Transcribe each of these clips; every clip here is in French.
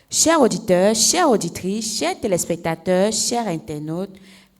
Chers auditeurs, chères auditrices, chers téléspectateurs, chers internautes,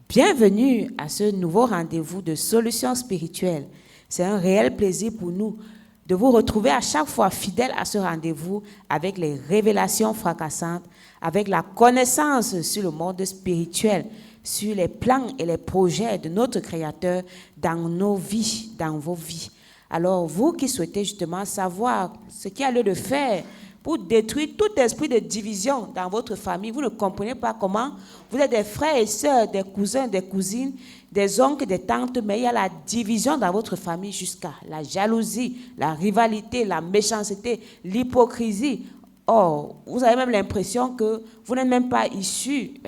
bienvenue à ce nouveau rendez-vous de Solutions spirituelles. C'est un réel plaisir pour nous de vous retrouver à chaque fois fidèles à ce rendez-vous avec les révélations fracassantes, avec la connaissance sur le monde spirituel, sur les plans et les projets de notre Créateur dans nos vies, dans vos vies. Alors, vous qui souhaitez justement savoir ce qu'il y a lieu de faire pour détruire tout esprit de division dans votre famille, vous ne comprenez pas comment, vous êtes des frères et sœurs, des cousins, des cousines, des oncles, des tantes, mais il y a la division dans votre famille jusqu'à la jalousie, la rivalité, la méchanceté, l'hypocrisie. Or, vous avez même l'impression que vous n'êtes même pas issus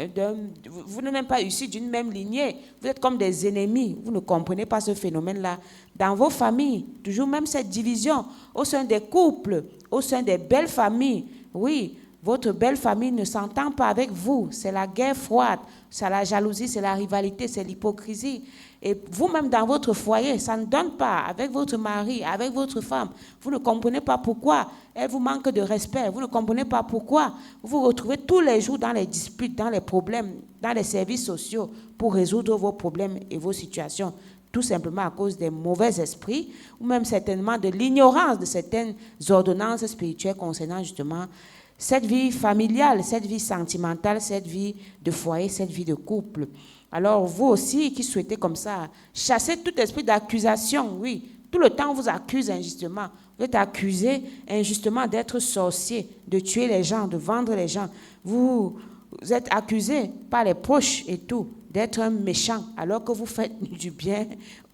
d'une même lignée. Vous êtes comme des ennemis. Vous ne comprenez pas ce phénomène-là. Dans vos familles, toujours même cette division au sein des couples, au sein des belles familles. Oui, votre belle famille ne s'entend pas avec vous. C'est la guerre froide, c'est la jalousie, c'est la rivalité, c'est l'hypocrisie. Et vous-même dans votre foyer, ça ne donne pas avec votre mari, avec votre femme. Vous ne comprenez pas pourquoi elle vous manque de respect. Vous ne comprenez pas pourquoi vous vous retrouvez tous les jours dans les disputes, dans les problèmes, dans les services sociaux pour résoudre vos problèmes et vos situations. Tout simplement à cause des mauvais esprits ou même certainement de l'ignorance de certaines ordonnances spirituelles concernant justement cette vie familiale, cette vie sentimentale, cette vie de foyer, cette vie de couple. Alors, vous aussi qui souhaitez comme ça chasser tout esprit d'accusation, oui, tout le temps on vous accuse injustement. Vous êtes accusé injustement d'être sorcier, de tuer les gens, de vendre les gens. Vous êtes accusé par les proches et tout d'être un méchant alors que vous faites du bien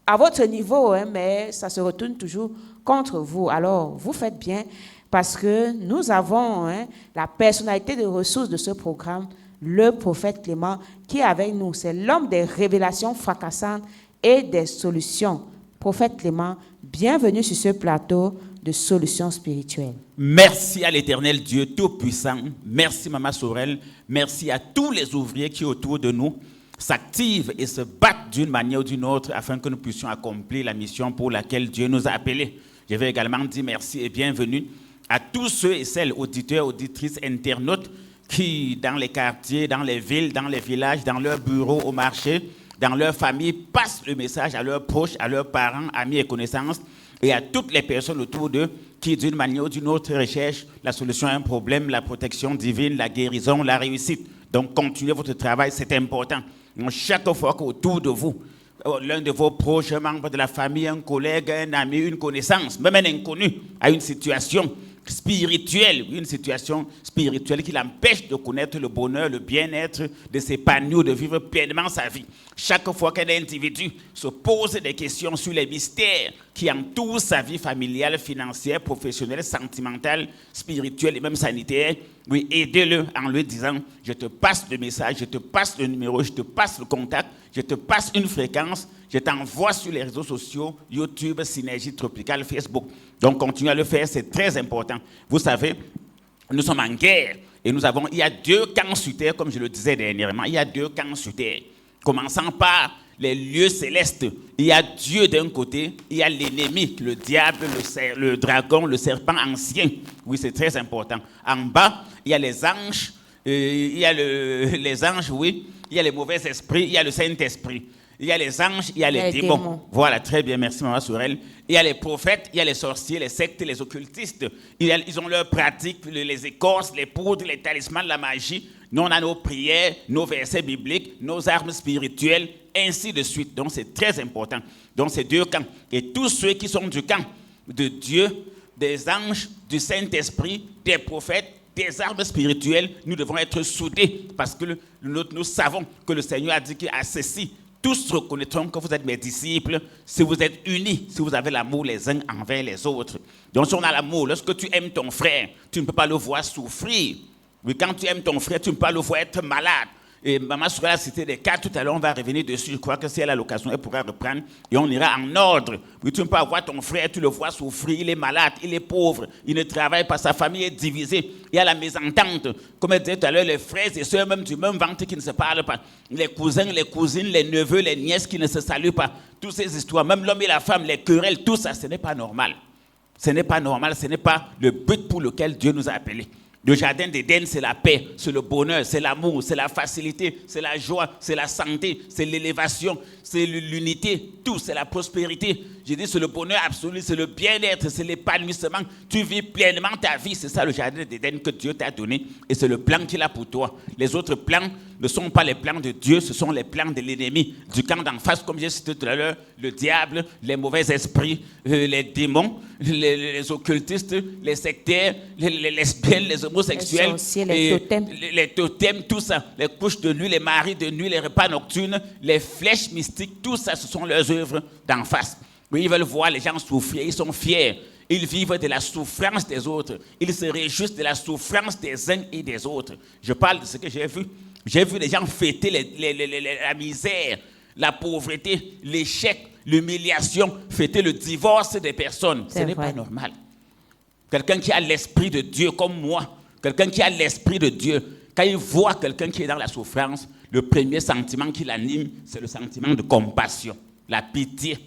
à votre niveau, mais ça se retourne toujours contre vous. Alors, vous faites bien parce que nous avons la personnalité de ressources de ce programme, le prophète Clément, qui est avec nous. C'est l'homme des révélations fracassantes et des solutions. Prophète Clément, bienvenue sur ce plateau de solutions spirituelles. Merci à l'Éternel Dieu Tout-Puissant. Merci Maman Sorel. Merci à tous les ouvriers qui autour de nous s'activent et se battent d'une manière ou d'une autre afin que nous puissions accomplir la mission pour laquelle Dieu nous a appelés. Je vais également dire merci et bienvenue à tous ceux et celles, auditeurs, auditrices, internautes, qui, dans les quartiers, dans les villes, dans les villages, dans leurs bureaux, au marché, dans leur famille, passent le message à leurs proches, à leurs parents, amis et connaissances, et à toutes les personnes autour d'eux qui, d'une manière ou d'une autre, recherchent la solution à un problème, la protection divine, la guérison, la réussite. Donc, continuez votre travail, c'est important. Donc, chaque fois qu'autour de vous, l'un de vos proches, un membre de la famille, un collègue, un ami, une connaissance, même un inconnu, a une situation spirituelle, une situation spirituelle qui l'empêche de connaître le bonheur, le bien-être, de s'épanouir, de vivre pleinement sa vie. Chaque fois qu'un individu se pose des questions sur les mystères qui entourent sa vie familiale, financière, professionnelle, sentimentale, spirituelle et même sanitaire, oui, aidez-le en lui disant « Je te passe le message, je te passe le numéro, je te passe le contact, je te passe une fréquence, je t'envoie sur les réseaux sociaux, YouTube, Synergie Tropicale, Facebook. » Donc, continuez à le faire, c'est très important. Vous savez, nous sommes en guerre et il y a deux camps sur terre, comme je le disais dernièrement, il y a deux camps sur terre. Commençant par les lieux célestes, il y a Dieu d'un côté, il y a l'ennemi, le diable, le dragon, le serpent ancien. Oui, c'est très important. En bas, il y a les anges, il y a les anges, oui, il y a les mauvais esprits, il y a le Saint-Esprit. Il y a les anges, il y a les démons. Voilà, très bien, merci Maman Sorel. Il y a les prophètes, il y a les sorciers, les sectes, les occultistes. Ils ont leurs pratiques, les écorces, les poudres, les talismans, la magie. Nous, on a nos prières, nos versets bibliques, nos armes spirituelles, ainsi de suite. Donc, c'est très important. Donc, c'est deux camps. Et tous ceux qui sont du camp de Dieu, des anges, du Saint-Esprit, des prophètes, des armes spirituelles, nous devons être soudés parce que nous savons que le Seigneur a dit qu'à ceci, tous reconnaîtront que vous êtes mes disciples si vous êtes unis, si vous avez l'amour les uns envers les autres. Donc, si on a l'amour, lorsque tu aimes ton frère, tu ne peux pas le voir souffrir. Oui, quand tu aimes ton frère, tu ne peux pas le voir être malade. Et Maman Sorel a cité des cas tout à l'heure, on va revenir dessus. Je crois que si elle a l'occasion, elle pourra reprendre et on ira en ordre. Oui, tu ne peux pas voir ton frère, tu le vois souffrir, il est malade, il est pauvre, il ne travaille pas, sa famille est divisée. Il y a la mésentente. Comme elle disait tout à l'heure, les frères et sœurs même du même ventre qui ne se parlent pas. Les cousins, les cousines, les neveux, les nièces qui ne se saluent pas. Toutes ces histoires, même l'homme et la femme, les querelles, tout ça, ce n'est pas normal. Ce n'est pas normal, ce n'est pas le but pour lequel Dieu nous a appelés. Le jardin d'Éden, c'est la paix, c'est le bonheur, c'est l'amour, c'est la facilité, c'est la joie, c'est la santé, c'est l'élévation, c'est l'unité, tout, c'est la prospérité. Je dis, c'est le bonheur absolu, c'est le bien-être, c'est l'épanouissement. Tu vis pleinement ta vie, c'est ça le jardin d'Éden que Dieu t'a donné et c'est le plan qu'il a pour toi. Les autres plans ne sont pas les plans de Dieu, ce sont les plans de l'ennemi, du camp d'en face, comme j'ai cité tout à l'heure, le diable, les mauvais esprits, les démons, les occultistes, les sectaires, les lesbiennes, les homosexuels, les totems, tout ça, les couches de nuit, les maris de nuit, les repas nocturnes, les flèches mystiques, tout ça, ce sont leurs œuvres d'en face. Oui, ils veulent voir les gens souffrir, ils sont fiers. Ils vivent de la souffrance des autres. Ils se réjouissent de la souffrance des uns et des autres. Je parle de ce que j'ai vu. J'ai vu les gens fêter la misère, la pauvreté, l'échec, l'humiliation, fêter le divorce des personnes. Ce n'est pas normal. Quelqu'un qui a l'esprit de Dieu comme moi, quelqu'un qui a l'esprit de Dieu, quand il voit quelqu'un qui est dans la souffrance, le premier sentiment qui l'anime, c'est le sentiment de compassion, la pitié.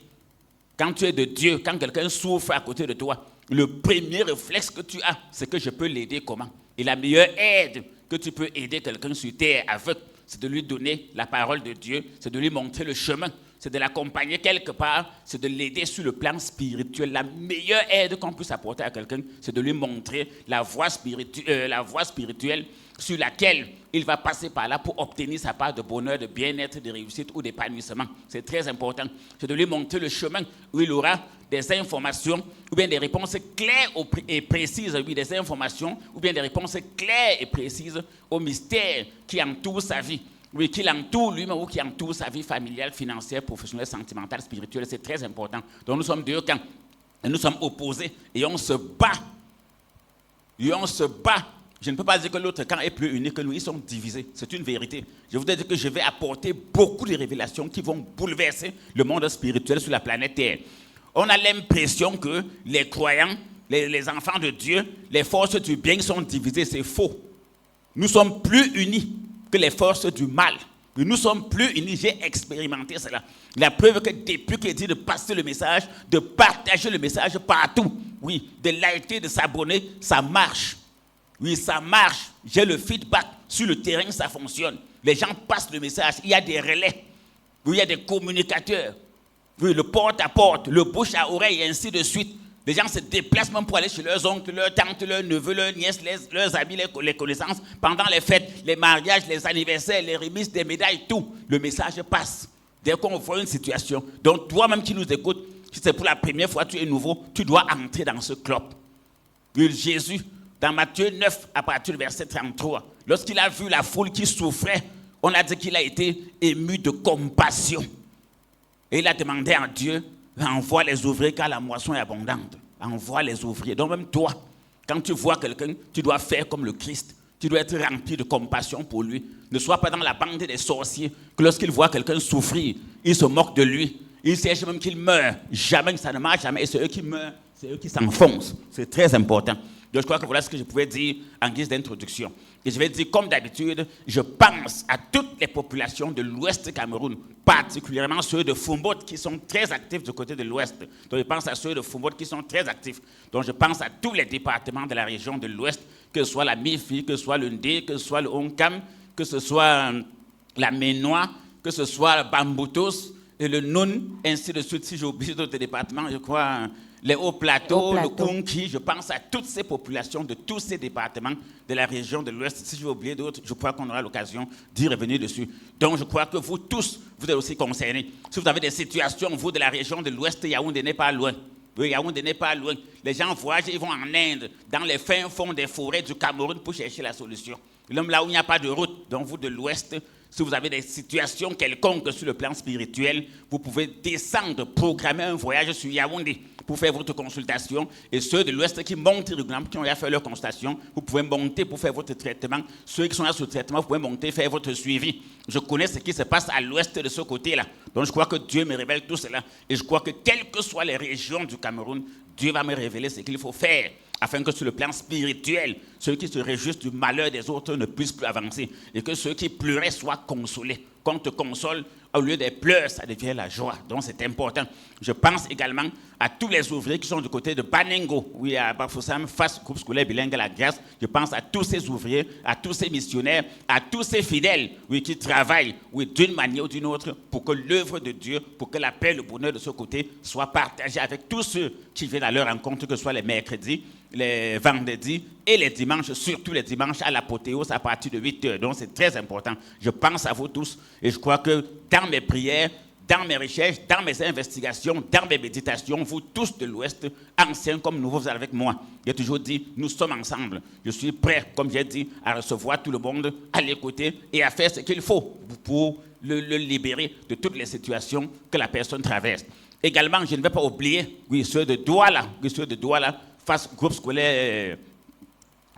Quand tu es de Dieu, quand quelqu'un souffre à côté de toi, le premier réflexe que tu as, c'est que je peux l'aider comment? Et la meilleure aide que tu peux aider quelqu'un sur terre avec, c'est de lui donner la parole de Dieu, c'est de lui montrer le chemin, c'est de l'accompagner quelque part, c'est de l'aider sur le plan spirituel. La meilleure aide qu'on puisse apporter à quelqu'un, c'est de lui montrer la voie spirituelle sur laquelle il va passer par là pour obtenir sa part de bonheur, de bien-être, de réussite ou d'épanouissement. C'est très important. C'est de lui montrer le chemin où il aura des informations ou bien des réponses claires et précises, oui, des informations ou bien des réponses claires et précises aux mystères qui entourent sa vie. Oui, qui l'entoure lui-même ou qui entoure sa vie familiale, financière, professionnelle, sentimentale, spirituelle. C'est très important. Donc nous sommes deux camps. Et nous sommes opposés et on se bat. Et on se bat. Je ne peux pas dire que l'autre camp est plus uni que nous. Ils sont divisés. C'est une vérité. Je voudrais dire que je vais apporter beaucoup de révélations qui vont bouleverser le monde spirituel sur la planète Terre. On a l'impression que les croyants, les enfants de Dieu, les forces du bien sont divisées. C'est faux. Nous sommes plus unis que les forces du mal. Nous sommes plus unis. J'ai expérimenté cela. La preuve que depuis qu'il dit de passer le message, de partager le message partout, oui, de liker, de s'abonner, ça marche. Oui, ça marche. J'ai le feedback. Sur le terrain, ça fonctionne. Les gens passent le message. Il y a des relais. Oui, il y a des communicateurs. Oui, le porte-à-porte, le bouche à oreille, et ainsi de suite. Les gens se déplacent même pour aller chez leurs oncles, leurs tantes, leurs neveux, leurs nièces, leurs amis, les connaissances. Pendant les fêtes, les mariages, les anniversaires, les remises des médailles, tout. Le message passe. Dès qu'on voit une situation. Donc, toi-même qui nous écoutes, si c'est pour la première fois, tu es nouveau, tu dois entrer dans ce club. Oui, Jésus, dans Matthieu 9, à partir du verset 33, lorsqu'il a vu la foule qui souffrait, on a dit qu'il a été ému de compassion. Et il a demandé à Dieu, envoie les ouvriers car la moisson est abondante. Envoie les ouvriers. Donc même toi, quand tu vois quelqu'un, tu dois faire comme le Christ. Tu dois être rempli de compassion pour lui. Ne sois pas dans la bande des sorciers que lorsqu'ils voient quelqu'un souffrir, ils se moquent de lui. Ils sachent même qu'il meurt. Jamais, ça ne marche jamais. Et c'est eux qui meurent, c'est eux qui s'enfoncent. C'est très important. Donc je crois que voilà ce que je pouvais dire en guise d'introduction. Et je vais dire, comme d'habitude, je pense à toutes les populations de l'ouest du Cameroun, particulièrement ceux de Foumbot qui sont très actifs du côté de l'ouest. Donc je pense à ceux de Foumbot qui sont très actifs. Donc je pense à tous les départements de la région de l'ouest, que ce soit la Mifi, que ce soit le Ndé, que ce soit le Onkam, que ce soit la Ménois, que ce soit Bamboutos et le Noun, ainsi de suite. Si j'ai oublié d'autres départements, je crois les Hauts-Plateaux, le Konki, je pense à toutes ces populations de tous ces départements de la région de l'Ouest. Si j'ai oublié d'autres, je crois qu'on aura l'occasion d'y revenir dessus. Donc je crois que vous tous, vous êtes aussi concernés. Si vous avez des situations, vous, de la région de l'Ouest, Yaoundé n'est pas loin. Oui, Yaoundé n'est pas loin. Les gens voyagent, ils vont en Inde, dans les fins fonds des forêts du Cameroun pour chercher la solution. Même là où il n'y a pas de route, donc vous de l'Ouest, si vous avez des situations quelconques sur le plan spirituel, vous pouvez descendre, programmer un voyage sur Yaoundé pour faire votre consultation. Et ceux de l'Ouest qui montent régulièrement, qui ont déjà fait leur consultation, vous pouvez monter pour faire votre traitement. Ceux qui sont là sur le traitement, vous pouvez monter, faire votre suivi. Je connais ce qui se passe à l'Ouest de ce côté-là. Donc je crois que Dieu me révèle tout cela. Et je crois que quelles que soient les régions du Cameroun, Dieu va me révéler ce qu'il faut faire afin que sur le plan spirituel, ceux qui se réjouissent du malheur des autres ne puissent plus avancer et que ceux qui pleuraient soient consolés. Qu'on te console, au lieu des pleurs, ça devient la joie. Donc c'est important. Je pense également à tous les ouvriers qui sont du côté de Baningo, oui, à Bafoussam, face au groupe scolaire bilingue à la Grâce. Je pense à tous ces ouvriers, à tous ces missionnaires, à tous ces fidèles, oui, qui travaillent, oui, d'une manière ou d'une autre pour que l'œuvre de Dieu, pour que la paix et le bonheur de ce côté soient partagés avec tous ceux qui viennent à leur rencontre, que ce soit les mercredis, les vendredis et les dimanches, surtout les dimanches à l'apothéose à partir de 8h. Donc c'est très important. Je pense à vous tous et je crois que dans mes prières, dans mes recherches, dans mes investigations, dans mes méditations, vous tous de l'Ouest, anciens comme nouveaux, vous êtes avec moi. J'ai toujours dit, nous sommes ensemble. Je suis prêt, comme j'ai dit, à recevoir tout le monde, à l'écouter et à faire ce qu'il faut pour le libérer de toutes les situations que la personne traverse. Également, je ne vais pas oublier, oui, ceux de Douala, face au groupe scolaire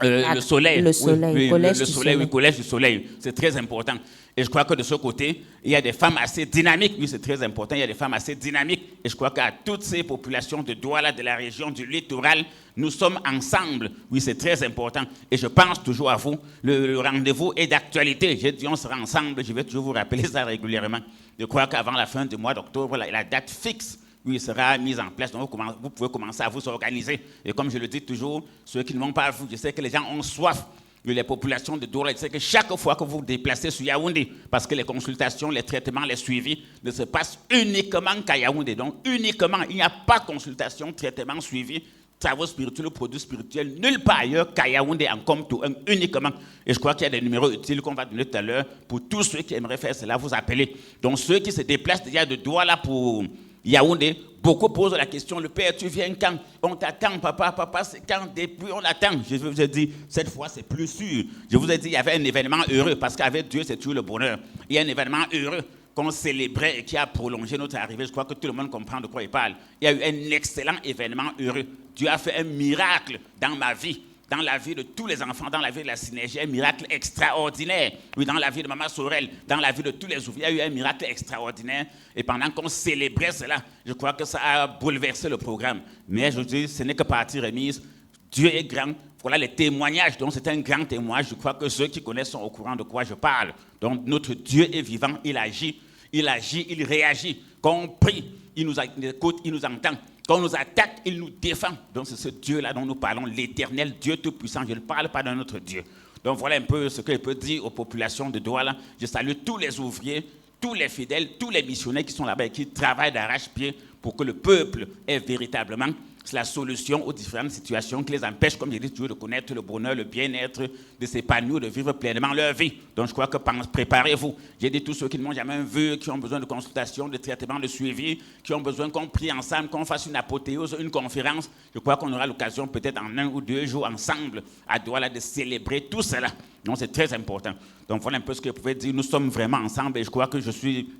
le Soleil. Le Soleil, oui, collège le du Soleil, oui, Soleil. Collège du Soleil. C'est très important. Et je crois que de ce côté, il y a des femmes assez dynamiques. Oui, c'est très important. Il y a des femmes assez dynamiques. Et je crois qu'à toutes ces populations de Douala, de la région du littoral, nous sommes ensemble. Oui, c'est très important. Et je pense toujours à vous. Le rendez-vous est d'actualité. J'ai dit, on sera ensemble. Je vais toujours vous rappeler ça régulièrement. Je crois qu'avant la fin du mois d'octobre, la date fixe, oui, sera mise en place. Donc, vous pouvez commencer à vous organiser. Et comme je le dis toujours, ceux qui ne vont pas à vous, je sais que les gens ont soif. Les populations de Douala, je sais que chaque fois que vous vous déplacez sur Yaoundé, parce que les consultations, les traitements, les suivis ne se passent uniquement qu'à Yaoundé. Donc, uniquement, il n'y a pas de consultation, traitement, suivi, travaux spirituels, produits spirituels, nulle part ailleurs qu'à Yaoundé en comme tout, uniquement. Et je crois qu'il y a des numéros utiles qu'on va donner tout à l'heure pour tous ceux qui aimeraient faire cela, vous appeler. Donc, ceux qui se déplacent déjà de Douala pour Yaoundé, beaucoup posent la question, le père, tu viens quand? On t'attend, papa, c'est quand? Depuis, on attend. Je vous ai dit, cette fois, c'est plus sûr. Je vous ai dit, il y avait un événement heureux, parce qu'avec Dieu, c'est toujours le bonheur. Il y a un événement heureux qu'on célébrait et qui a prolongé notre arrivée. Je crois que tout le monde comprend de quoi il parle. Il y a eu un excellent événement heureux. Dieu a fait un miracle dans ma vie, dans la vie de tous les enfants, dans la vie de la synergie, un miracle extraordinaire. Oui, dans la vie de Maman Sorel, dans la vie de tous les ouvriers, il y a eu un miracle extraordinaire. Et pendant qu'on célébrait cela, je crois que ça a bouleversé le programme. Mais je dis, ce n'est que partie remise. Dieu est grand. Voilà les témoignages. Donc c'est un grand témoignage. Je crois que ceux qui connaissent sont au courant de quoi je parle. Donc notre Dieu est vivant, il agit, il réagit. Quand on prie, il nous écoute, il nous entend. Quand on nous attaque, il nous défend. Donc c'est ce Dieu-là dont nous parlons, l'éternel Dieu Tout-Puissant. Je ne parle pas d'un autre Dieu. Donc voilà un peu ce que je peux dire aux populations de Douala. Je salue tous les ouvriers, tous les fidèles, tous les missionnaires qui sont là-bas et qui travaillent d'arrache-pied pour que le peuple ait véritablement la solution aux différentes situations qui les empêchent, comme je dis toujours, de connaître le bonheur, le bien-être, de s'épanouir, de vivre pleinement leur vie. Donc je crois que préparez-vous. J'ai dit tous ceux qui ne m'ont jamais vu, qui ont besoin de consultation, de traitement, de suivi, qui ont besoin qu'on prie ensemble, qu'on fasse une apothéose, une conférence. Je crois qu'on aura l'occasion peut-être en 1 ou 2 jours ensemble à Douala de célébrer tout cela. Donc c'est très important. Donc voilà un peu ce que je pouvais dire. Nous sommes vraiment ensemble et je crois que je suis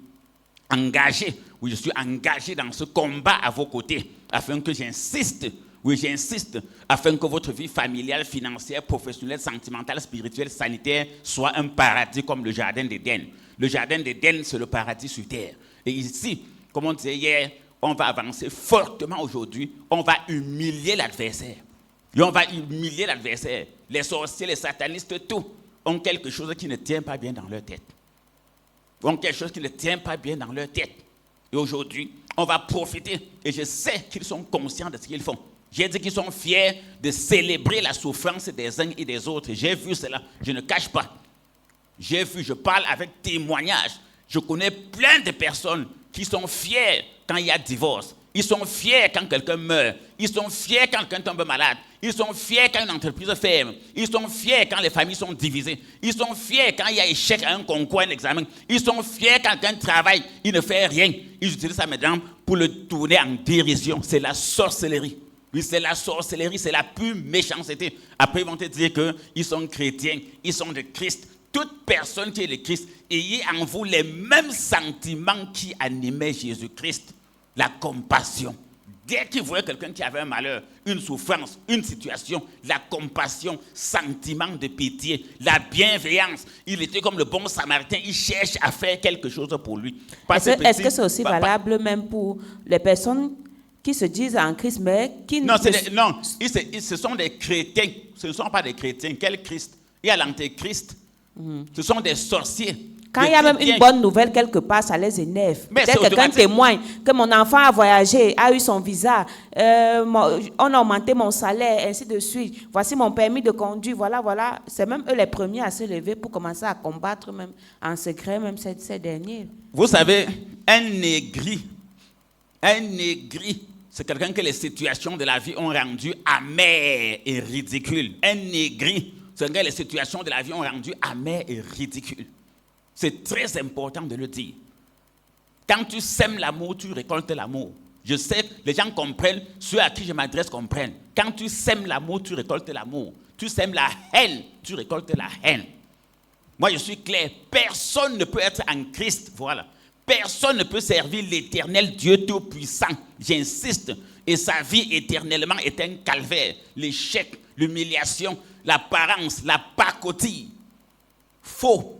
engagé, oui, je suis engagé dans ce combat à vos côtés, afin que j'insiste, afin que votre vie familiale, financière, professionnelle, sentimentale, spirituelle, sanitaire soit un paradis comme le jardin d'Éden. Le jardin d'Éden, c'est le paradis sur terre. Et ici, comme on disait hier, on va avancer fortement aujourd'hui, on va humilier l'adversaire. Et on va humilier l'adversaire. Les sorciers, les satanistes, tout, ont quelque chose qui ne tient pas bien dans leur tête. Ont quelque chose qui ne tient pas bien dans leur tête. Et aujourd'hui, on va profiter. Et je sais qu'ils sont conscients de ce qu'ils font. J'ai dit qu'ils sont fiers de célébrer la souffrance des uns et des autres. J'ai vu cela. Je ne cache pas. J'ai vu, je parle avec témoignage. Je connais plein de personnes qui sont fiers quand il y a divorce. Ils sont fiers quand quelqu'un meurt. Ils sont fiers quand quelqu'un tombe malade. Ils sont fiers quand une entreprise ferme. Ils sont fiers quand les familles sont divisées. Ils sont fiers quand il y a échec à un concours, à un examen. Ils sont fiers quand quelqu'un travaille, il ne fait rien. Ils utilisent ça maintenant pour le tourner en dérision. C'est la sorcellerie. Oui, c'est la sorcellerie, c'est la pure méchanceté. Après, ils vont te dire qu'ils sont chrétiens, ils sont de Christ. Toute personne qui est de Christ, ayez en vous les mêmes sentiments qui animaient Jésus-Christ. La compassion. Dès qu'il voyait quelqu'un qui avait un malheur, une souffrance, une situation, la compassion, sentiment de pitié, la bienveillance. Il était comme le bon samaritain, il cherche à faire quelque chose pour lui. Est-ce que c'est aussi valable même pour les personnes qui se disent en Christ, mais qui Non, ce sont des chrétiens. Ce ne sont pas des chrétiens. Quel Christ? Il y a l'antéchrist. Ce sont des sorciers. Quand il y a même une bonne nouvelle quelque part, ça les énerve. Mais peut-être quelqu'un témoigne que mon enfant a voyagé, a eu son visa, on a augmenté mon salaire, ainsi de suite. Voici mon permis de conduire, voilà. C'est même eux les premiers à se lever pour commencer à combattre même en secret, même ces derniers. Vous savez, un négri, c'est quelqu'un que les situations de la vie ont rendu amer et ridicule. Un négri, c'est quelqu'un que les situations de la vie ont rendu amer et ridicule. C'est très important de le dire. Quand tu sèmes l'amour, tu récoltes l'amour. Je sais que les gens comprennent, ceux à qui je m'adresse comprennent. Quand tu sèmes l'amour, tu récoltes l'amour. Tu sèmes la haine, tu récoltes la haine. Moi, je suis clair. Personne ne peut être en Christ. Voilà. Personne ne peut servir l'Éternel Dieu Tout-Puissant. J'insiste. Et sa vie éternellement est un calvaire. L'échec, l'humiliation, l'apparence, la pacotille. Faux.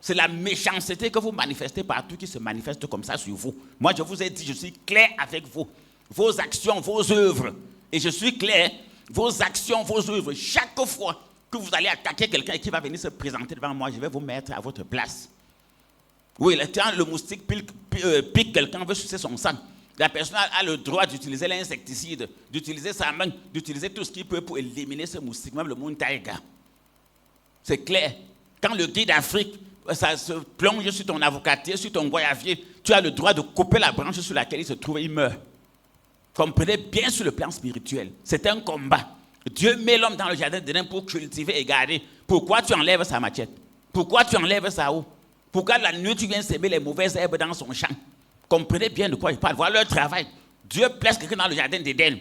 C'est la méchanceté que vous manifestez partout qui se manifeste comme ça sur vous. Moi, je vous ai dit, je suis clair avec vous. Vos actions, vos œuvres. Et je suis clair, vos actions, vos œuvres. Chaque fois que vous allez attaquer quelqu'un qui va venir se présenter devant moi, je vais vous mettre à votre place. Oui, quand le moustique pique quelqu'un, veut sucer son sang. La personne a le droit d'utiliser l'insecticide, d'utiliser sa main, d'utiliser tout ce qu'il peut pour éliminer ce moustique, même le Mountaïga. C'est clair. Quand le guide d'Afrique, ça se plonge sur ton avocatier, sur ton goyavier, tu as le droit de couper la branche sur laquelle il se trouve et il meurt. Comprenez bien sur le plan spirituel. C'est un combat. Dieu met l'homme dans le jardin d'Éden pour cultiver et garder. Pourquoi tu enlèves sa machette? Pourquoi tu enlèves sa eau? Pourquoi la nuit tu viens s'aimer les mauvaises herbes dans son champ? Comprenez bien de quoi il parle. Voilà leur travail. Dieu place quelqu'un dans le jardin d'Éden.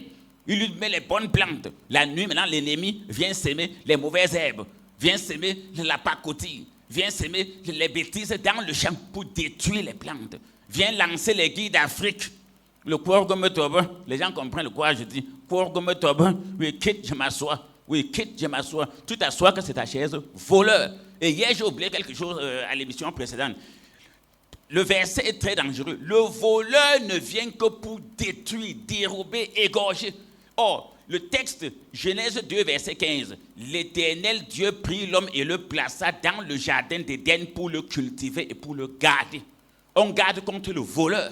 Il lui met les bonnes plantes. La nuit, maintenant, l'ennemi vient s'aimer les mauvaises herbes. Vient s'aimer la pacotille. Vient s'aimer les bêtises dans le champ pour détruire les plantes. Vient lancer les guides d'Afrique. Le Kworgome Toba, les gens comprennent quoi je dis. Kworgome Toba, oui, quitte, je m'assois. Oui, quitte, je m'assois. Tu t'assois que c'est ta chaise. Voleur. Et hier, j'ai oublié quelque chose à l'émission précédente. Le verset est très dangereux. Le voleur ne vient que pour détruire, dérober, égorger. Or, le texte, Genèse 2, verset 15. L'Éternel Dieu prit l'homme et le plaça dans le jardin d'Éden pour le cultiver et pour le garder. On garde contre le voleur.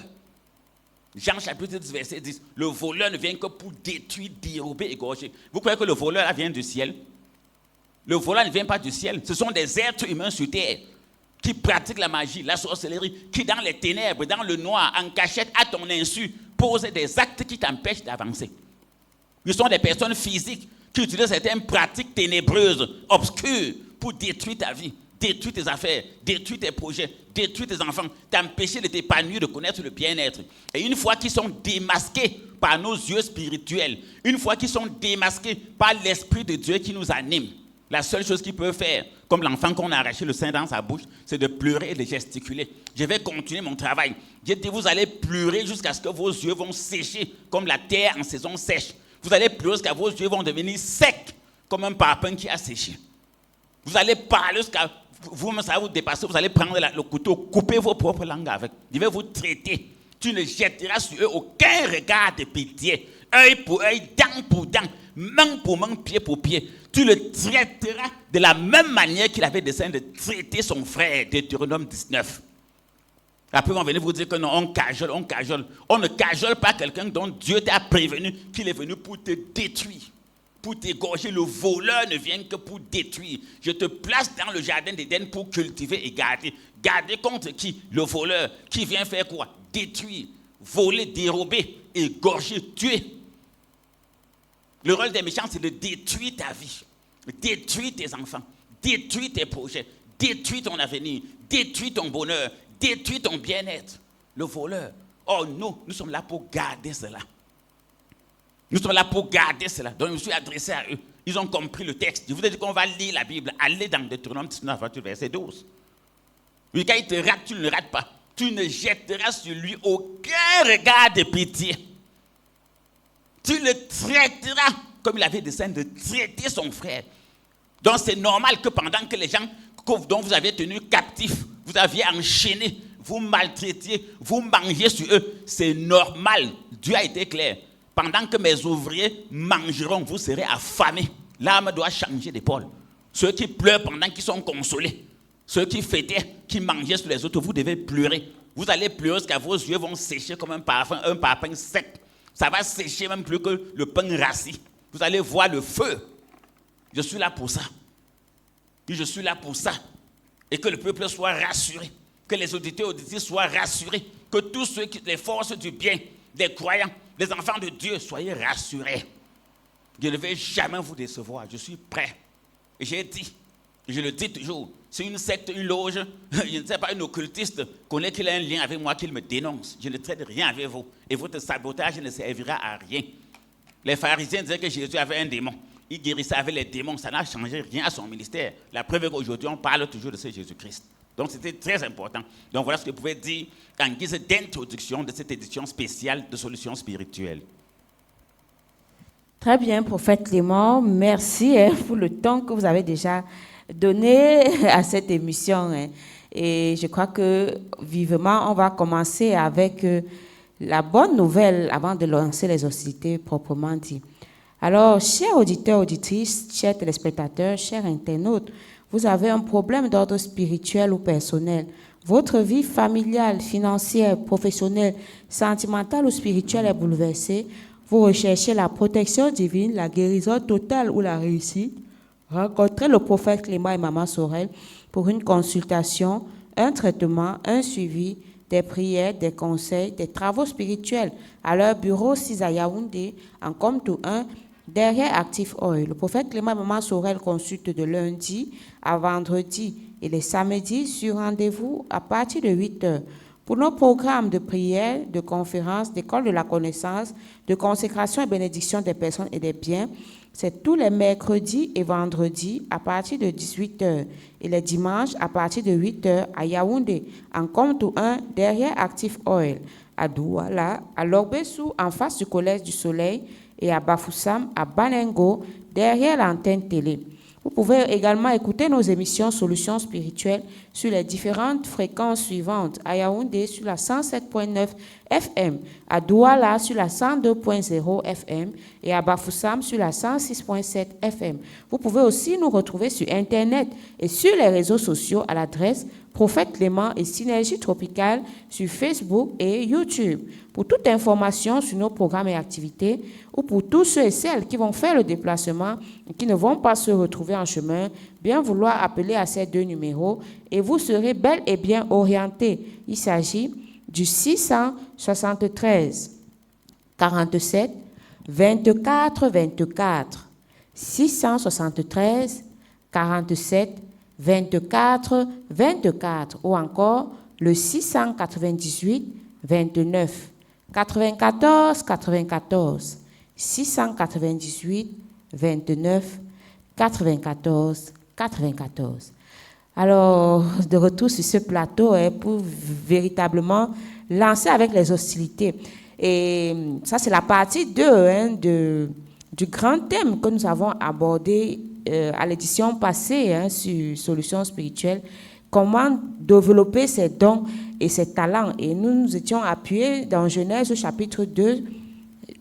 Jean chapitre 10, verset 10. Le voleur ne vient que pour détruire, dérober, égorger. Vous croyez que le voleur vient du ciel? Le voleur ne vient pas du ciel. Ce sont des êtres humains sur terre qui pratiquent la magie, la sorcellerie, qui dans les ténèbres, dans le noir, en cachette, à ton insu, posent des actes qui t'empêchent d'avancer. Ils sont des personnes physiques qui utilisent certaines pratiques ténébreuses, obscures, pour détruire ta vie, détruire tes affaires, détruire tes projets, détruire tes enfants, t'empêcher de t'épanouir, de connaître le bien-être. Et une fois qu'ils sont démasqués par nos yeux spirituels, une fois qu'ils sont démasqués par l'Esprit de Dieu qui nous anime, la seule chose qu'ils peuvent faire, comme l'enfant qu'on a arraché le sein dans sa bouche, c'est de pleurer et de gesticuler. Je vais continuer mon travail. J'ai dit, vous allez pleurer jusqu'à ce que vos yeux vont sécher comme la terre en saison sèche. Vous allez pleurer jusqu'à vos yeux vont devenir secs comme un parpaing qui a séché. Vous allez parler jusqu'à vous-même, ça va vous dépasser. Vous allez prendre le couteau, couper vos propres langues avec. Je vais vous traiter. Tu ne jetteras sur eux aucun regard de pitié. Œil pour œil, dent pour dent, main pour main, pied pour pied. Tu le traiteras de la même manière qu'il avait dessein de traiter son frère, Deutéronome 19. Après, on va venir vous dire que non, on cajole. On ne cajole pas quelqu'un dont Dieu t'a prévenu qu'il est venu pour te détruire, pour t'égorger. Le voleur ne vient que pour détruire. Je te place dans le jardin d'Éden pour cultiver et garder. Garder contre qui? Le voleur. Qui vient faire quoi? Détruire, voler, dérober, égorger, tuer. Le rôle des méchants, c'est de détruire ta vie, détruire tes enfants, détruire tes projets, détruire ton avenir, détruire ton bonheur, détruire ton bien-être. Le voleur. Oh, nous sommes là pour garder cela. Nous sommes là pour garder cela. Donc, je me suis adressé à eux. Ils ont compris le texte. Je vous ai dit qu'on va lire la Bible. Allez dans Deutéronome 19, verset 12. Oui, quand il te rate, tu ne le rates pas. Tu ne jetteras sur lui aucun regard de pitié. Tu le traiteras comme il avait dessein de traiter son frère. Donc c'est normal que pendant que les gens dont vous aviez tenu captifs, vous aviez enchaîné, vous maltraitiez, vous mangez sur eux. C'est normal. Dieu a été clair. Pendant que mes ouvriers mangeront, vous serez affamés. L'âme doit changer d'épaule. Ceux qui pleurent pendant qu'ils sont consolés. Ceux qui fêtaient, qui mangeaient sur les autres, vous devez pleurer. Vous allez pleurer jusqu'à vos yeux vont sécher comme un parfum sec. Ça va sécher même plus que le pain rassis. Vous allez voir le feu. Je suis là pour ça. Et je suis là pour ça. Et que le peuple soit rassuré. Que les auditeurs soient rassurés. Que tous ceux qui, les forces du bien, les croyants, les enfants de Dieu, soyez rassurés. Je ne vais jamais vous décevoir. Je suis prêt. Et j'ai dit, et je le dis toujours, si une secte, une loge, je ne sais pas, une occultiste connaît qu'il a un lien avec moi, qu'il me dénonce. Je ne traite rien avec vous. Et votre sabotage ne servira à rien. Les pharisiens disaient que Jésus avait un démon. Il guérissait avec les démons. Ça n'a changé rien à son ministère. La preuve est qu'aujourd'hui, on parle toujours de ce Jésus-Christ. Donc, c'était très important. Donc, voilà ce que je pouvais dire en guise d'introduction de cette édition spéciale de Solutions spirituelles. Très bien, prophète Clément. Merci pour le temps que vous avez déjà donné à cette émission. Et je crois que vivement, on va commencer avec la bonne nouvelle avant de lancer les hostilités proprement dit. Alors, chers auditeurs, auditrices, chers téléspectateurs, chers internautes, vous avez un problème d'ordre spirituel ou personnel. Votre vie familiale, financière, professionnelle, sentimentale ou spirituelle est bouleversée. Vous recherchez la protection divine, la guérison totale ou la réussite. Rencontrez le prophète Clément et Maman Sorel pour une consultation, un traitement, un suivi, des prières, des conseils, des travaux spirituels à leur bureau 6 à Yaoundé, en Comtou 1, derrière Active Oil. Le prophète Clément et Maman Sorel consulte de lundi à vendredi et les samedis sur rendez-vous à partir de 8 heures. Pour nos programmes de prière, de conférences, d'école de la connaissance, de consécration et bénédiction des personnes et des biens, c'est tous les mercredis et vendredis à partir de 18 heures et les dimanches à partir de 8 heures à Yaoundé, en Comtou 1, derrière Active Oil, à Douala, à Lorbessou, en face du Collège du Soleil, et à Bafoussam, à Banengo, derrière l'antenne télé. Vous pouvez également écouter nos émissions Solutions spirituelles sur les différentes fréquences suivantes. À Yaoundé sur la 107.9 FM, à Douala sur la 102.0 FM et à Bafoussam sur la 106.7 FM. Vous pouvez aussi nous retrouver sur Internet et sur les réseaux sociaux à l'adresse Prophète Clément et Synergie Tropicale sur Facebook et YouTube. Pour toute information sur nos programmes et activités, ou pour tous ceux et celles qui vont faire le déplacement et qui ne vont pas se retrouver en chemin, bien vouloir appeler à ces 2 numéros et vous serez bel et bien orientés. Il s'agit du 673 47 24 24. 673 47 24 24 ou encore le 698 29 94 94 698 29 94 94. Alors, de retour sur ce plateau pour véritablement lancer avec les hostilités. Et ça, c'est la partie 2 du grand thème que nous avons abordé à l'édition passée sur Solutions spirituelles, comment développer ses dons et ses talents. Et nous nous étions appuyés dans Genèse chapitre 2,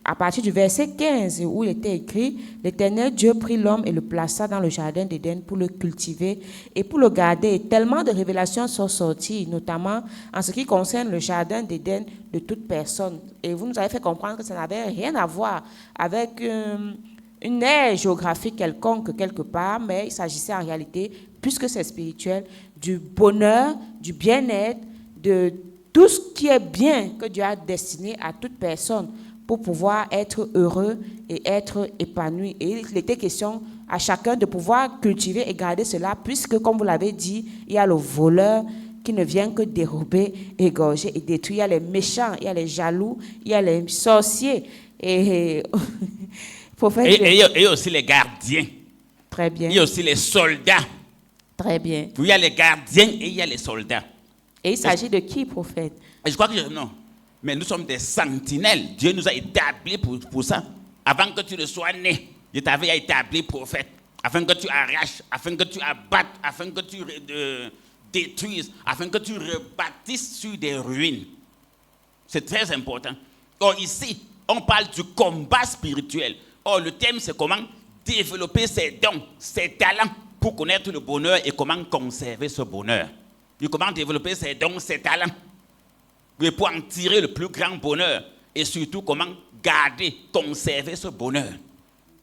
à partir du verset 15, où il était écrit « L'Éternel Dieu prit l'homme et le plaça dans le jardin d'Éden pour le cultiver et pour le garder. » Et tellement de révélations sont sorties, notamment en ce qui concerne le jardin d'Éden de toute personne. Et vous nous avez fait comprendre que ça n'avait rien à voir avec une aire géographique quelconque quelque part, mais il s'agissait en réalité, puisque c'est spirituel, du bonheur, du bien-être, de tout ce qui est bien que Dieu a destiné à toute personne pour pouvoir être heureux et être épanoui. Et il était question à chacun de pouvoir cultiver et garder cela, puisque, comme vous l'avez dit, il y a le voleur qui ne vient que dérober, égorger et détruire. Il y a les méchants, il y a les jaloux, il y a les sorciers. Et aussi les gardiens. Très bien. Il y a aussi les soldats. Très bien. Il y a les gardiens et il y a les soldats. Et il s'agit de qui, prophète? Je crois que non. Mais nous sommes des sentinelles. Dieu nous a établis pour ça. Avant que tu ne sois né, je t'avais établi prophète. Afin que tu arraches, afin que tu abattes, afin que tu détruise, afin que tu rebâtisses sur des ruines. C'est très important. Or ici, on parle du combat spirituel. Or le thème, c'est comment développer ses dons, ses talents pour connaître le bonheur et comment conserver ce bonheur. Et comment développer ses dons, ses talents, et pour en tirer le plus grand bonheur. Et surtout, comment garder, conserver ce bonheur.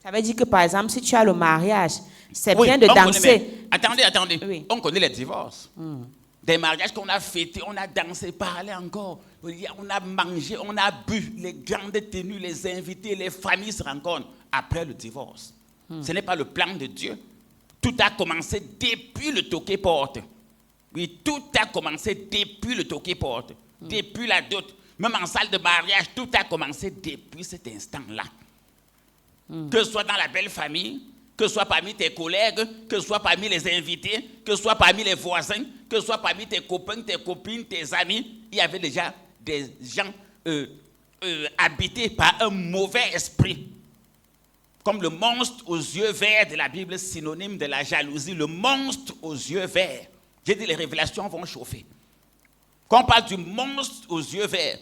Ça veut dire que, par exemple, si tu as le mariage, c'est bien de danser. Attendez. Oui. On connaît les divorces. Des mariages qu'on a fêtés, on a dansé, parlé encore. On a mangé, on a bu, les grandes tenues, les invités, les familles se rencontrent après le divorce. Ce n'est pas le plan de Dieu. Tout a commencé depuis le toquet-porte. Oui, tout a commencé depuis le toquet-porte, depuis la dot. Même en salle de mariage, tout a commencé depuis cet instant-là. Que ce soit dans la belle famille, que ce soit parmi tes collègues, que ce soit parmi les invités, que ce soit parmi les voisins, que ce soit parmi tes copains, tes copines, tes amis, il y avait déjà des gens habités par un mauvais esprit. Comme le monstre aux yeux verts de la Bible, synonyme de la jalousie, le monstre aux yeux verts. J'ai dit, les révélations vont chauffer. Quand on parle du monstre aux yeux verts,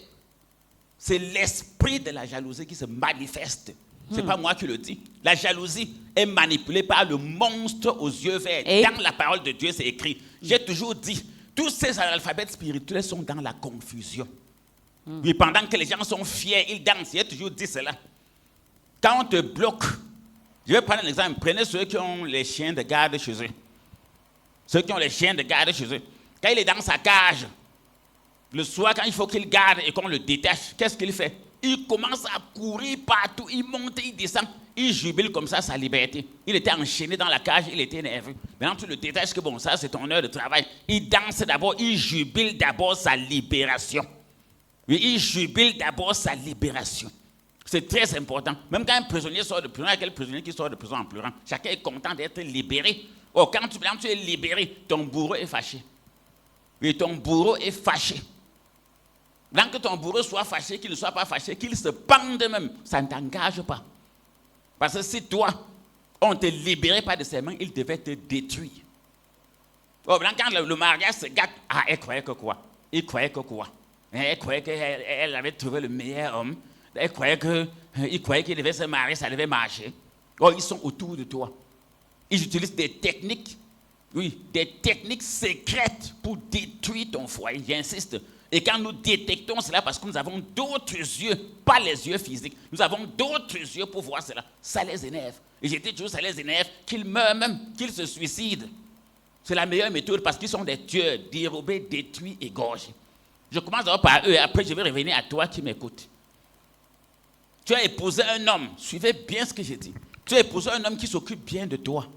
c'est l'esprit de la jalousie qui se manifeste. Ce n'est pas moi qui le dis. La jalousie est manipulée par le monstre aux yeux verts. Et dans la parole de Dieu, c'est écrit. J'ai toujours dit, tous ces analphabètes spirituels sont dans la confusion. Oui, pendant que les gens sont fiers, ils dansent. J'ai toujours dit cela. Quand on te bloque, je vais prendre un exemple. Prenez ceux qui ont les chiens de garde chez eux. Ceux qui ont les chiens de garde chez eux. Quand il est dans sa cage, le soir, quand il faut qu'il garde et qu'on le détache, qu'est-ce qu'il fait? Il commence à courir partout, il monte, il descend, il jubile comme ça sa liberté. Il était enchaîné dans la cage, il était nerveux. Maintenant, tu le détaches que bon, ça c'est ton heure de travail. Il danse d'abord, il jubile d'abord sa libération. Oui, il jubile d'abord sa libération. C'est très important. Même quand un prisonnier sort de prison, il y a quel prisonnier qui sort de prison en pleurant? Chacun est content d'être libéré. Oh, quand tu es libéré, ton bourreau est fâché. Oui, ton bourreau est fâché. Tant que ton bourreau soit fâché, qu'il ne soit pas fâché, qu'il se pende même, ça ne t'engage pas. Parce que si toi, on te libérait pas de ses mains, il devait te détruire. Oh, quand le mariage se gâte, elle croyait que quoi? Il croyait que quoi? Elle croyait qu'elle avait trouvé le meilleur homme. Il croyait qu'il devait se marier, ça devait marcher. Oh, ils sont autour de toi. Ils utilisent des techniques, oui, des techniques secrètes pour détruire ton foyer. J'insiste. Et quand nous détectons cela, parce que nous avons d'autres yeux, pas les yeux physiques, nous avons d'autres yeux pour voir cela, ça les énerve. Et j'ai dit toujours, ça les énerve, qu'ils meurent même, qu'ils se suicident. C'est la meilleure méthode parce qu'ils sont des tueurs, dérobés, détruits, égorgés. Je commence d'abord par eux et après je vais revenir à toi qui m'écoutes. Tu as épousé un homme, suivez bien ce que j'ai dit. Tu as épousé un homme qui s'occupe bien de toi,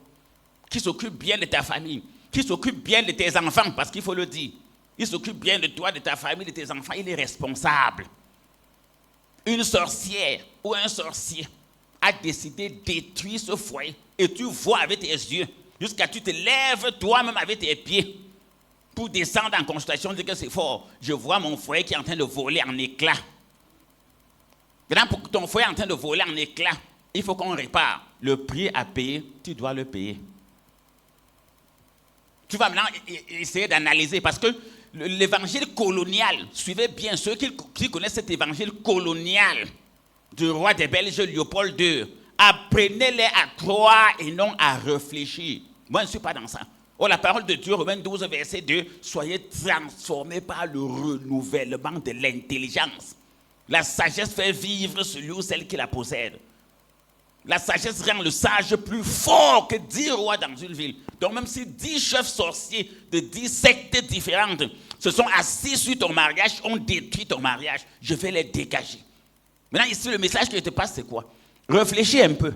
qui s'occupe bien de ta famille, qui s'occupe bien de tes enfants, parce qu'il faut le dire. Il s'occupe bien de toi, de ta famille, de tes enfants. Il est responsable. Une sorcière ou un sorcier a décidé de détruire ce foyer. Et tu vois avec tes yeux, jusqu'à ce que tu te lèves toi-même avec tes pieds pour descendre en consultation, dire que c'est fort. Je vois mon foyer qui est en train de voler en éclats. Maintenant, pour que ton foyer est en train de voler en éclats, il faut qu'on répare. Le prix à payer, tu dois le payer. Tu vas maintenant essayer d'analyser parce que l'évangile colonial, suivez bien ceux qui connaissent cet évangile colonial du roi des Belges Léopold II. Apprenez-les à croire et non à réfléchir. Moi, je ne suis pas dans ça. Oh, la parole de Dieu, Romains 12, verset 2, soyez transformés par le renouvellement de l'intelligence. La sagesse fait vivre celui ou celle qui la possède. La sagesse rend le sage plus fort que 10 rois dans une ville. Donc même si 10 chefs sorciers de 10 sectes différentes se sont assis sur ton mariage, ont détruit ton mariage, je vais les dégager. Maintenant ici, le message que je te passe, c'est quoi? Réfléchis un peu.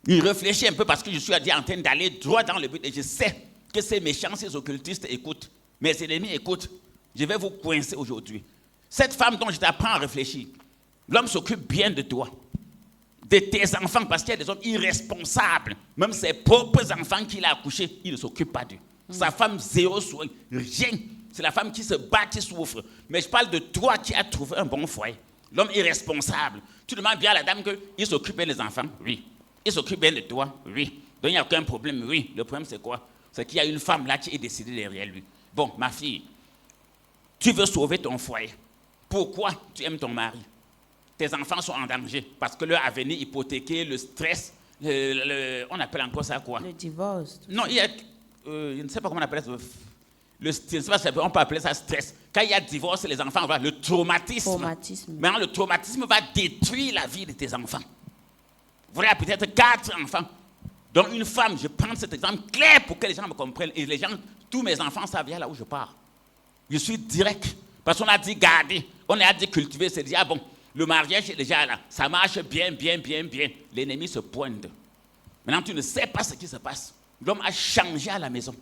Il réfléchit un peu parce que je suis en train d'aller droit dans le but et je sais que ces méchants, ces occultistes écoutent. Mes ennemis écoutent. Je vais vous coincer aujourd'hui. Cette femme dont je t'apprends à réfléchir, l'homme s'occupe bien de toi, de tes enfants, parce qu'il y a des hommes irresponsables. Même ses propres enfants qu'il a accouchés, il ne s'occupe pas d'eux. Sa femme, zéro soin, rien. C'est la femme qui se bat, qui souffre. Mais je parle de toi qui as trouvé un bon foyer. L'homme irresponsable. Tu demandes bien à la dame qu'il s'occupe bien des enfants? Oui. Il s'occupe bien de toi? Oui. Donc il n'y a aucun problème? Oui. Le problème c'est quoi? c'est qu'il y a une femme là qui est décidée derrière lui. Bon, ma fille, tu veux sauver ton foyer. Pourquoi tu aimes ton mari? Tes enfants sont en danger parce que leur avenir hypothéqué, le stress, on appelle encore ça quoi? Le divorce. Non, il y a, je ne sais pas comment on appelle ça. On peut appeler ça stress. Quand il y a divorce, les enfants voient le traumatisme. Maintenant, le traumatisme va détruire la vie de tes enfants. Vous avez peut-être 4 enfants. Donc, une femme, je prends cet exemple clair pour que les gens me comprennent. Et les gens, tous mes enfants savent bien là où je pars. Je suis direct. Parce qu'on a dit garder, on a dit cultiver, c'est dire, ah bon, le mariage est déjà là. Ça marche bien. L'ennemi se pointe. Maintenant, tu ne sais pas ce qui se passe. L'homme a changé à la maison.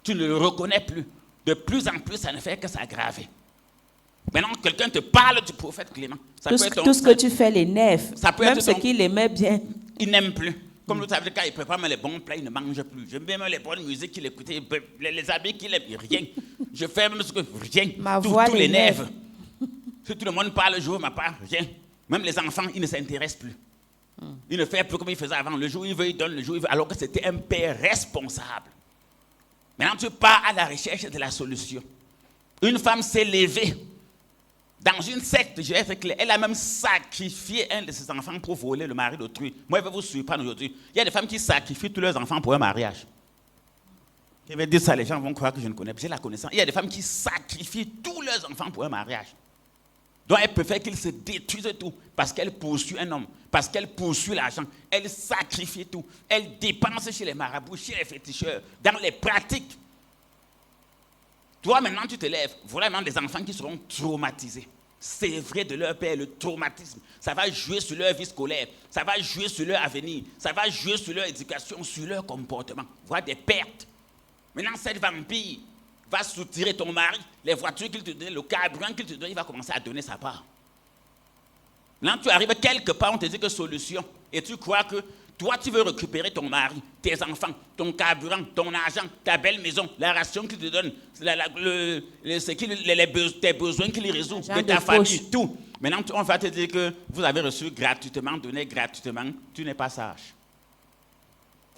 Tu ne le reconnais plus. De plus en plus, ça ne fait que s'aggraver. Maintenant, quelqu'un te parle du prophète Clément. Tout ce que tu fais l'énerve. Même ce qu'il aimait bien. Il n'aime plus. Comme vous savez, quand il prépare les bons plats, il ne mange plus. J'aime bien les bonnes musiques qu'il écoutait, les habits qu'il aime, rien. Je fais même ce que rien. Ma voix tout l'énerve. Si tout le monde parle le jour, ma part, rien. Même les enfants, ils ne s'intéressent plus. Il ne fait plus comme il faisait avant. Le jour où il veut, il donne. Le jour où il veut, alors que c'était un père responsable. Maintenant, tu pars à la recherche de la solution. Une femme s'est levée. Dans une secte, je vais être clair, elle a même sacrifié un de ses enfants pour voler le mari d'autrui. Moi, je vais vous surprendre aujourd'hui. Il y a des femmes qui sacrifient tous leurs enfants pour un mariage. Je vais dire ça, les gens vont croire que je ne connais pas. J'ai la connaissance. Il y a des femmes qui sacrifient tous leurs enfants pour un mariage. Donc, elles préfèrent qu'ils se détruisent tout parce qu'elles poursuivent un homme, parce qu'elles poursuivent l'argent. Elles sacrifient tout. Elles dépensent chez les marabouts, chez les féticheurs, dans les pratiques. Toi, maintenant, tu te lèves. Voilà maintenant des enfants qui seront traumatisés. C'est vrai de leur père, le traumatisme. Ça va jouer sur leur vie scolaire. Ça va jouer sur leur avenir. Ça va jouer sur leur éducation, sur leur comportement. Voilà des pertes. Maintenant, cette vampire va soutirer ton mari, les voitures qu'il te donne, le carburant qu'il te donne, il va commencer à donner sa part. Maintenant, tu arrives quelque part, on te dit que solution. Et tu crois que toi, tu veux récupérer ton mari, tes enfants, ton carburant, ton argent, ta belle maison, la ration qu'il te donne, tes besoins qu'il résout, de ta famille, tout. Maintenant, on va te dire que vous avez reçu gratuitement, donné gratuitement, tu n'es pas sage.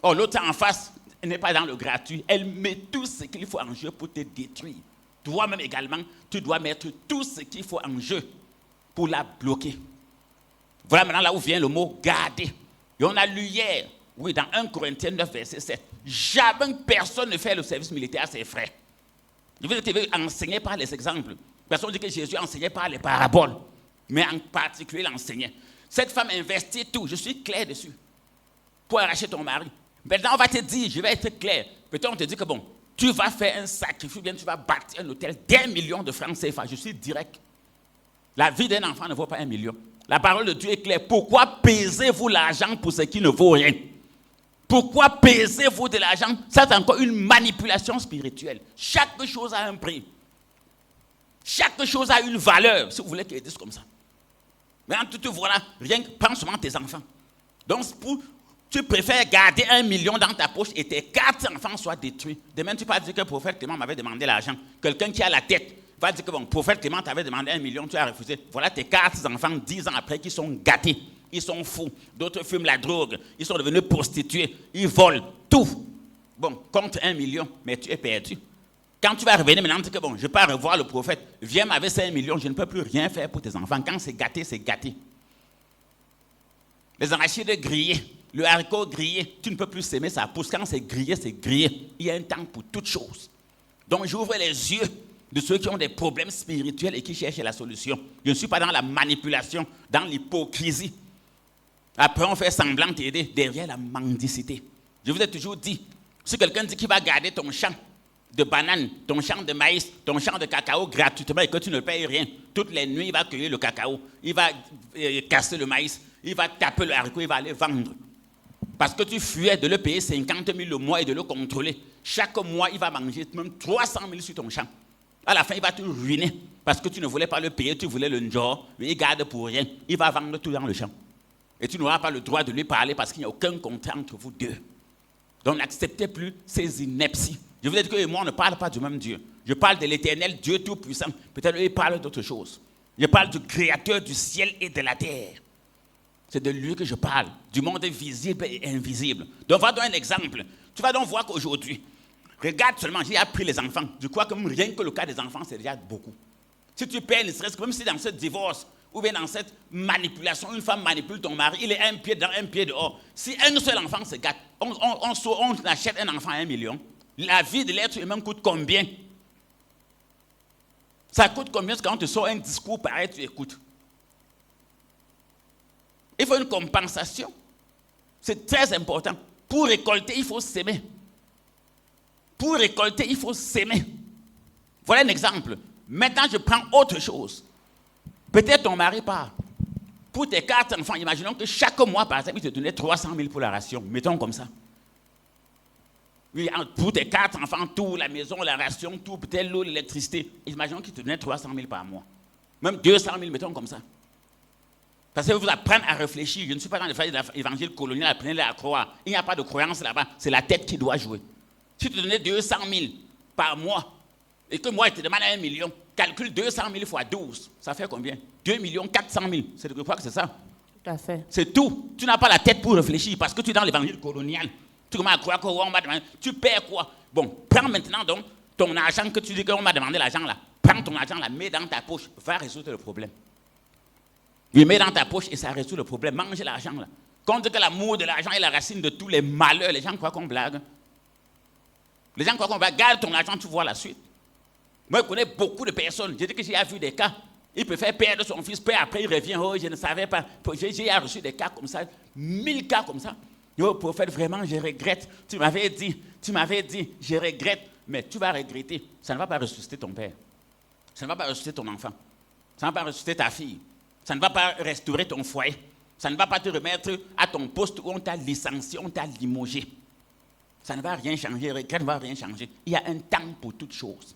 Oh, l'autre en face n'est pas dans le gratuit. Elle met tout ce qu'il faut en jeu pour te détruire. Toi-même également, tu dois mettre tout ce qu'il faut en jeu pour la bloquer. Voilà maintenant là où vient le mot garder. Et on a lu hier, oui, dans 1 Corinthiens 9, verset 7, jamais personne ne fait le service militaire à ses frères. Je veux dire, enseigné par les exemples. Personne dit que Jésus enseignait par les paraboles, mais en particulier il enseignait. Cette femme investit tout, je suis clair dessus, pour arracher ton mari. Maintenant, on va te dire, je vais être clair. Peut-être on te dit que bon, tu vas faire un sacrifice, bien tu vas bâtir un hôtel d'1 million de francs CFA. Je suis direct. La vie d'un enfant ne vaut pas 1 million. La parole de Dieu est claire. Pourquoi pesez-vous l'argent pour ce qui ne vaut rien? Pourquoi pesez-vous de l'argent? Ça, c'est encore une manipulation spirituelle. Chaque chose a un prix. Chaque chose a une valeur, si vous voulez qu'elle dise comme ça. Maintenant, tu te vois là, rien que prends seulement tes enfants. Donc, tu préfères garder 1 million dans ta poche et tes 4 enfants soient détruits. Demain, tu vas dire que le prophète Clément m'avait demandé l'argent. Quelqu'un qui a la tête va dire que bon, prophète Clément t'avait demandé 1 million, tu as refusé. Voilà tes 4 enfants 10 ans après qui sont gâtés. Ils sont fous. D'autres fument la drogue. Ils sont devenus prostitués. Ils volent tout. Bon, compte 1 million, mais tu es perdu. Quand tu vas revenir maintenant, tu dis que bon, je ne vais pas revoir le prophète. Viens m'avec 5 millions, je ne peux plus rien faire pour tes enfants. Quand c'est gâté, c'est gâté. Les arachides grillés, le haricot grillé, tu ne peux plus s'aimer, ça pousse. Quand c'est grillé, c'est grillé. Il y a un temps pour toutes choses. Donc j'ouvre les yeux de ceux qui ont des problèmes spirituels et qui cherchent la solution. Je ne suis pas dans la manipulation, dans l'hypocrisie. Après, on fait semblant de t'aider derrière la mendicité. Je vous ai toujours dit, si quelqu'un dit qu'il va garder ton champ de bananes, ton champ de maïs, ton champ de cacao gratuitement et que tu ne payes rien, toutes les nuits, il va cueillir le cacao, il va casser le maïs, il va taper le haricot, il va aller vendre. Parce que tu fuyais de le payer 50 000 le mois et de le contrôler. Chaque mois, il va manger même 300 000 sur ton champ. À la fin, il va te ruiner parce que tu ne voulais pas le payer, tu voulais le njor, mais il garde pour rien. Il va vendre tout dans le champ. Et tu n'auras pas le droit de lui parler parce qu'il n'y a aucun contrat entre vous deux. Donc n'acceptez plus ces inepties. Je vous ai dit que moi, on ne parle pas du même Dieu. Je parle de l'Éternel, Dieu Tout-Puissant. Peut-être qu'il parle d'autre chose. Je parle du Créateur du ciel et de la terre. C'est de lui que je parle, du monde visible et invisible. Donc, on va donner un exemple. Tu vas donc voir qu'aujourd'hui, Regarde seulement, j'ai appris les enfants. Je crois que même rien que le cas des enfants, c'est déjà beaucoup. Si tu perds ne serait-ce que même si dans ce divorce, ou bien dans cette manipulation, une femme manipule ton mari, il est un pied dedans, un pied dehors. Si un seul enfant se gâte, on achète un enfant à 1 million. La vie de l'être humain coûte combien? Ça coûte combien quand on te sort un discours pareil, tu écoutes? Il faut une compensation. C'est très important. Pour récolter, il faut s'aimer. Pour récolter, il faut s'aimer. Voilà un exemple. Maintenant, je prends autre chose. Peut-être ton mari part. Pour tes 4 enfants, imaginons que chaque mois, par exemple, il te donnait 300 000 pour la ration. Mettons comme ça. Oui, pour tes 4 enfants, tout, la maison, la ration, tout, peut-être l'eau, l'électricité. Imaginons qu'il te donnait 300 000 par mois. Même 200 000, mettons comme ça. Parce que vous apprenez à réfléchir. Je ne suis pas dans le fait de l'évangile colonial, apprenez-le à croire. Il n'y a pas de croyance là-bas. C'est la tête qui doit jouer. Si tu te donnais 200 000 par mois, et que moi, je te demande 1 million, calcule 200 000 fois 12. Ça fait combien? 2 400 000. Je crois que c'est ça. Tout à fait. C'est tout. Tu n'as pas la tête pour réfléchir parce que tu es dans l'évangile colonial. Tu commences à croire qu'on m'a demandé. Tu perds quoi? Bon, prends maintenant donc ton argent que tu dis qu'on m'a demandé l'argent là. Prends ton argent là, mets dans ta poche. Va résoudre le problème. Oui, mets dans ta poche et ça résout le problème. Mange l'argent là. Quand on dit que l'amour de l'argent est la racine de tous les malheurs, les gens croient qu'on blague. Les gens croient qu'on blague. Garde ton argent, tu vois la suite. Moi, je connais beaucoup de personnes. J'ai dit que j'ai vu des cas. Il peut faire perdre son fils, puis après il revient. Oh, je ne savais pas. J'ai reçu des cas comme ça, 1000 cas comme ça. Oh, prophète, vraiment, je regrette. Tu m'avais dit, je regrette. Mais tu vas regretter. Ça ne va pas ressusciter ton père. Ça ne va pas ressusciter ton enfant. Ça ne va pas ressusciter ta fille. Ça ne va pas restaurer ton foyer. Ça ne va pas te remettre à ton poste où on t'a licencié, on t'a limogé. Ça ne va rien changer. Regret ne va rien changer. Il y a un temps pour toute chose.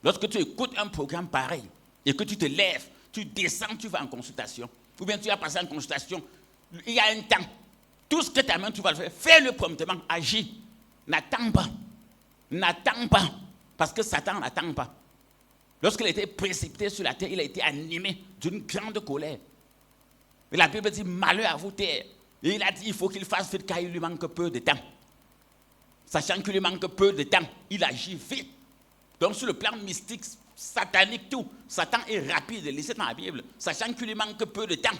Lorsque tu écoutes un programme pareil et que tu te lèves, tu descends, tu vas en consultation, ou bien tu vas passer en consultation, il y a un temps. Tout ce que ta main, tu vas le faire. Fais-le promptement, agis. N'attends pas. N'attends pas. Parce que Satan n'attend pas. Lorsqu'il a été précipité sur la terre, il a été animé d'une grande colère. Et la Bible dit, malheur à vous terre. Et il a dit, il faut qu'il fasse vite car il lui manque peu de temps. Sachant qu'il lui manque peu de temps, il agit vite. Donc sur le plan mystique, satanique, tout, Satan est rapide, laissez dans la Bible. Sachant qu'il lui manque peu de temps,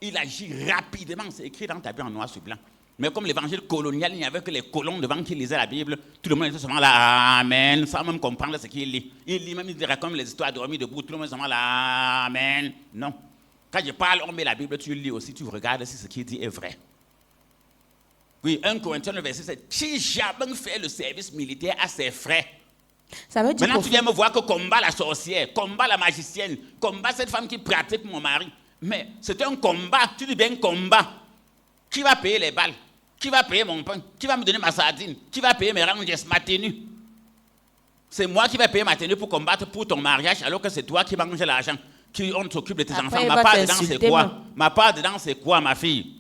il agit rapidement. C'est écrit dans ta Bible en noir sur blanc. Mais comme l'évangile colonial, il n'y avait que les colons devant qui lisaient la Bible, tout le monde était seulement là, Amen, sans même comprendre ce qu'il lit. Il lit même, il raconte les histoires dormies debout, tout le monde est seulement là, Amen. Non. Quand je parle, on met la Bible, tu lis aussi, tu regardes si ce qu'il dit est vrai. Oui, 1 Corinthiens, le verset 7. Qui jamais fait le service militaire à ses frais? Ça veut dire maintenant, tu viens me voir que combat la sorcière, combat la magicienne, combat cette femme qui pratique mon mari. Mais c'est un combat, tu dis bien combat. Qui va payer les balles? Qui va payer mon pain? Qui va me donner ma sardine? Qui va payer mes ranges, ma tenue? C'est moi qui vais payer ma tenue pour combattre pour ton mariage, alors que c'est toi qui manges l'argent, qui on s'occupe de tes enfants. Ma part dedans, c'est quoi? Ma part dedans, c'est quoi, ma fille?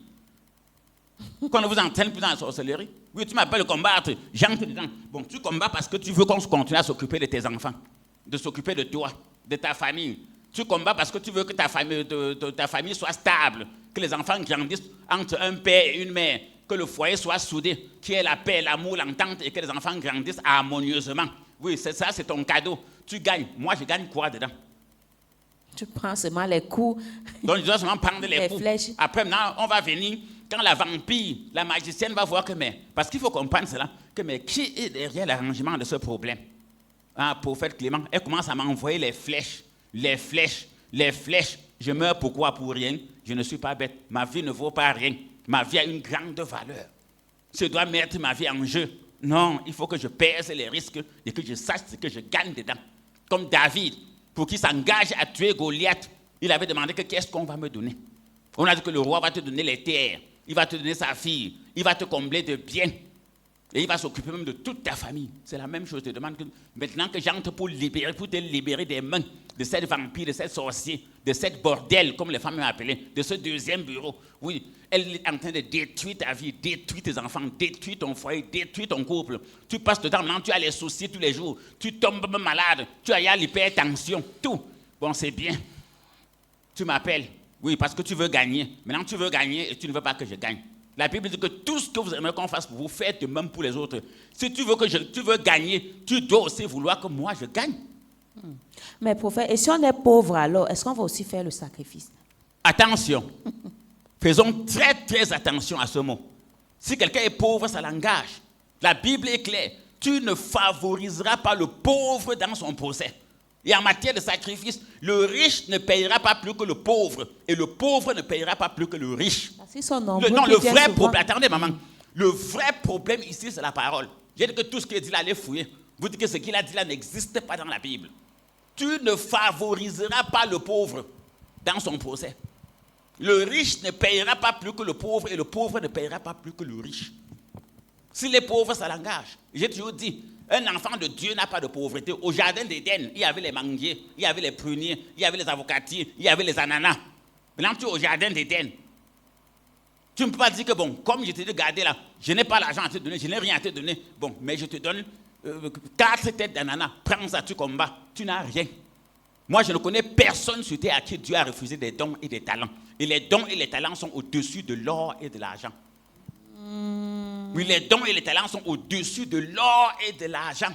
Qu'on ne vous entraîne plus dans la sorcellerie. Oui, tu m'appelles combattre, j'entre dedans. Bon, tu combats parce que tu veux qu'on continue à s'occuper de tes enfants, de s'occuper de toi, de ta famille. Tu combats parce que tu veux que ta famille soit stable, que les enfants grandissent entre un père et une mère, que le foyer soit soudé, qu'il y ait la paix, l'amour, l'entente et que les enfants grandissent harmonieusement. Oui, c'est ça, c'est ton cadeau. Tu gagnes. Moi, je gagne quoi dedans? Tu prends seulement les coups. Donc, je dois seulement prendre les coups. Flèches. Après, maintenant, on va venir, quand la vampire, la magicienne va voir que, mais, parce qu'il faut comprendre cela, que, mais, qui est derrière l'arrangement de ce problème? Ah, prophète Clément, elle commence à m'envoyer les flèches. Je meurs pourquoi? Pour rien. Je ne suis pas bête. Ma vie ne vaut pas rien. Ma vie a une grande valeur. Je dois mettre ma vie en jeu. Non, il faut que je pèse les risques et que je sache ce que je gagne dedans. Comme David, pour qu'il s'engage à tuer Goliath, il avait demandé que qu'est-ce qu'on va me donner. On a dit que le roi va te donner les terres, il va te donner sa fille, il va te combler de biens. Et il va s'occuper même de toute ta famille. C'est la même chose. Je te demande que maintenant que j'entre pour te libérer des mains de cette vampire, de cette sorcier, de cette bordel, comme les femmes m'ont appelé, de ce deuxième bureau. Oui, elle est en train de détruire ta vie, détruire tes enfants, détruire ton foyer, détruire ton couple. Tu passes dedans, maintenant tu as les soucis tous les jours. Tu tombes malade, tu as l'hypertension, tout. Bon, c'est bien. Tu m'appelles. Oui, parce que tu veux gagner. Maintenant, tu veux gagner et tu ne veux pas que je gagne. La Bible dit que tout ce que vous aimez qu'on fasse pour vous, faites de même pour les autres. Si tu veux gagner, tu dois aussi vouloir que moi je gagne. Mais prophète, et si on est pauvre alors, est-ce qu'on va aussi faire le sacrifice? Attention. Faisons très très attention à ce mot. Si quelqu'un est pauvre, ça l'engage. La Bible est claire. Tu ne favoriseras pas le pauvre dans son procès. Et en matière de sacrifice, le riche ne payera pas plus que le pauvre. Et le pauvre ne payera pas plus que le riche. Le vrai problème, attendez maman, le vrai problème ici c'est la parole. J'ai dit que tout ce qu'il dit là, allez fouiller. Vous dites que ce qu'il a dit là n'existe pas dans la Bible. Tu ne favoriseras pas le pauvre dans son procès. Le riche ne payera pas plus que le pauvre et le pauvre ne payera pas plus que le riche. Si les pauvres, ça l'engage. J'ai toujours dit, un enfant de Dieu n'a pas de pauvreté. Au jardin d'Éden, il y avait les manguiers, il y avait les pruniers, il y avait les avocatiers, il y avait les ananas. Maintenant, tu es au jardin d'Éden. Tu ne peux pas dire que, bon, comme je t'ai dit, regardez là, je n'ai pas l'argent à te donner, je n'ai rien à te donner. Bon, mais je te donne 4 têtes d'ananas. Prends ça, tu combats. Tu n'as rien. Moi, je ne connais personne sur terre à qui Dieu a refusé des dons et des talents. Et les dons et les talents sont au-dessus de l'or et de l'argent. Oui, les dons et les talents sont au-dessus de l'or et de l'argent.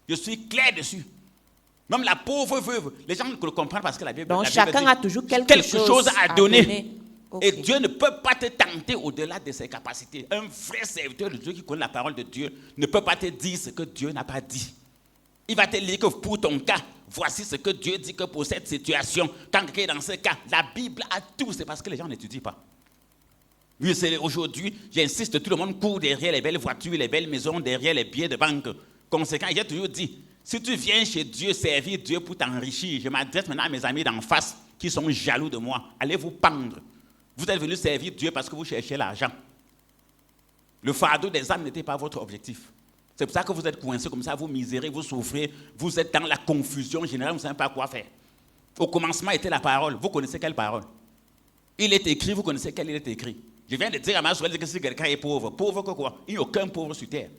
Je suis clair dessus. Même la pauvre veuve, les gens ne le comprennent parce que la Bible, donc, la Bible chacun dit, a toujours quelque chose à donner. Okay. Et Dieu ne peut pas te tenter au-delà de ses capacités. Un vrai serviteur de Dieu qui connaît la parole de Dieu ne peut pas te dire ce que Dieu n'a pas dit. Il va te dire que pour ton cas, voici ce que Dieu dit que pour cette situation, quand quelqu'un est dans ce cas, la Bible a tout, c'est parce que les gens n'étudient pas. Oui, c'est aujourd'hui, j'insiste, tout le monde court derrière les belles voitures, les belles maisons, derrière les billets de banque. Conséquent, j'ai toujours dit, si tu viens chez Dieu, servir Dieu pour t'enrichir, je m'adresse maintenant à mes amis d'en face qui sont jaloux de moi, allez vous pendre. Vous êtes venus servir Dieu parce que vous cherchez l'argent. Le fardeau des âmes n'était pas votre objectif. C'est pour ça que vous êtes coincés comme ça, vous misérez, vous souffrez, vous êtes dans la confusion générale, vous ne savez pas quoi faire. Au commencement était la parole. Vous connaissez quelle parole? Il est écrit, vous connaissez quel il est écrit. Je viens de dire à ma soeur que si quelqu'un est pauvre, pauvre que quoi? Il n'y a aucun pauvre sur terre.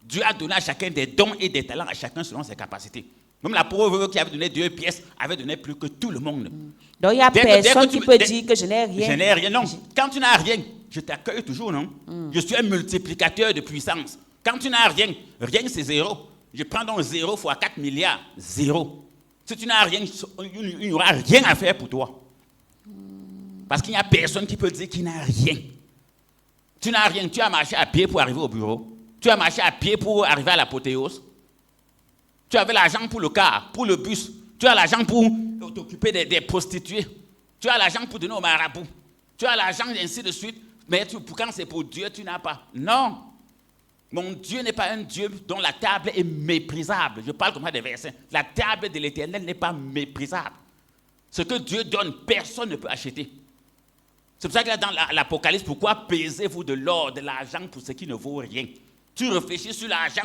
Dieu a donné à chacun des dons et des talents, à chacun selon ses capacités. Même la pauvre qui avait donné 2 pièces avait donné plus que tout le monde. Donc il n'y a personne qui peut dire que je n'ai rien. Je n'ai rien, non. Quand tu n'as rien, je t'accueille toujours, non? Je suis un multiplicateur de puissance. Quand tu n'as rien, rien c'est 0. Je prends donc 0 fois 4 milliards, 0. Si tu n'as rien, il n'y aura rien à faire pour toi. Parce qu'il n'y a personne qui peut dire qu'il n'a rien. Tu n'as rien, tu as marché à pied pour arriver au bureau. Tu as marché à pied pour arriver à l'apothéose. Tu avais l'argent pour le car, pour le bus. Tu as l'argent pour t'occuper des prostituées. Tu as l'argent pour donner au marabout. Tu as l'argent et ainsi de suite. Mais quand c'est pour Dieu, tu n'as pas. Non. Mon Dieu n'est pas un Dieu dont la table est méprisable. Je parle comme ça des versets. La table de l'Éternel n'est pas méprisable. Ce que Dieu donne, personne ne peut acheter. C'est pour ça que là, dans l'Apocalypse, pourquoi pesez-vous de l'or, de l'argent pour ce qui ne vaut rien? Tu réfléchis sur l'argent.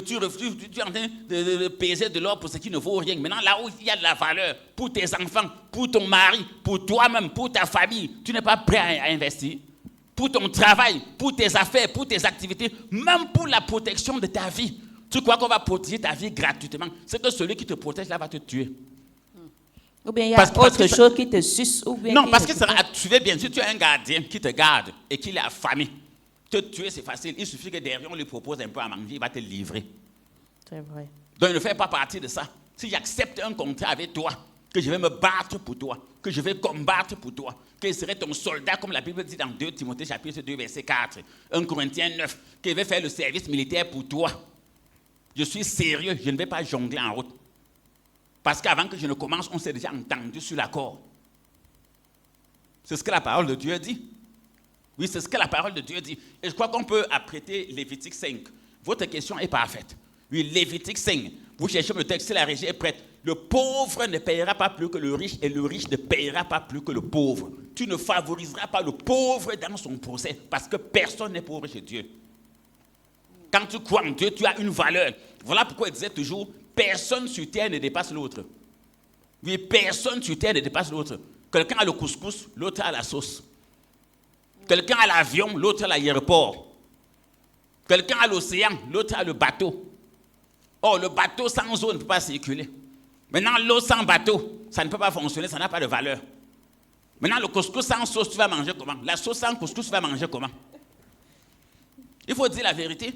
Tu es en train de peser de l'or pour ce qui ne vaut rien. Maintenant, là où il y a de la valeur, pour tes enfants, pour ton mari, pour toi-même, pour ta famille, tu n'es pas prêt à investir. Pour ton travail, pour tes affaires, pour tes activités, même pour la protection de ta vie. Tu crois qu'on va protéger ta vie gratuitement? C'est que celui qui te protège là va te tuer. Ou bien il y a autre chose qui te suce. Ou bien non, parce que tu sais bien, si tu as un gardien qui te garde et qu'il est affamé, te tuer c'est facile. Il suffit que derrière on lui propose un peu à manger, il va te livrer. C'est vrai. Donc ne fais pas partie de ça. Si j'accepte un contrat avec toi, que je vais me battre pour toi, que je vais combattre pour toi, que je serai ton soldat, comme la Bible dit dans 2 Timothée chapitre 2 verset 4, 1 Corinthiens 9, que je vais faire le service militaire pour toi. Je suis sérieux, je ne vais pas jongler en route. Parce qu'avant que je ne commence, on s'est déjà entendu sur l'accord. C'est ce que la parole de Dieu dit. Oui, c'est ce que la parole de Dieu dit. Et je crois qu'on peut apprêter Lévitique 5. Votre question est parfaite. Oui, Lévitique 5. Vous cherchez le texte, la régie est prête. Le pauvre ne payera pas plus que le riche et le riche ne payera pas plus que le pauvre. Tu ne favoriseras pas le pauvre dans son procès parce que personne n'est pauvre chez Dieu. Quand tu crois en Dieu, tu as une valeur. Voilà pourquoi il disait toujours, personne sur terre ne dépasse l'autre. Oui, personne sur terre ne dépasse l'autre. Quelqu'un a le couscous, l'autre a la sauce. Quelqu'un a l'avion, l'autre a l'aéroport. Quelqu'un a l'océan, l'autre a le bateau. Or, le bateau sans eau ne peut pas circuler. Maintenant, l'eau sans bateau, ça ne peut pas fonctionner, ça n'a pas de valeur. Maintenant, le couscous sans sauce, tu vas manger comment? La sauce sans couscous, tu vas manger comment? Il faut dire la vérité.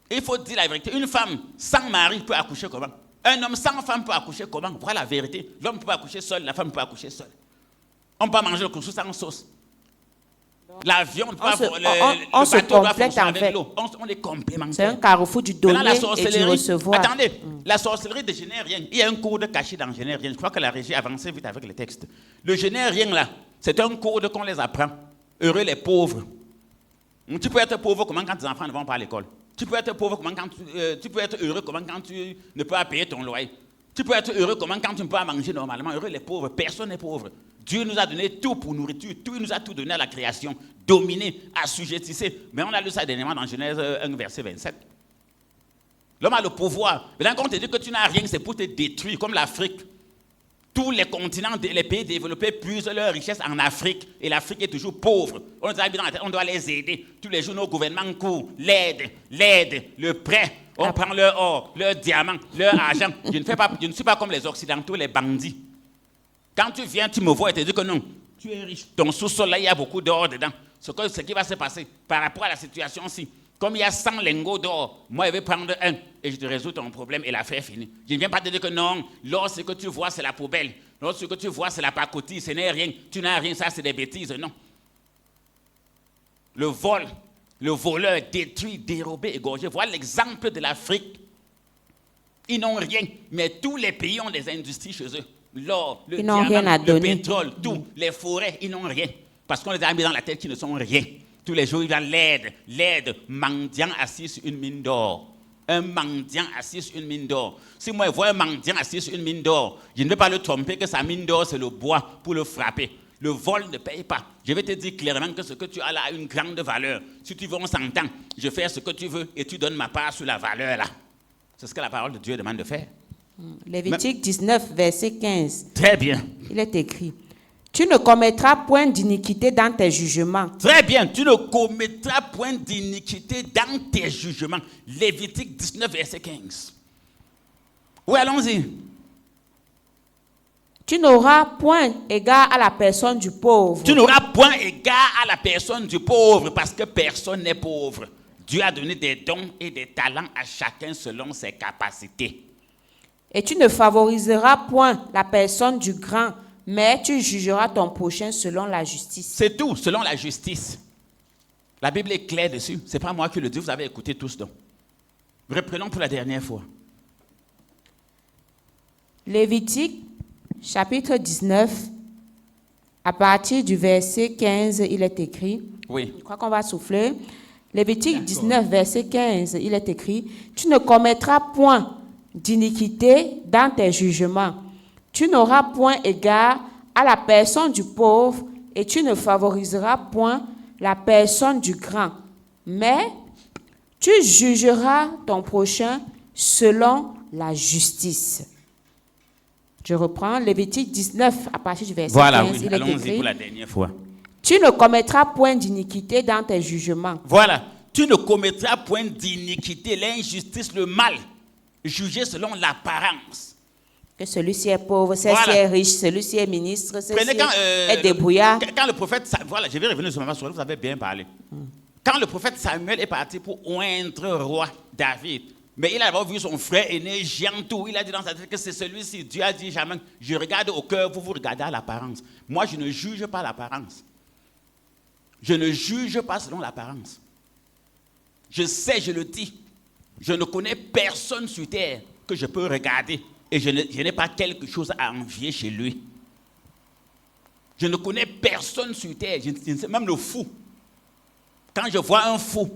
Il faut dire la vérité. Une femme sans mari peut accoucher comment? Un homme sans femme peut accoucher comment? Voilà la vérité. L'homme peut accoucher seul, la femme peut accoucher seule. On peut manger le couscous sans sauce. L'avion, on se complète en fait. On est complémentaires. C'est un carrefour du donner et du recevoir. Attendez, la sorcellerie ne génère rien. Il y a un code caché dans génère rien. Je crois que la régie avançait vite avec les textes. Le génère rien là, c'est un code qu'on les apprend. Heureux les pauvres. Tu peux être pauvre comment quand tes enfants ne vont pas à l'école. Tu peux être pauvre comment quand tu peux être heureux comment quand tu ne peux pas payer ton loyer. Tu peux être heureux comment quand tu ne peux pas manger normalement. Heureux les pauvres. Personne n'est pauvre. Dieu nous a donné tout pour nourriture. Tout, il nous a tout donné à la création. Dominer, assujettissez. Mais on a lu ça dernièrement dans Genèse 1, verset 27. L'homme a le pouvoir. Mais quand on te dit que tu n'as rien, c'est pour te détruire, comme l'Afrique. Tous les continents, les pays développés puisent leur richesse en Afrique. Et l'Afrique est toujours pauvre. On doit les aider. Tous les jours, nos gouvernements courent. L'aide, le prêt. On prend leur or, leur diamant, leur argent. Je ne suis pas comme les Occidentaux, les bandits. Quand tu viens, tu me vois et te dis que non, tu es riche. Ton sous-sol, là, il y a beaucoup d'or dedans. Ce qui va se passer par rapport à la situation-ci. Comme il y a 100 lingots d'or, moi, je vais prendre un et je te résous ton problème et l'affaire est finie. Je ne viens pas te dire que non, l'or, ce que tu vois, c'est la poubelle. L'or, ce que tu vois, c'est la pacotille, ce n'est rien. Tu n'as rien, ça, c'est des bêtises. Non. Le vol, le voleur détruit, dérobé, égorgé. Voilà l'exemple de l'Afrique. Ils n'ont rien, mais tous les pays ont des industries chez eux. L'or, le diamant, le pétrole, tout, les forêts, ils n'ont rien. Parce qu'on les a mis dans la tête qu'ils ne sont rien. Tous les jours, il y a l'aide, mendiant assis sur une mine d'or. Un mendiant assis sur une mine d'or. Si moi je vois un mendiant assis sur une mine d'or, je ne vais pas le tromper que sa mine d'or, c'est le bois pour le frapper. Le vol ne paye pas. Je vais te dire clairement que ce que tu as là a une grande valeur. Si tu veux, on s'entend. Je fais ce que tu veux et tu donnes ma part sur la valeur là. C'est ce que la parole de Dieu demande de faire. Lévitique 19, verset 15. Très bien. Il est écrit: tu ne commettras point d'iniquité dans tes jugements. Très bien. Tu ne commettras point d'iniquité dans tes jugements. Lévitique 19, verset 15. Oui, allons-y. Tu n'auras point égard à la personne du pauvre. Tu n'auras point égard à la personne du pauvre parce que personne n'est pauvre. Dieu a donné des dons et des talents à chacun selon ses capacités. Et tu ne favoriseras point la personne du grand, mais tu jugeras ton prochain selon la justice. C'est tout, selon la justice. La Bible est claire dessus. Ce n'est pas moi qui le dis, vous avez écouté tous donc. Reprenons pour la dernière fois. Lévitique, chapitre 19, à partir du verset 15, il est écrit. Oui. Je crois qu'on va souffler. Lévitique 19, verset 15, il est écrit: tu ne commettras point d'iniquité dans tes jugements. Tu n'auras point égard à la personne du pauvre et tu ne favoriseras point la personne du grand. Mais tu jugeras ton prochain selon la justice. Je reprends Lévitique 19 à partir du verset 15. Oui, allons-y pour la dernière fois. Tu ne commettras point d'iniquité dans tes jugements. Voilà. Tu ne commettras point d'iniquité, l'injustice, le mal. Juger selon l'apparence. Que celui-ci est pauvre, celui-ci est riche, celui-ci est ministre, celui-ci est débrouillard. Quand le prophète, voilà, je vais revenir sur ma soirée, vous avez bien parlé. Quand le prophète Samuel est parti pour oindre roi David, mais il avait vu son frère aîné, Jeantou, il a dit dans sa tête que c'est celui-ci. Dieu a dit jamais, je regarde au cœur, vous regardez à l'apparence. Moi, je ne juge pas l'apparence. Je ne juge pas selon l'apparence. Je sais, je le dis. Je ne connais personne sur terre que je peux regarder et je n'ai pas quelque chose à envier chez lui. Je ne connais personne sur terre, même le fou. Quand je vois un fou,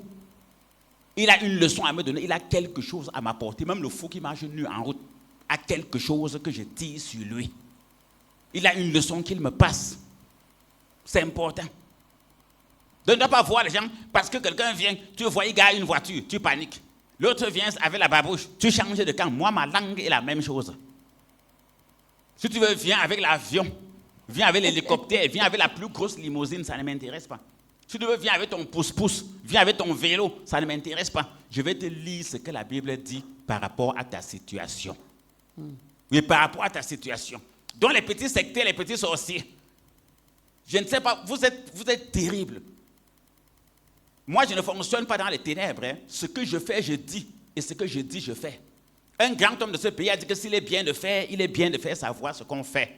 il a une leçon à me donner, il a quelque chose à m'apporter. Même le fou qui marche nu en route a quelque chose que je tire sur lui. Il a une leçon qu'il me passe. C'est important. De ne pas voir les gens, parce que quelqu'un vient, tu vois, il gagne une voiture, tu paniques. L'autre vient avec la babouche, tu changes de camp. Moi, ma langue est la même chose. Si tu veux, viens avec l'avion, viens avec l'hélicoptère, viens avec la plus grosse limousine, ça ne m'intéresse pas. Si tu veux, viens avec ton pouce-pouce, viens avec ton vélo, ça ne m'intéresse pas. Je vais te lire ce que la Bible dit par rapport à ta situation. Oui, par rapport à ta situation. Donc les petits sectaires, les petits sorciers, Je ne sais pas, vous êtes terrible. Moi, je ne fonctionne pas dans les ténèbres. Hein. Ce que je fais, je dis. Et ce que je dis, je fais. Un grand homme de ce pays a dit que s'il est bien de faire, il est bien de faire savoir ce qu'on fait.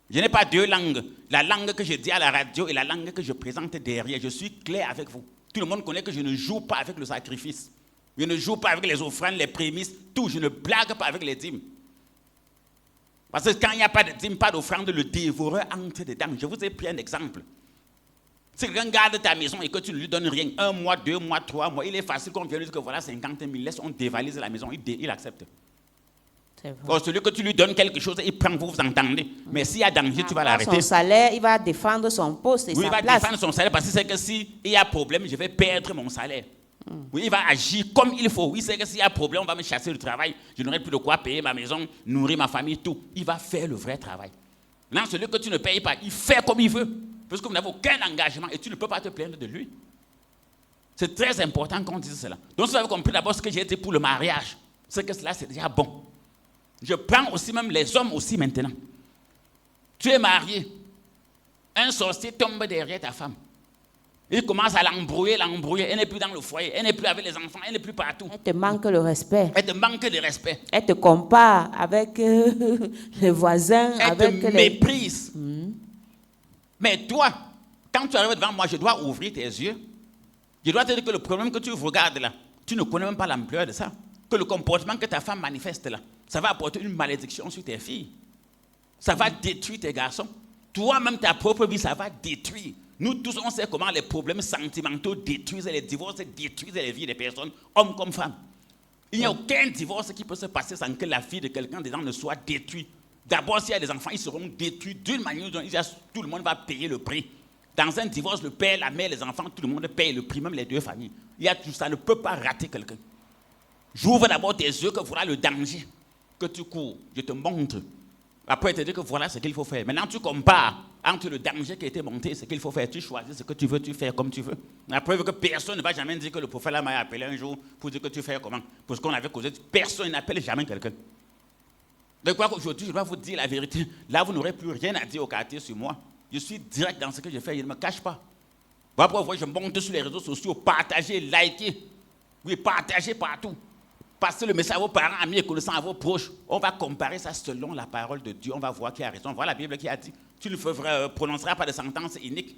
Je n'ai pas deux langues. La langue que je dis à la radio et la langue que je présente derrière. Je suis clair avec vous. Tout le monde connaît que je ne joue pas avec le sacrifice. Je ne joue pas avec les offrandes, les prémices, tout. Je ne blague pas avec les dîmes. Parce que quand il n'y a pas de dîmes, pas d'offrande, le dévoreur entre dedans. Je vous ai pris un exemple. Si quelqu'un garde ta maison et que tu ne lui donnes rien, 1 mois, 2 mois, 3 mois, il est facile qu'on vienne lui dire que voilà 50 000, laisse, on dévalise la maison, il accepte. Or, celui que tu lui donnes quelque chose, il prend, vous entendez. Mais s'il y a danger, tu vas l'arrêter. Son salaire, il va défendre son poste et oui, sa place. Il va défendre son salaire parce qu'il sait que s'il y a problème, je vais perdre mon salaire. Oui, il va agir comme il faut. Oui, il sait que s'il y a problème, on va me chasser du travail. Je n'aurai plus de quoi payer ma maison, nourrir ma famille, tout. Il va faire le vrai travail. Maintenant, celui que tu ne payes pas, il fait comme il veut. Parce que vous n'avez aucun engagement et tu ne peux pas te plaindre de lui. C'est très important qu'on dise cela. Donc, si vous avez compris d'abord ce que j'ai dit pour le mariage, c'est que cela, c'est déjà bon. Je prends aussi même les hommes aussi maintenant. Tu es marié. Un sorcier tombe derrière ta femme. Il commence à l'embrouiller. Elle n'est plus dans le foyer. Elle n'est plus avec les enfants. Elle n'est plus partout. Elle te manque le respect. Elle te manque de respect. Elle te compare avec les voisins. Elle te méprise. Mais toi, quand tu arrives devant moi, je dois ouvrir tes yeux. Je dois te dire que le problème que tu regardes là, tu ne connais même pas l'ampleur de ça. Que le comportement que ta femme manifeste là, ça va apporter une malédiction sur tes filles. Ça va détruire tes garçons. Toi-même, ta propre vie, ça va détruire. Nous tous, on sait comment les problèmes sentimentaux détruisent les divorces, détruisent les vies des personnes, hommes comme femmes. Il n'y a aucun divorce qui peut se passer sans que la vie de quelqu'un dedans ne soit détruite. D'abord, s'il y a des enfants, ils seront détruits d'une manière ou d'une autre. Tout le monde va payer le prix. Dans un divorce, le père, la mère, les enfants, tout le monde paye le prix, même les deux familles. Ça ne peut pas rater quelqu'un. J'ouvre d'abord tes yeux que voilà le danger que tu cours. Je te montre. Après, je te dis que voilà ce qu'il faut faire. Maintenant, tu compares entre le danger qui a été monté et ce qu'il faut faire. Tu choisis ce que tu veux, tu fais comme tu veux. La preuve que personne ne va jamais dire que le prophète m'a appelé un jour pour dire que tu fais comment. Parce qu'on avait causé. Personne n'appelle jamais quelqu'un. De quoi qu'aujourd'hui, je dois vous dire la vérité. Là, vous n'aurez plus rien à dire au quartier sur moi. Je suis direct dans ce que je fais. Je ne me cache pas. Voilà pourquoi je monte sur les réseaux sociaux, partagez, likez. Oui, partagez partout. Passez le message à vos parents, amis et connaissants, à vos proches. On va comparer ça selon la parole de Dieu. On va voir qui a raison. Voilà la Bible qui a dit. Tu ne prononceras pas de sentence inique.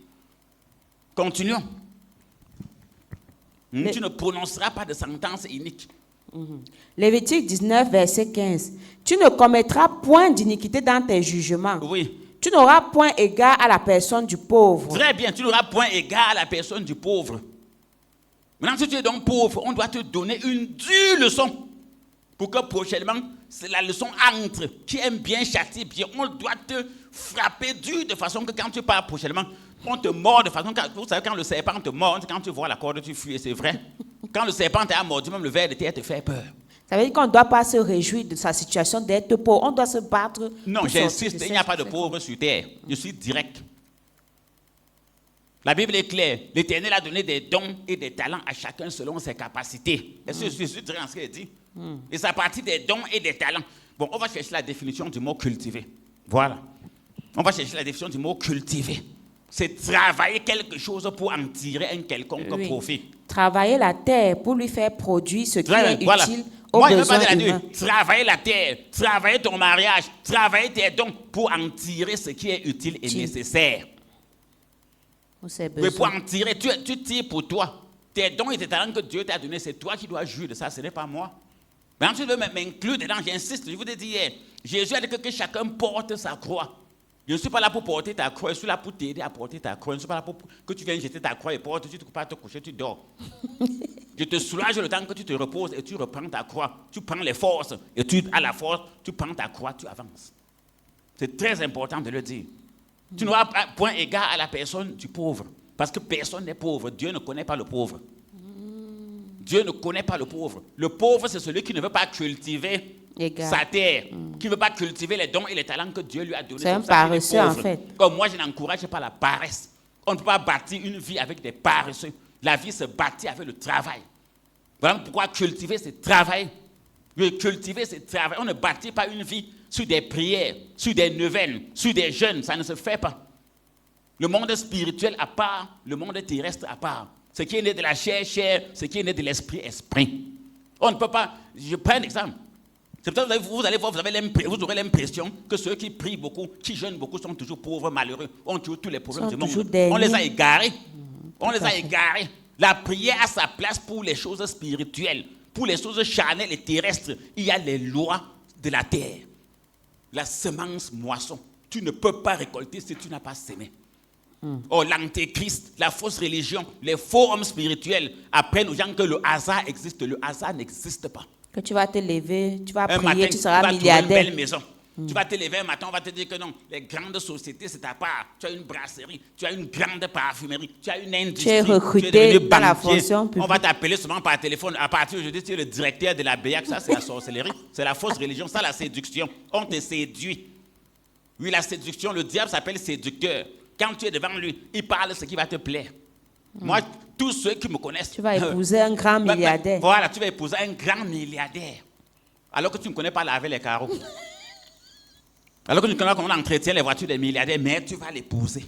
Continuons. Tu ne prononceras pas de sentence inique. Lévitique 19, verset 15. Tu ne commettras point d'iniquité dans tes jugements. Oui. Tu n'auras point égard à la personne du pauvre. Très bien, tu n'auras point égard à la personne du pauvre. Maintenant, si tu es donc pauvre, on doit te donner une dure leçon. Pour que prochainement, la leçon entre. Qui aime bien châtier bien, on doit te frapper dur de façon que quand tu pars prochainement, on te mord de façon que, vous savez, quand le serpent te mord, quand tu vois la corde, tu fuis, c'est vrai. Quand le serpent t'a mordu, même le ver de terre te fait peur. Ça veut dire qu'on ne doit pas se réjouir de sa situation d'être pauvre. On doit se battre. Non, j'insiste, il n'y a pas de pauvre sur terre. Je suis direct. La Bible est claire. L'Éternel a donné des dons et des talents à chacun selon ses capacités. Est-ce que je suis direct dans ce qu'il dit? Et c'est à partir des dons et des talents. Bon, on va chercher la définition du mot cultiver. Voilà. On va chercher la définition du mot cultiver. C'est travailler quelque chose pour en tirer un quelconque profit. Travailler la terre pour lui faire produire ce qui est utile aux Moi, besoins humains. Travailler la terre, travailler ton mariage, travailler tes dons pour en tirer ce qui est utile et nécessaire. Mais pour en tirer, tu tires pour toi. Tes dons et tes talents que Dieu t'a donnés, c'est toi qui dois jouir de ça, ce n'est pas moi. Maintenant, tu veux m'inclure dedans, j'insiste, je vous ai dit hier, Jésus a dit que chacun porte sa croix. Je ne suis pas là pour porter ta croix, je suis là pour t'aider à porter ta croix. Je ne suis pas là pour que tu viennes jeter ta croix et porter, tu ne peux pas te coucher, tu dors. Je te soulage le temps que tu te reposes et tu reprends ta croix. Tu prends les forces et à la force, tu prends ta croix, tu avances. C'est très important de le dire. Tu n'auras pas point égard à la personne du pauvre. Parce que personne n'est pauvre. Dieu ne connaît pas le pauvre. Dieu ne connaît pas le pauvre. Le pauvre, c'est celui qui ne veut pas cultiver sa terre, qui ne veut pas cultiver les dons et les talents que Dieu lui a donnés. C'est un paresseux, en fait. Comme moi, je n'encourage pas la paresse. On ne peut pas bâtir une vie avec des paresseux. La vie se bâtit avec le travail. Voilà pourquoi cultiver, c'est travailler. Cultiver, c'est travailler. On ne bâtit pas une vie sur des prières, sur des neuvaines, sur des jeûnes. Ça ne se fait pas. Le monde spirituel à part, le monde terrestre à part. Ce qui est né de la chair, chair, ce qui est né de l'esprit, esprit. On ne peut pas, je prends un exemple. C'est pour ça que vous allez voir, vous aurez l'impression que ceux qui prient beaucoup, qui jeûnent beaucoup, sont toujours pauvres, malheureux, ont toujours tous les problèmes du monde. On les a égarés. On les a égarés. La prière a sa place pour les choses spirituelles. Pour les choses charnelles et terrestres, il y a les lois de la terre. La semence moisson. Tu ne peux pas récolter si tu n'as pas semé. Oh, l'antéchrist, la fausse religion, les faux hommes spirituels apprennent aux gens que le hasard existe. Le hasard n'existe pas. Que tu vas te lever, tu vas Un prier, matin, tu seras vas milliardaire. trouver une belle maison. Tu vas te lever un matin, on va te dire que non, les grandes sociétés, c'est ta part. Tu as une brasserie, tu as une grande parfumerie, tu as une industrie. Tu es recruté tu es devenu dans la banquier. fonction publique. On va t'appeler seulement par téléphone. À partir d'aujourd'hui, tu es le directeur de la BEAC. Ça, c'est la sorcellerie. C'est la fausse religion. Ça, la séduction. On te séduit. Oui, la séduction, le diable s'appelle séducteur. Quand tu es devant lui, il parle ce qui va te plaire. Moi, tous ceux qui me connaissent... Tu vas épouser un grand milliardaire. Voilà, tu vas épouser un grand milliardaire. Alors que tu ne connais pas laver les carreaux. Alors que tu ne connais pas comment on entretient les voitures des milliardaires, mais tu vas l'épouser.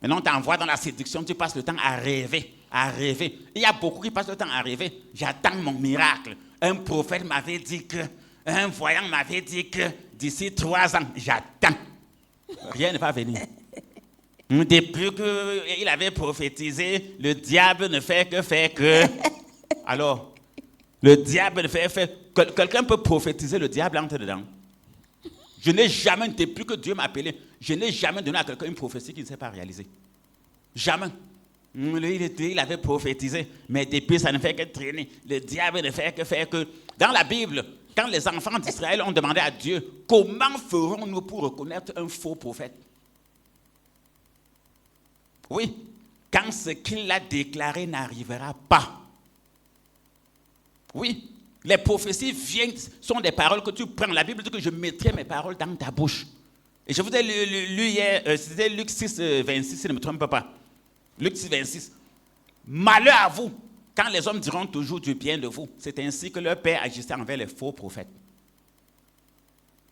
Maintenant, on t'envoie dans la séduction, tu passes le temps à rêver, à rêver. Il y a beaucoup qui passent le temps à rêver. J'attends mon miracle. Un prophète m'avait dit que, un voyant m'avait dit que d'ici 3 ans, j'attends. Rien ne va venir. Depuis qu'il avait prophétisé, le diable ne fait que. Alors, le diable ne fait. Quelqu'un peut prophétiser, le diable entre dedans. Je n'ai jamais, depuis que Dieu m'a appelé, je n'ai jamais donné à quelqu'un une prophétie qui ne s'est pas réalisée. Jamais. Il avait prophétisé, mais depuis ça ne fait que traîner. Le diable ne fait que. Dans la Bible, quand les enfants d'Israël ont demandé à Dieu, comment ferons-nous pour reconnaître un faux prophète? Oui, quand ce qu'il a déclaré n'arrivera pas. Oui, les prophéties sont des paroles que tu prends. La Bible dit que je mettrai mes paroles dans ta bouche. Et je vous ai lu hier, c'était Luc 6, 26, si je ne me trompe pas. Luc 6, 26. Malheur à vous, quand les hommes diront toujours du bien de vous. C'est ainsi que leur père agissait envers les faux prophètes.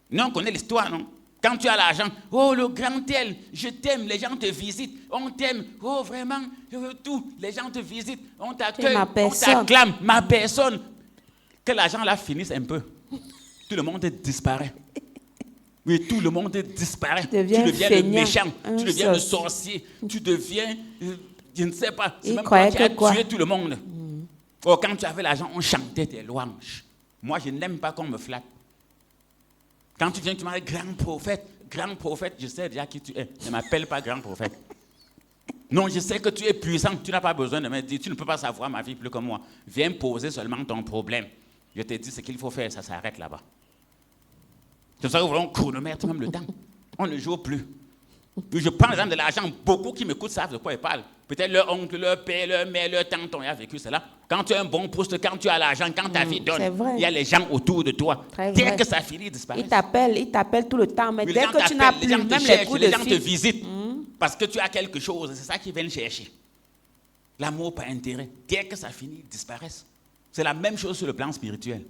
Nous, on connaît l'histoire, non? Quand tu as l'argent, oh le grand tel, je t'aime, les gens te visitent, on t'aime, oh vraiment, tout, les gens te visitent, on t'accueille, on t'acclame, ma personne. Que l'argent là finisse un peu, tout le monde disparaît. Oui, tout le monde disparaît. Tu deviens le méchant, tu deviens le sorcier, tu deviens, je ne sais pas, c'est même toi qui as tué tout le monde. Oh, quand tu avais l'argent, on chantait tes louanges. Moi, je n'aime pas qu'on me flatte. Quand tu viens, tu m'as dit grand prophète, je sais déjà qui tu es. Ne m'appelle pas grand prophète. Non, je sais que tu es puissant, tu n'as pas besoin de me dire, tu ne peux pas savoir ma vie plus que moi. Viens poser seulement ton problème. Je te dis ce qu'il faut faire, ça s'arrête là-bas. C'est ça que on chronomètre même le temps. On ne joue plus. Je prends l'exemple de l'argent, beaucoup qui m'écoutent savent de quoi ils parlent. Peut-être leur oncle, leur père, leur mère, leur tanton a vécu cela. Quand tu as un bon poste, quand tu as l'argent, quand ta vie donne, il y a les gens autour de toi. Dès que ça finit, ils disparaissent. Ils t'appellent tout le temps, mais dès que tu n'as plus, même les coups de fil, les gens te visitent parce que tu as quelque chose. C'est ça qu'ils viennent chercher. L'amour par intérêt. Dès que ça finit, ils disparaissent. C'est la même chose sur le plan spirituel.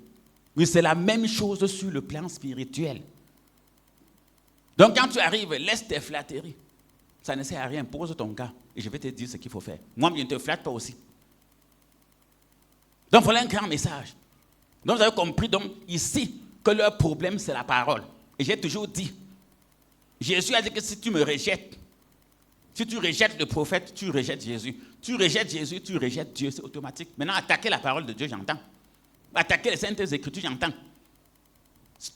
Oui, c'est la même chose sur le plan spirituel. Donc, quand tu arrives, laisse tes flatteries. Ça ne sert à rien. Pose ton cas et je vais te dire ce qu'il faut faire. Moi, je ne te flatte pas aussi. Donc, voilà un grand message. Donc, vous avez compris donc, ici que leur problème, c'est la parole. Et j'ai toujours dit, Jésus a dit que si tu me rejettes, si tu rejettes le prophète, tu rejettes Jésus. Tu rejettes Jésus, tu rejettes Dieu. C'est automatique. Maintenant, attaquer la parole de Dieu, j'entends. Attaquer les saintes écritures, j'entends.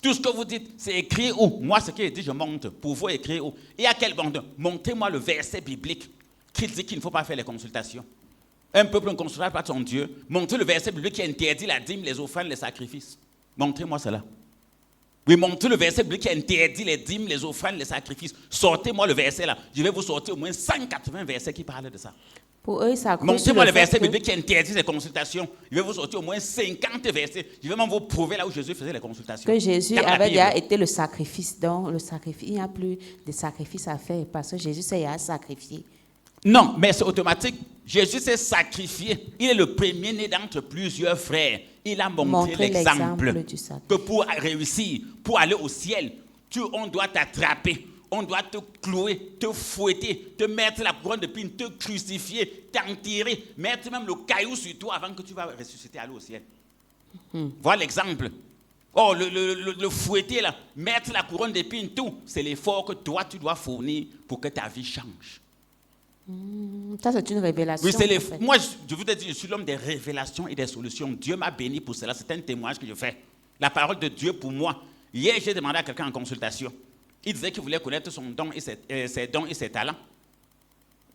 Tout ce que vous dites, c'est écrit où? Moi, ce qui est dit, je monte. Pour vous, écrire où? Et à quel bon? Montrez-moi le verset biblique qui dit qu'il ne faut pas faire les consultations. Un peuple ne consultera pas son Dieu. Montrez le verset biblique qui interdit la dîme, les offrandes, les sacrifices. Montrez-moi cela. Oui, montrez le verset biblique qui interdit les dîmes, les offrandes, les sacrifices. Sortez-moi le verset là. Je vais vous sortir au moins 180 versets qui parlent de ça. Pour eux, ça montrez-moi le verset biblique qui interdit les consultations. Je vais vous sortir au moins 50 versets. Je vais même vous prouver là où Jésus faisait les consultations. Que Jésus avait déjà été le sacrifice. Donc, le sacrifice, il n'y a plus de sacrifice à faire parce que Jésus s'est sacrifié. Non, mais c'est automatique. Jésus s'est sacrifié. Il est le premier-né d'entre plusieurs frères. Il a montré l'exemple que pour réussir, pour aller au ciel, on doit t'attraper. On doit te clouer, te fouetter, te mettre la couronne d'épines, te crucifier, t'enterrer, mettre même le caillou sur toi avant que tu vas ressusciter, aller au ciel. Voilà l'exemple. Oh, le fouetter là, mettre la couronne d'épines, tout, c'est l'effort que toi tu dois fournir pour que ta vie change. Ça, c'est une révélation. Oui, moi, je vous ai dit, je suis l'homme des révélations et des solutions. Dieu m'a béni pour cela. C'est un témoignage que je fais. La parole de Dieu pour moi. Hier, j'ai demandé à quelqu'un en consultation. Il disait qu'il voulait connaître son don et ses dons et ses talents.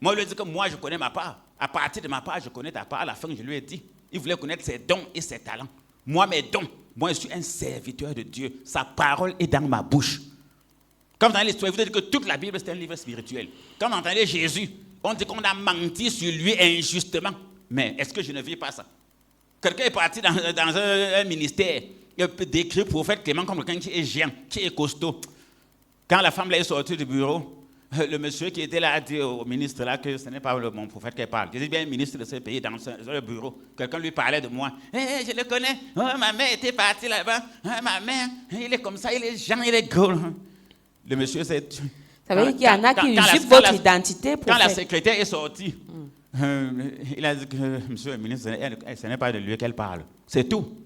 Moi, je lui ai dit que moi, je connais ma part. À partir de ma part, je connais ta part. À la fin, je lui ai dit, il voulait connaître ses dons et ses talents. Moi, mes dons, moi, je suis un serviteur de Dieu. Sa parole est dans ma bouche. Quand vous entendez l'histoire, vous dites que toute la Bible, c'est un livre spirituel. Quand vous entendez Jésus, on dit qu'on a menti sur lui injustement. Mais est-ce que je ne vis pas ça? Quelqu'un est parti dans un ministère, il décrit le prophète Clément comme quelqu'un qui est géant, qui est costaud. Quand la femme est sortie du bureau, le monsieur qui était là a dit au ministre là que ce n'est pas mon prophète qui parle. Je dis bien ministre de ce pays dans le bureau. Quelqu'un lui parlait de moi. Hey, je le connais. Oh, ma mère était partie là-bas. Oh, ma mère, il est comme ça, il est géant, il est gros. Le monsieur s'est... Ça veut dire qu'il y en a qui usurpent votre identité. Quand la secrétaire est sortie, il a dit que monsieur le ministre, ce n'est pas de lui qu'elle parle. C'est tout.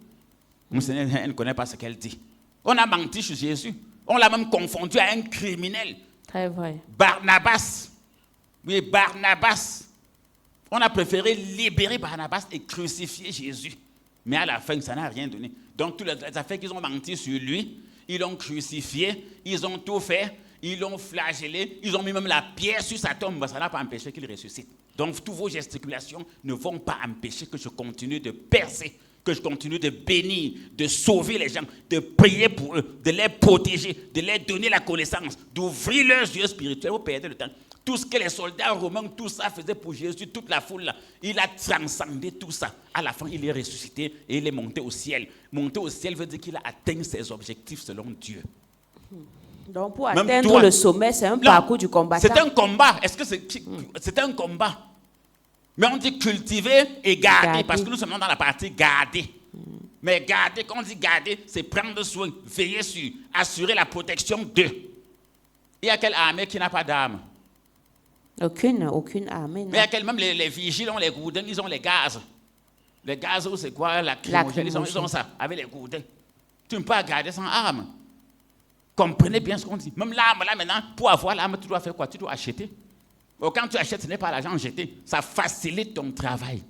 Elle ne connaît pas ce qu'elle dit. On a menti sur Jésus. On l'a même confondu à un criminel. Très vrai. Barnabas. Oui, Barnabas. On a préféré libérer Barnabas et crucifier Jésus. Mais à la fin, ça n'a rien donné. Donc, toutes les affaires qu'ils ont menti sur lui, ils l'ont crucifié, ils ont tout fait, ils l'ont flagellé, ils ont mis même la pierre sur sa tombe. Ça n'a pas empêché qu'il ressuscite. Donc, toutes vos gesticulations ne vont pas empêcher que je continue de percer, que je continue de bénir, de sauver les gens, de prier pour eux, de les protéger, de leur donner la connaissance, d'ouvrir leurs yeux spirituels. Vous perdez le temps. Tout ce que les soldats romains, tout ça faisait pour Jésus, toute la foule là, il a transcendé tout ça. À la fin, il est ressuscité et il est monté au ciel. Monter au ciel veut dire qu'il a atteint ses objectifs selon Dieu. Donc pour atteindre le sommet, c'est un parcours du combattant. C'est un combat. Est-ce que c'est un combat? Mais on dit cultiver et garder, parce que nous sommes dans la partie garder. Mais garder, quand on dit garder, c'est prendre soin, veiller sur, assurer la protection d'eux. Il y a quelle armée qui n'a pas d'armes? Aucune armée. Non. Mais il y a quelle, même les vigiles ont les gourdins, ils ont les gaz. Les gaz, c'est quoi? La lacrymogène, ils ont ça, avec les gourdins. Tu ne peux pas garder sans arme. Comprenez bien ce qu'on dit. Même l'arme, là maintenant, pour avoir l'arme, tu dois faire quoi? Tu dois acheter. Quand tu achètes, ce n'est pas l'argent jeté. Ça facilite ton travail.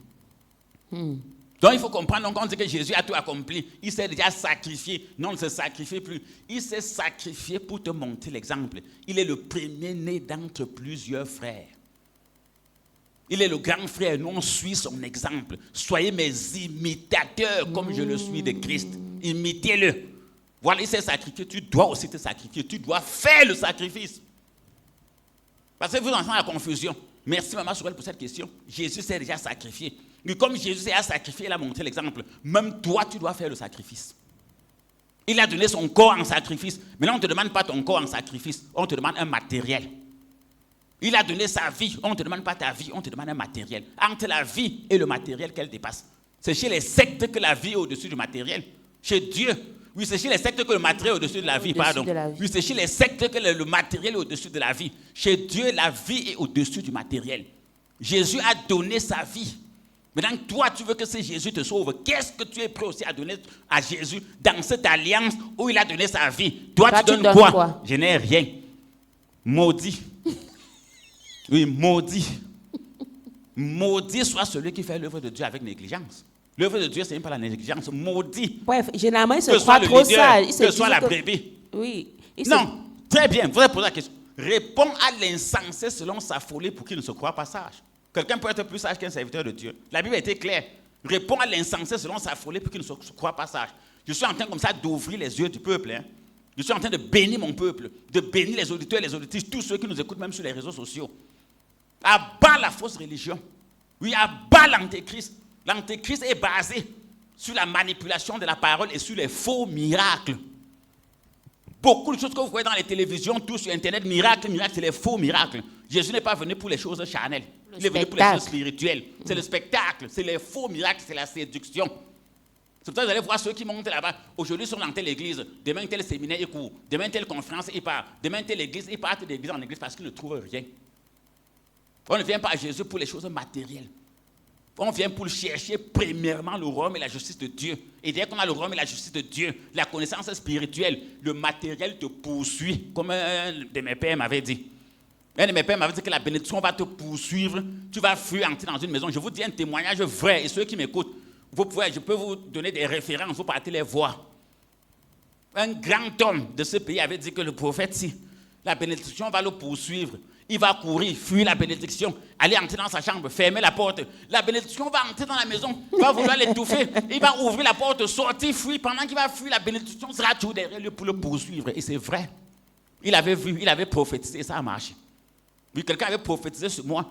Donc il faut comprendre, donc on dit que Jésus a tout accompli. Il s'est déjà sacrifié. Non, il ne se sacrifie plus. Il s'est sacrifié pour te montrer l'exemple. Il est le premier-né d'entre plusieurs frères. Il est le grand frère. Nous, on suit son exemple. Soyez mes imitateurs comme je le suis de Christ. Imitez-le. Voilà, il s'est sacrifié. Tu dois aussi te sacrifier. Tu dois faire le sacrifice. Parce que vous entendez la confusion. Merci Maman Sorel pour cette question. Jésus s'est déjà sacrifié. Mais comme Jésus s'est sacrifié, il a montré l'exemple. Même toi, tu dois faire le sacrifice. Il a donné son corps en sacrifice. Mais là, on ne te demande pas ton corps en sacrifice. On te demande un matériel. Il a donné sa vie. On ne te demande pas ta vie. On te demande un matériel. Entre la vie et le matériel, qu'elle dépasse. C'est chez les sectes que la vie est au-dessus du matériel. Chez Dieu, oui, c'est chez les sectes que le matériel est au-dessus de la vie, pardon. Oui, c'est chez les sectes que le matériel est au-dessus de la vie. Chez Dieu, la vie est au-dessus du matériel. Jésus a donné sa vie. Maintenant, toi, tu veux que ce Jésus te sauve. Qu'est-ce que tu es prêt aussi à donner à Jésus dans cette alliance où il a donné sa vie? Toi, tu donnes quoi? Je n'ai rien. Maudit. Oui, maudit. Maudit soit celui qui fait l'œuvre de Dieu avec négligence. L'œuvre de Dieu, ce n'est pas la négligence. Maudit. Bref, généralement, il se croit trop sage. Que ce soit la brebis. Oui. Non, très bien. Vous allez poser la question. Réponds à l'insensé selon sa folie pour qu'il ne se croie pas sage. Quelqu'un peut être plus sage qu'un serviteur de Dieu. La Bible a été claire. Réponds à l'insensé selon sa folie pour qu'il ne se croie pas sage. Je suis en train comme ça d'ouvrir les yeux du peuple. Hein. Je suis en train de bénir mon peuple, de bénir les auditeurs et les auditrices, tous ceux qui nous écoutent même sur les réseaux sociaux. Abat la fausse religion. Oui, abat l'antéchrist. L'antéchrist est basé sur la manipulation de la parole et sur les faux miracles. Beaucoup de choses que vous voyez dans les télévisions, tout sur Internet, miracles, c'est les faux miracles. Jésus n'est pas venu pour les choses charnelles. Il est venu pour les choses spirituelles. C'est le spectacle, c'est les faux miracles, c'est la séduction. C'est pour ça que vous allez voir ceux qui montent là-bas. Aujourd'hui, ils sont dans telle église. Demain, tel séminaire, ils courent. Demain, telle conférence, ils partent. Demain, telle église, ils partent d'église en église parce qu'ils ne trouvent rien. On ne vient pas à Jésus pour les choses matérielles. On vient pour chercher premièrement le royaume et la justice de Dieu. Et dès qu'on a le royaume et la justice de Dieu, la connaissance spirituelle, le matériel te poursuit, comme un de mes pères m'avait dit. Un de mes pères m'avait dit que la bénédiction va te poursuivre. Tu vas fuir, entrer dans une maison. Je vous dis un témoignage vrai. Et ceux qui m'écoutent, je peux vous donner des références, vous partez les voir. Un grand homme de ce pays avait dit que le prophète, si la bénédiction va le poursuivre, il va courir, fuir la bénédiction, aller entrer dans sa chambre, fermer la porte. La bénédiction va entrer dans la maison, va vouloir l'étouffer. Il va ouvrir la porte, sortir, fuir. Pendant qu'il va fuir, la bénédiction sera toujours derrière lui pour le poursuivre. Et c'est vrai. Il avait vu, il avait prophétisé, et ça a marché. Oui, quelqu'un avait prophétisé sur moi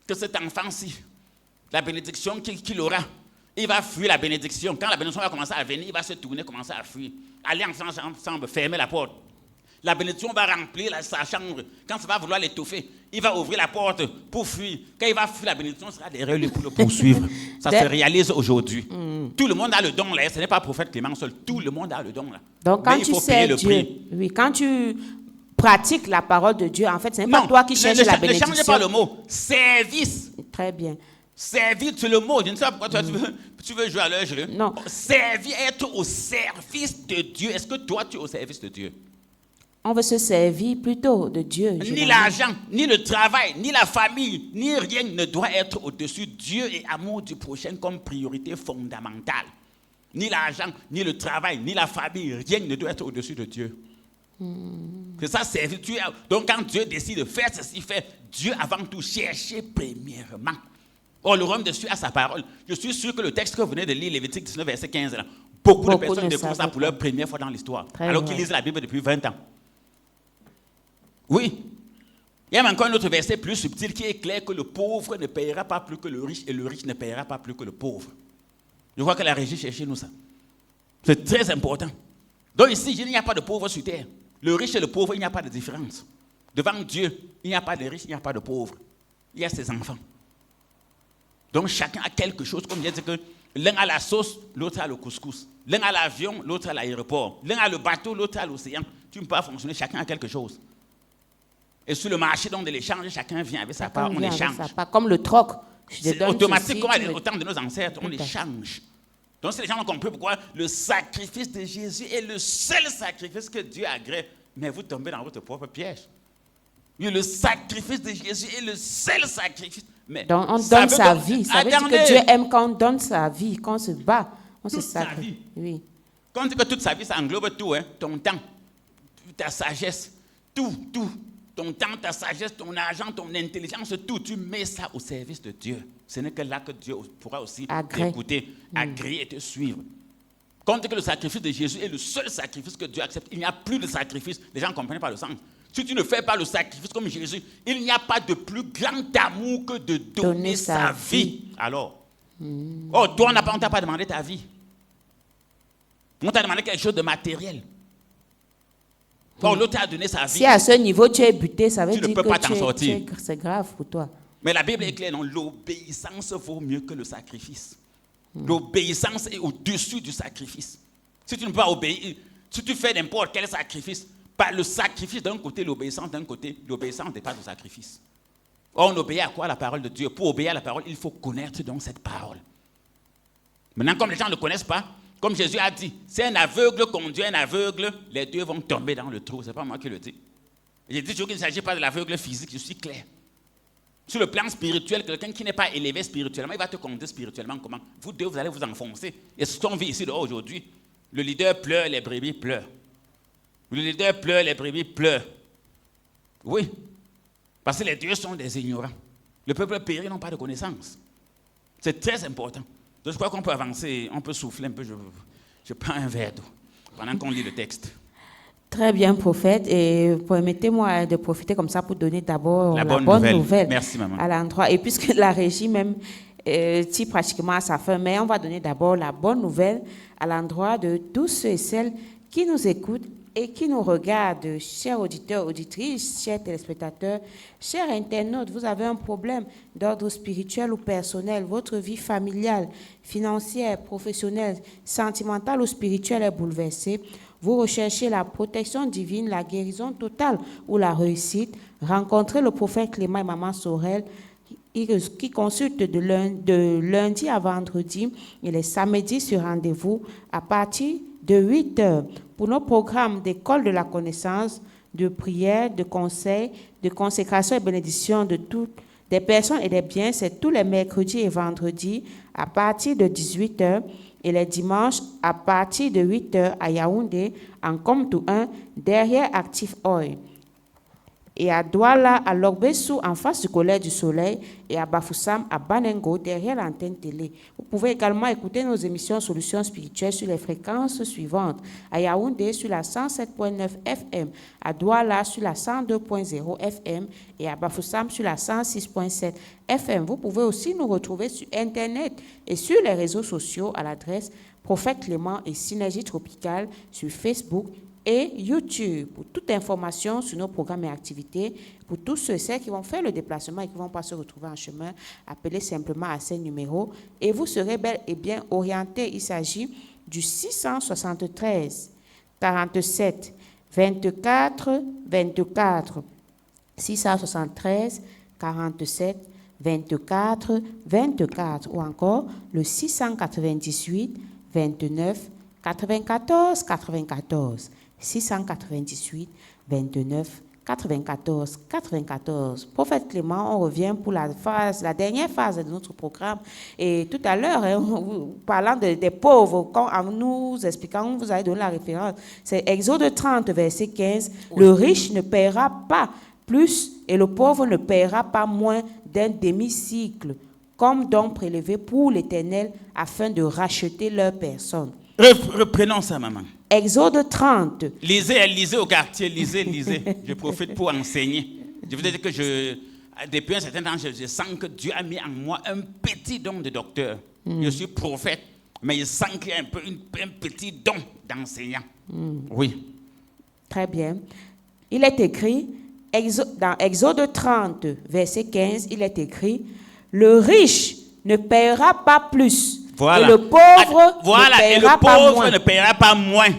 que cet enfant-ci, la bénédiction qu'il aura, il va fuir la bénédiction. Quand la bénédiction va commencer à venir, il va se tourner, commencer à fuir. Aller entrer dans sa chambre, fermer la porte. La bénédiction va remplir sa chambre. Quand ça va vouloir l'étouffer, il va ouvrir la porte pour fuir. Quand il va fuir, la bénédiction sera derrière lui pour le poursuivre. Ça se réalise aujourd'hui. Tout le monde a le don là. Ce n'est pas le prophète Clément seul. Tout le monde a le don là. Donc quand tu sais Dieu, oui, quand tu pratiques la parole de Dieu, en fait, ce n'est pas toi qui cherches la bénédiction. Ne changez pas le mot. Service. Très bien. Servir, c'est le mot. Je ne sais pas pourquoi tu veux jouer à l'heure. Non. Servir, être au service de Dieu. Est-ce que toi, tu es au service de Dieu? On veut se servir plutôt de Dieu. Ni l'argent, ni le travail, ni la famille, ni rien ne doit être au-dessus. Dieu et amour du prochain comme priorité fondamentale. Ni l'argent, ni le travail, ni la famille, rien ne doit être au-dessus de Dieu. C'est ça, servir. Donc quand Dieu décide de faire ceci, fait Dieu avant tout chercher premièrement. Or, le royaume de Dieu a sa parole. Je suis sûr que le texte que vous venez de lire, Lévitique 19, verset 15, là, beaucoup de personnes découvrent ça pour leur première fois dans l'histoire. Alors qu'ils lisent la Bible depuis 20 ans. Oui. Il y a encore un autre verset plus subtil qui est clair que le pauvre ne payera pas plus que le riche et le riche ne payera pas plus que le pauvre. Je crois que la régie cherche chez nous ça. C'est très important. Donc ici, il n'y a pas de pauvre sur terre. Le riche et le pauvre, il n'y a pas de différence. Devant Dieu, il n'y a pas de riche, il n'y a pas de pauvre. Il y a ses enfants. Donc chacun a quelque chose, comme je dis que l'un a la sauce, l'autre a le couscous. L'un a l'avion, l'autre a l'aéroport. L'un a le bateau, l'autre a l'océan. Tu ne peux pas fonctionner, chacun a quelque chose. Et sur le marché donc de l'échange, chacun vient avec sa part, on échange. Comme le troc. C'est automatique, comme au temps de nos ancêtres, on échange. Donc si les gens ont compris pourquoi le sacrifice de Jésus est le seul sacrifice que Dieu agrée, mais vous tombez dans votre propre piège. Oui, le sacrifice de Jésus est le seul sacrifice. Mais donc on donne sa vie. Ça veut dire que Dieu aime quand on donne sa vie, quand on se bat, on se sacrifie. Oui. Quand on dit que toute sa vie, ça englobe tout, hein, ton temps, ta sagesse, tout. Ton temps, ta sagesse, ton argent, ton intelligence, tout, tu mets ça au service de Dieu. Ce n'est que là que Dieu pourra aussi t'écouter, agréer et te suivre. Quand on dit que le sacrifice de Jésus est le seul sacrifice que Dieu accepte, il n'y a plus de sacrifice. Les gens ne comprennent pas le sens. Si tu ne fais pas le sacrifice comme Jésus, il n'y a pas de plus grand amour que de donner sa vie. Alors, oh, toi, on ne t'a pas demandé ta vie. On t'a demandé quelque chose de matériel. Or, l'autre a donné sa vie. Si à ce niveau tu es buté, ça veut dire que c'est grave pour toi. Mais la Bible est claire, non? L'obéissance vaut mieux que le sacrifice. L'obéissance est au-dessus du sacrifice. Si tu ne peux pas obéir, si tu fais n'importe quel sacrifice, pas le sacrifice d'un côté, l'obéissance d'un côté, l'obéissance n'est pas le sacrifice. Or, on obéit à quoi? La parole de Dieu. Pour obéir à la parole, il faut connaître donc cette parole. Maintenant, comme les gens ne le connaissent pas, comme Jésus a dit, si un aveugle conduit un aveugle, les deux vont tomber dans le trou. Ce n'est pas moi qui le dis. J'ai dit toujours qu'il ne s'agit pas de l'aveugle physique, je suis clair. Sur le plan spirituel, quelqu'un qui n'est pas élevé spirituellement, il va te conduire spirituellement comment? Vous deux, vous allez vous enfoncer. Et ce qu'on vit ici dehors aujourd'hui, le leader pleure, les brebis pleurent. Le leader pleure, les brebis pleurent. Oui, parce que les dieux sont des ignorants. Le peuple périt, n'ont pas de connaissance. C'est très important. Donc, je crois qu'on peut avancer, on peut souffler un peu. Je prends un verre d'eau pendant qu'on lit le texte. Très bien, prophète. Et permettez-moi de profiter comme ça pour donner d'abord la bonne nouvelle. Merci, maman. À l'endroit. Et puisque la régie même tire pratiquement à sa fin, mais on va donner d'abord la bonne nouvelle à l'endroit de tous ceux et celles qui nous écoutent et qui nous regardent, chers auditeurs, auditrices, chers téléspectateurs, chers internautes, vous avez un problème d'ordre spirituel ou personnel, votre vie familiale, financière, professionnelle, sentimentale ou spirituelle est bouleversée, vous recherchez la protection divine, la guérison totale ou la réussite, rencontrez le prophète Clément et Maman Sorel, qui consulte de lundi à vendredi et les samedis sur rendez-vous à partir de 8 heures. Pour nos programmes d'école de la connaissance, de prière, de conseil, de consécration et bénédiction de toutes des personnes et des biens, c'est tous les mercredis et vendredis à partir de 18 heures et les dimanches à partir de 8 heures à Yaoundé, en Comtou 1, derrière Active Oil. Et à Douala, à Logbessou, en face du Collège du Soleil, et à Bafoussam, à Banengo, derrière l'antenne télé. Vous pouvez également écouter nos émissions Solutions spirituelles sur les fréquences suivantes. À Yaoundé, sur la 107.9 FM, à Douala, sur la 102.0 FM, et à Bafoussam, sur la 106.7 FM. Vous pouvez aussi nous retrouver sur Internet et sur les réseaux sociaux à l'adresse Prophète Clément et Synergie Tropicale sur Facebook et YouTube. Pour toute information sur nos programmes et activités, pour tous ceux et celles qui vont faire le déplacement et qui ne vont pas se retrouver en chemin, appelez simplement à ces numéros et vous serez bel et bien orientés. Il s'agit du 673 47 24 24 673 47 24 24 ou encore le 698 29 94 94 698 29 94 94. Prophète Clément, on revient pour la dernière phase de notre programme. Et tout à l'heure, parlant des pauvres, en nous expliquant, vous avez donné la référence, c'est Exode 30, verset 15. Oui. Le riche ne paiera pas plus et le pauvre ne paiera pas moins d'un demi-cycle, comme don prélevé pour l'Éternel, afin de racheter leur personne. Reprenons ça, maman. Exode 30. Lisez au quartier, lisez. Je profite pour enseigner. Je vous ai dit que depuis un certain temps, je sens que Dieu a mis en moi un petit don de docteur. Je suis prophète, mais je sens qu'il y a un petit don d'enseignant. Oui. Très bien. Il est écrit, dans Exode 30, verset 15, il est écrit, le riche ne paiera pas plus. Voilà. Et le pauvre ne paiera pas moins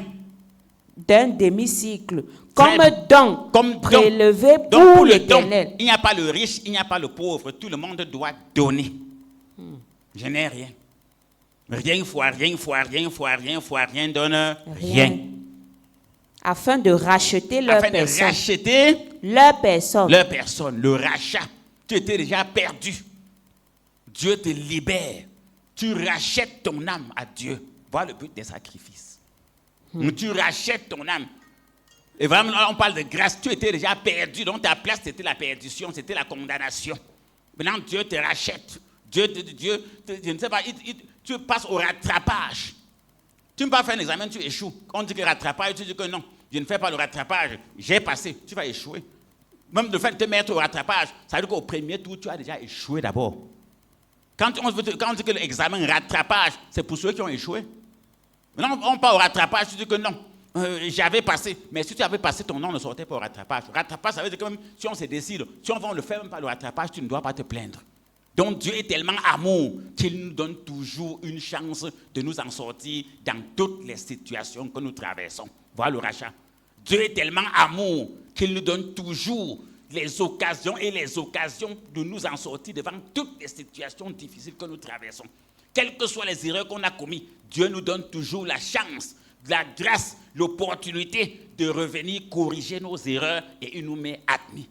d'un demi-cycle, comme don prélevé pour l'Éternel. Il n'y a pas le riche, il n'y a pas le pauvre, tout le monde doit donner. Je n'ai rien. Rien donne rien. Afin de racheter leur personne. Leur personne, le rachat. Tu étais déjà perdu. Dieu te libère. Tu rachètes ton âme à Dieu. Voilà le but des sacrifices. Tu rachètes ton âme. Et vraiment, là, on parle de grâce. Tu étais déjà perdu. Donc, ta place, c'était la perdition, c'était la condamnation. Maintenant, Dieu te rachète. Dieu, je ne sais pas, tu passes au rattrapage. Tu ne peux pas faire un examen, tu échoues. On dit que rattrapage, tu dis que non, je ne fais pas le rattrapage. J'ai passé, tu vas échouer. Même le fait de te mettre au rattrapage, ça veut dire qu'au premier tour, tu as déjà échoué d'abord. Quand on dit que l'examen rattrapage, c'est pour ceux qui ont échoué. Maintenant, on parle au rattrapage, tu dis que non, j'avais passé. Mais si tu avais passé, ton nom ne sortait pas au rattrapage. Rattrapage, ça veut dire que même si on se décide, si on va le faire même pas le rattrapage, tu ne dois pas te plaindre. Donc Dieu est tellement amour qu'il nous donne toujours une chance de nous en sortir dans toutes les situations que nous traversons. Voilà le rachat. Dieu est tellement amour qu'il nous donne toujours les occasions de nous en sortir devant toutes les situations difficiles que nous traversons. Quelles que soient les erreurs qu'on a commises, Dieu nous donne toujours la chance, la grâce, l'opportunité de revenir corriger nos erreurs et il nous met admis.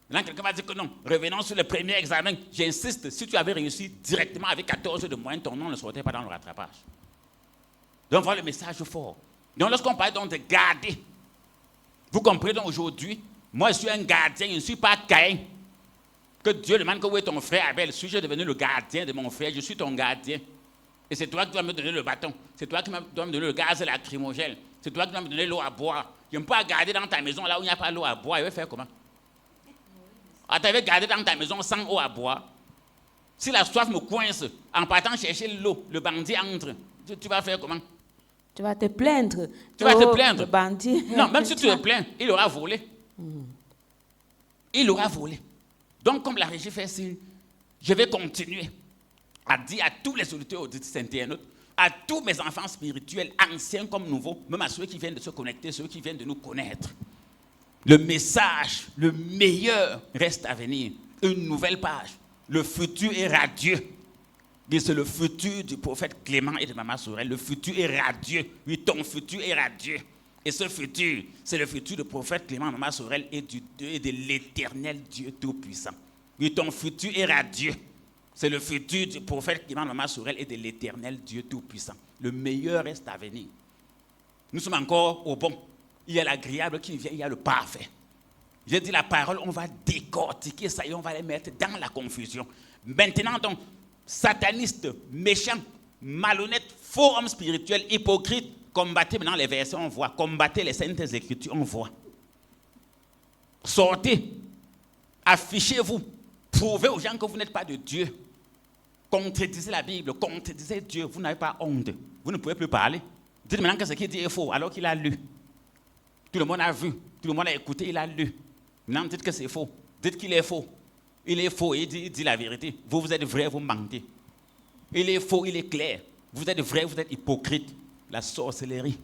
Maintenant, quelqu'un va dire que non, revenons sur le premier examen. J'insiste, si tu avais réussi directement avec 14 de moyenne, ton nom ne sortait pas dans le rattrapage. Donc voilà le message fort. Donc lorsqu'on parle donc de garder, vous comprenez donc aujourd'hui, moi, je suis un gardien, je ne suis pas Caïn. Que Dieu demande que où est ton frère Abel. Suis-je devenu le gardien de mon frère? Je suis ton gardien. Et c'est toi qui dois me donner le bâton. C'est toi qui dois me donner le gaz lacrymogène. C'est toi qui dois me donner l'eau à boire. Je ne peux pas garder dans ta maison là où il n'y a pas l'eau à boire. Je vais faire comment? Ah, tu avais gardé dans ta maison sans eau à boire. Si la soif me coince, en partant chercher l'eau, le bandit entre. Tu vas faire comment? Tu vas te plaindre. Tu vas te plaindre. Le bandit. Non, même si tu te plains, il aura volé. Il aura volé. Donc, comme la régie fait signe, je vais continuer à dire à tous les auditeurs auditrices internautes, à tous mes enfants spirituels, anciens comme nouveaux, même à ceux qui viennent de se connecter, ceux qui viennent de nous connaître. Le message, le meilleur reste à venir. Une nouvelle page. Le futur est radieux. Et c'est le futur du prophète Clément et de Maman Sorel. Le futur est radieux. Oui, ton futur est radieux. Et ce futur, c'est le futur du prophète Clément, Maman Sorel et de l'éternel Dieu Tout-Puissant. Oui, ton futur est radieux. C'est le futur du prophète Clément, Maman Sorel et de l'éternel Dieu Tout-Puissant. Le meilleur reste à venir. Nous sommes encore au bon. Il y a l'agréable qui vient, il y a le parfait. J'ai dit la parole, on va décortiquer ça et on va les mettre dans la confusion. Maintenant, donc, satanistes, méchants, malhonnêtes, faux hommes spirituels, hypocrites, combattez maintenant les versets, on voit. Combattez les saintes écritures, on voit. Sortez, affichez-vous, prouvez aux gens que vous n'êtes pas de Dieu. Contredisez la Bible, contredisez Dieu, vous n'avez pas honte. Vous ne pouvez plus parler. Dites maintenant que ce qu'il dit est faux, alors qu'il a lu. Tout le monde a vu, tout le monde a écouté, il a lu. Maintenant, dites que c'est faux. Dites qu'il est faux. Il est faux, il dit la vérité. Vous, vous êtes vrai, vous mentez. Il est faux, il est clair. Vous êtes vrai, vous êtes hypocrite. La sorcellerie.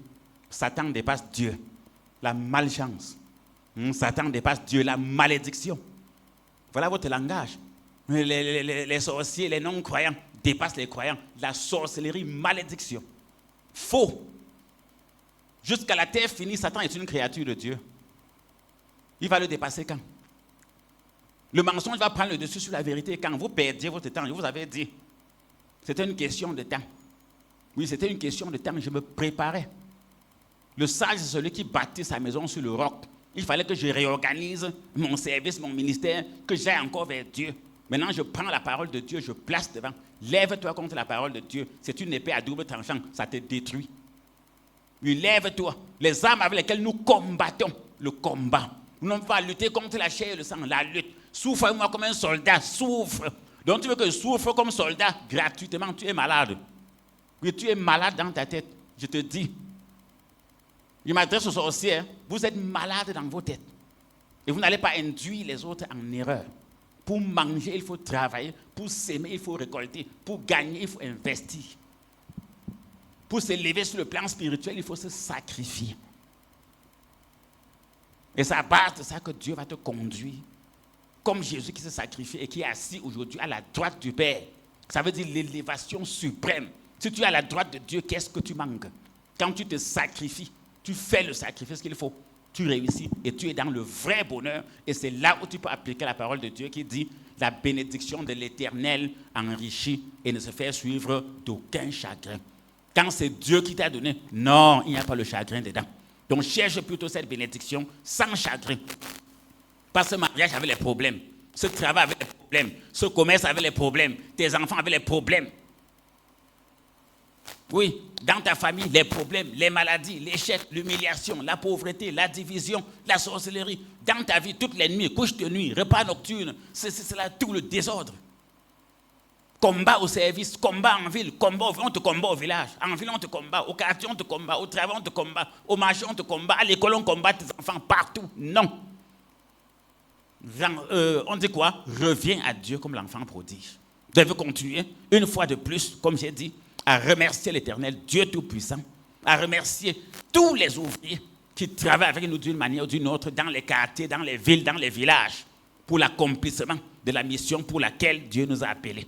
Satan dépasse Dieu. La malchance. Satan dépasse Dieu. La malédiction. Voilà votre langage. Les sorciers, les non-croyants dépassent les croyants. La sorcellerie, malédiction. Faux. Jusqu'à la terre finie, Satan est une créature de Dieu. Il va le dépasser quand? Le mensonge va prendre le dessus sur la vérité quand vous perdiez votre temps. Je vous avais dit, c'était une question de temps. Oui, c'était une question de temps, je me préparais. Le sage, c'est celui qui bâtit sa maison sur le roc. Il fallait que je réorganise mon service, mon ministère, que j'aille encore vers Dieu. Maintenant, je prends la parole de Dieu, je place devant. Lève-toi contre la parole de Dieu. C'est une épée à double tranchant, ça te détruit. Oui, lève-toi. Les armes avec lesquelles nous combattons, le combat. Nous n'avons pas à lutter contre la chair et le sang, la lutte. Souffre-moi comme un soldat, souffre. Donc tu veux que je souffre comme soldat gratuitement, tu es malade. Oui, tu es malade dans ta tête, je te dis. Je m'adresse aux sorciers, vous êtes malade dans vos têtes. Et vous n'allez pas induire les autres en erreur. Pour manger, il faut travailler. Pour s'aimer, il faut récolter. Pour gagner, il faut investir. Pour s'élever sur le plan spirituel, il faut se sacrifier. Et c'est à base de ça que Dieu va te conduire. Comme Jésus qui s'est sacrifié et qui est assis aujourd'hui à la droite du Père. Ça veut dire l'élévation suprême. Si tu es à la droite de Dieu, qu'est-ce que tu manques? Quand tu te sacrifies, tu fais le sacrifice qu'il faut. Tu réussis et tu es dans le vrai bonheur. Et c'est là où tu peux appliquer la parole de Dieu qui dit « La bénédiction de l'Éternel enrichit et ne se fait suivre d'aucun chagrin. » Quand c'est Dieu qui t'a donné, non, il n'y a pas le chagrin dedans. Donc cherche plutôt cette bénédiction sans chagrin. Pas ce mariage avait les problèmes, ce travail avait les problèmes, ce commerce avait les problèmes, tes enfants avaient les problèmes. Oui, dans ta famille, les problèmes, les maladies, l'échec, l'humiliation, la pauvreté, la division, la sorcellerie. Dans ta vie, toutes les nuits, couche de nuit, repas nocturne, c'est là tout le désordre. Combat au service, combat en ville, on te combat au village. En ville, on te combat. Au quartier, on te combat. Au travail, on te combat. Au marché, on te combat. À l'école, on combat tes enfants partout. Non. On dit quoi? Reviens à Dieu comme l'enfant prodige. Vous devez continuer, une fois de plus, comme j'ai dit, à remercier l'Éternel, Dieu Tout-Puissant, à remercier tous les ouvriers qui travaillent avec nous d'une manière ou d'une autre dans les quartiers, dans les villes, dans les villages, pour l'accomplissement de la mission pour laquelle Dieu nous a appelés.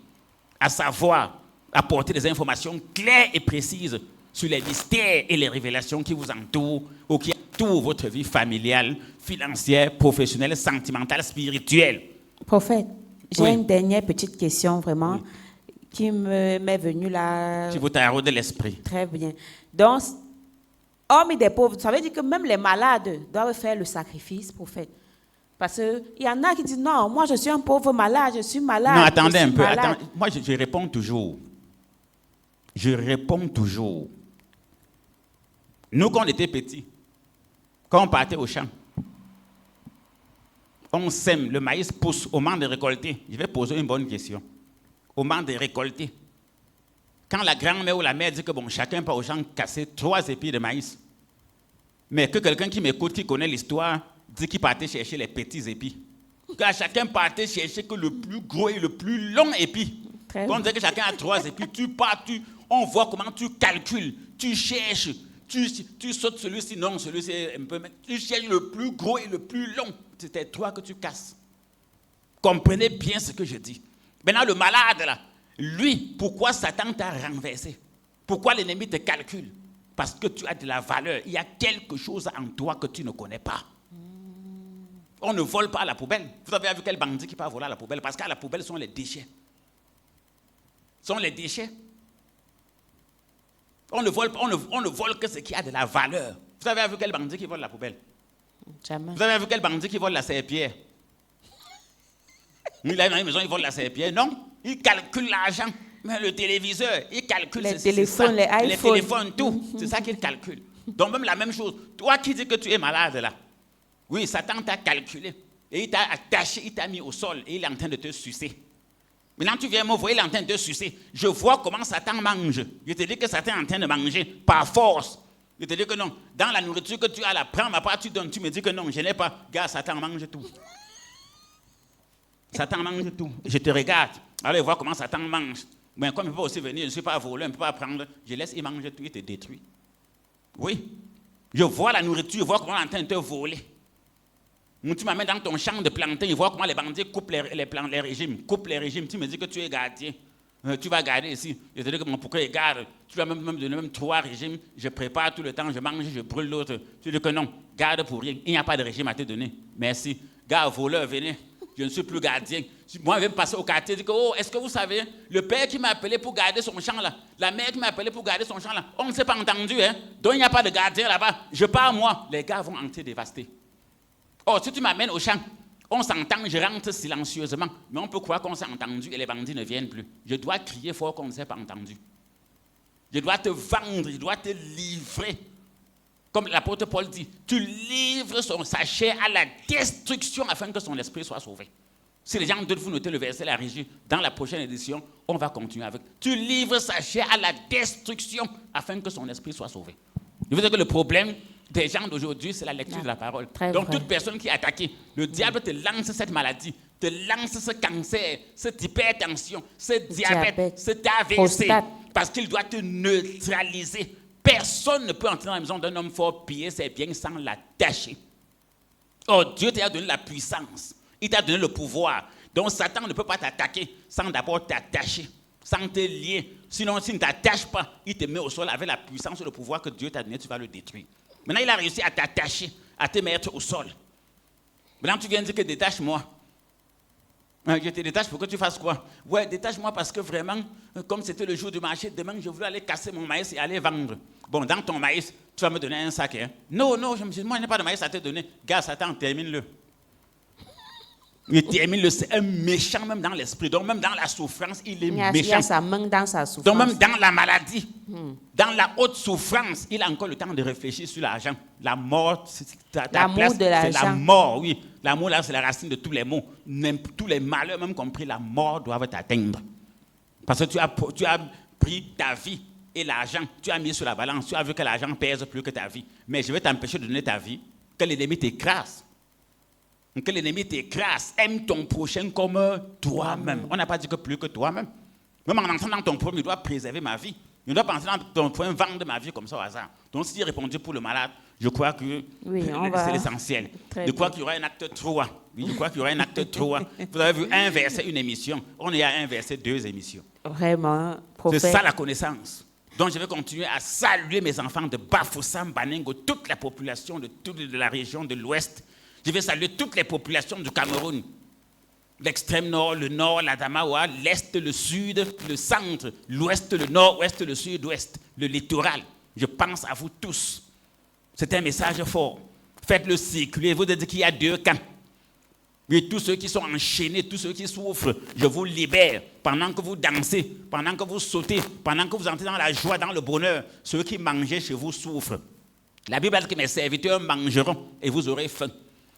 À savoir, apporter des informations claires et précises sur les mystères et les révélations qui vous entourent ou qui entourent votre vie familiale, financière, professionnelle, sentimentale, spirituelle. Prophète, j'ai Oui. une dernière petite question vraiment qui m'est venue là. Qui vous taraude l'esprit. Très bien. Donc, hormis des pauvres, ça veut dire que même les malades doivent faire le sacrifice, prophète. Parce qu'il y en a qui disent, non, moi je suis un pauvre malade, je suis malade. Non, attendez je un suis peu. malade. Moi, je réponds toujours. Je réponds toujours. Nous, quand on était petits, quand on partait au champ, on sème, le maïs pousse au moment de récolter. Je vais poser une bonne question. Au moment de récolter, Quand la grand-mère ou la mère dit que bon, chacun part au champ casser 3 épis de maïs, mais que quelqu'un qui m'écoute, qui connaît l'histoire, dit qu'il partait chercher les petits épis. Que chacun partait chercher que le plus gros et le plus long épi. On dit que chacun a 3 épis, tu pars, on voit comment tu calcules, tu cherches, tu sautes celui-ci, non, celui-ci est un peu... Tu cherches le plus gros et le plus long. C'était 3 que tu casses. Comprenez bien ce que je dis. Maintenant, le malade, là, lui, pourquoi Satan t'a renversé? Pourquoi l'ennemi te calcule? Parce que tu as de la valeur. Il y a quelque chose en toi que tu ne connais pas. On ne vole pas à la poubelle. Vous avez vu quel bandit qui peut voler à la poubelle? Parce qu'à la poubelle sont les déchets. Sont les déchets. On ne vole que ce qui a de la valeur. Vous avez vu quel bandit qui vole la poubelle? Jamais. Vous avez vu quel bandit qui vole la serpillière? Il a dans une maison, il vole la serpillière. Non, il calcule l'argent. Mais le téléviseur, il calcule les téléphones, les iPhones. Les téléphones, tout. C'est ça qu'il calcule. Donc même la même chose. Toi qui dis que tu es malade là, oui, Satan t'a calculé. Et il t'a attaché, il t'a mis au sol et il est en train de te sucer. Maintenant tu viens me voir, il est en train de te sucer. Je vois comment Satan mange. Je te dis que Satan est en train de manger par force. Je te dis que non. Dans la nourriture que tu as là, prends ma part, tu donnes. Tu me dis que non, je n'ai pas. Gars, Satan mange tout. Satan mange tout. Je te regarde. Allez voir comment Satan mange. Mais comme il peut aussi venir, je ne suis pas voleur, il ne peut pas prendre. Je laisse, il mange tout, il te détruit. Oui. Je vois la nourriture, je vois comment on est en train de te voler. Tu m'amènes dans ton champ de plantain, je vois comment les bandits coupent les régimes. Coupent les régimes. Tu me dis que tu es gardien. Tu vas garder ici. Je te dis que mon pourquoi il garde. Tu vas même donner même 3 régimes. Je prépare tout le temps, je mange, je brûle l'autre. Tu dis que non, garde pour rien. Il n'y a pas de régime à te donner. Merci. Gars, voleur, venez. Je ne suis plus gardien. Moi, je vais me passer au quartier. Je dis que, oh, est-ce que vous savez, le père qui m'a appelé pour garder son champ là, la mère qui m'a appelé pour garder son champ là, on ne s'est pas entendu, hein. Donc il n'y a pas de gardien là-bas. Je pars moi. Les gars vont entrer dévastés. Oh, si tu m'amènes au champ, on s'entend, je rentre silencieusement. Mais on peut croire qu'on s'est entendu et les bandits ne viennent plus. Je dois crier fort qu'on ne s'est pas entendu. Je dois te vendre, je dois te livrer. Comme l'apôtre Paul dit, tu livres sa chair à la destruction afin que son esprit soit sauvé. Si les gens de vous notez le verset, la régie, dans la prochaine édition, on va continuer avec. Tu livres sa chair à la destruction afin que son esprit soit sauvé. Je veux dire que le problème des gens d'aujourd'hui, c'est la lecture de la parole. Donc, toute personne qui est attaquée, le diable te lance cette maladie, te lance ce cancer, cette hypertension, ce diabète, cet AVC, parce qu'il doit te neutraliser. Personne ne peut entrer dans la maison d'un homme fort, piller ses biens sans l'attacher. Oh, Dieu t'a donné la puissance. Il t'a donné le pouvoir. Donc, Satan ne peut pas t'attaquer sans d'abord t'attacher, sans te lier. Sinon, s'il ne t'attache pas, il te met au sol avec la puissance et le pouvoir que Dieu t'a donné, tu vas le détruire. Maintenant, il a réussi à t'attacher, à te mettre au sol. Maintenant, tu viens dire que détache-moi. Je te détache pour que tu fasses quoi? Ouais, détache-moi parce que vraiment, comme c'était le jour du marché, demain, je voulais aller casser mon maïs et aller vendre. Bon, dans ton maïs, tu vas me donner un sac. Hein? Non, moi, je n'ai pas de maïs à te donner. Gars, Satan, termine-le. Il termine-le. C'est un méchant même dans l'esprit. Donc, même dans la souffrance, il est méchant. Il y a sa main dans sa souffrance. Donc, même dans la maladie, dans la haute souffrance, il a encore le temps de réfléchir sur l'argent. La mort, l'amour de l'argent. C'est la mort, oui. L'amour, là, c'est la racine de tous les maux. Même, tous les malheurs, même compris la mort, doivent t'atteindre. Parce que tu as pris ta vie et l'argent, tu as mis sur la balance, tu as vu que l'argent pèse plus que ta vie. Mais je vais t'empêcher de donner ta vie, que l'ennemi t'écrase. Que l'ennemi t'écrase. Aime ton prochain comme toi-même. On n'a pas dit que plus que toi-même. Même en entrant dans ton problème, il doit préserver ma vie. Il ne doit pas entrer dans ton problème, vendre ma vie comme ça au hasard. Donc, si j'ai répondu pour le malade, je crois que c'est l'essentiel. Je crois qu'il y aura un acte 3. Oui, je crois qu'il y aura un acte 3. Vous avez vu un verset, une émission. On est à un verset, 2 émissions. Vraiment, prophète. C'est ça la connaissance. Donc, je vais continuer à saluer mes enfants de Bafoussam, Baningo, toute la population de la région de l'Ouest. Je vais saluer toutes les populations du Cameroun. L'extrême nord, le nord, l'Adamawa, l'est, le sud, le centre, l'ouest, le nord-ouest, le sud-ouest, le littoral. Je pense à vous tous. C'est un message fort. Faites-le circuler. Vous dites qu'il y a 2 camps. Mais tous ceux qui sont enchaînés, tous ceux qui souffrent, je vous libère. Pendant que vous dansez, pendant que vous sautez, pendant que vous entrez dans la joie, dans le bonheur, ceux qui mangeaient chez vous souffrent. La Bible dit que mes serviteurs mangeront et vous aurez faim.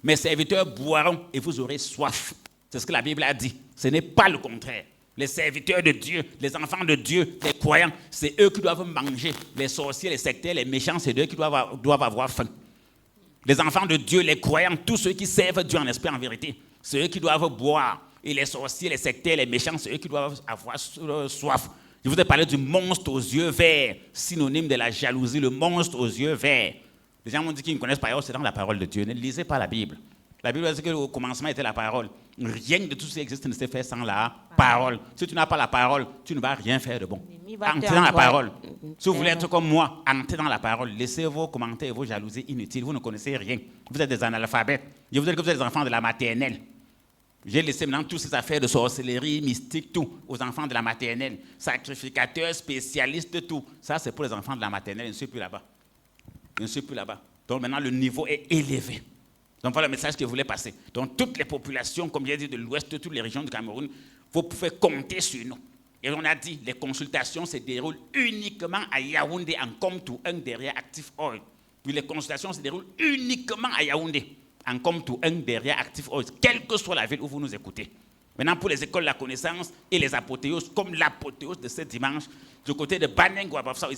Mes serviteurs boiront et vous aurez soif. C'est ce que la Bible a dit. Ce n'est pas le contraire. Les serviteurs de Dieu, les enfants de Dieu, les croyants, c'est eux qui doivent manger. Les sorciers, les sectaires, les méchants, c'est eux qui doivent avoir faim. Les enfants de Dieu, les croyants, tous ceux qui servent Dieu en esprit, en vérité, c'est eux qui doivent boire. Et les sorciers, les sectaires, les méchants, c'est eux qui doivent avoir soif. Je vous ai parlé du monstre aux yeux verts, synonyme de la jalousie, le monstre aux yeux verts. Les gens m'ont dit qu'ils ne connaissent pas, c'est dans la parole de Dieu. Ne lisez pas la Bible. La Bible dit qu'au commencement était la parole. Rien de tout ce qui existe ne s'est fait sans la parole. Si tu n'as pas la parole, tu ne vas rien faire de bon. Entrez dans la parole. Si vous voulez être comme moi, entrez dans la parole. Laissez vos commentaires et vos jalousies inutiles. Vous ne connaissez rien. Vous êtes des analphabètes. Je vous dis que vous êtes des enfants de la maternelle. J'ai laissé maintenant toutes ces affaires de sorcellerie, mystique, tout, aux enfants de la maternelle. Sacrificateurs, spécialistes, tout. Ça, c'est pour les enfants de la maternelle. Je ne suis plus là-bas. Je ne suis plus là-bas. Donc maintenant, le niveau est élevé. Donc voilà le message que je voulais passer. Donc toutes les populations, comme j'ai dit, de l'ouest, de toutes les régions du Cameroun, vous pouvez compter sur nous. Et on a dit, les consultations se déroulent uniquement à Yaoundé, en Komtou 1 derrière Active Oil. Puis les consultations se déroulent uniquement à Yaoundé, en Komtou 1 derrière Active Oil, quelle que soit la ville où vous nous écoutez. Maintenant, pour les écoles de la connaissance et les apothéoses, comme l'apothéose de ce dimanche, du côté de Banengo,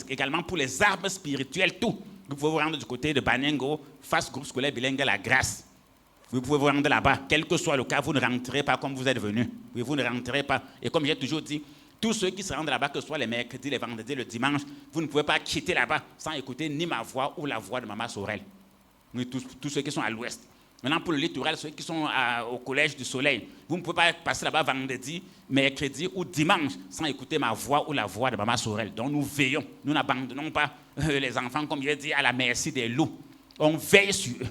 également pour les armes spirituelles, tout. Vous pouvez vous rendre du côté de Banengo, face groupe scolaire bilingue La Grâce. Vous pouvez vous rendre là-bas, quel que soit le cas, vous ne rentrez pas comme vous êtes venu. Oui, vous ne rentrez pas. Et comme j'ai toujours dit, tous ceux qui se rendent là-bas, que ce soit les mercredis, les vendredis, le dimanche, vous ne pouvez pas quitter là-bas sans écouter ni ma voix ou la voix de Maman Sorel. Oui, tous ceux qui sont à l'ouest. Maintenant, pour le littoral, ceux qui sont au Collège du Soleil, vous ne pouvez pas passer là-bas vendredi, mercredi ou dimanche sans écouter ma voix ou la voix de Maman Sorel. Donc nous veillons, nous n'abandonnons pas les enfants, comme je l'ai dit, à la merci des loups. On veille sur eux.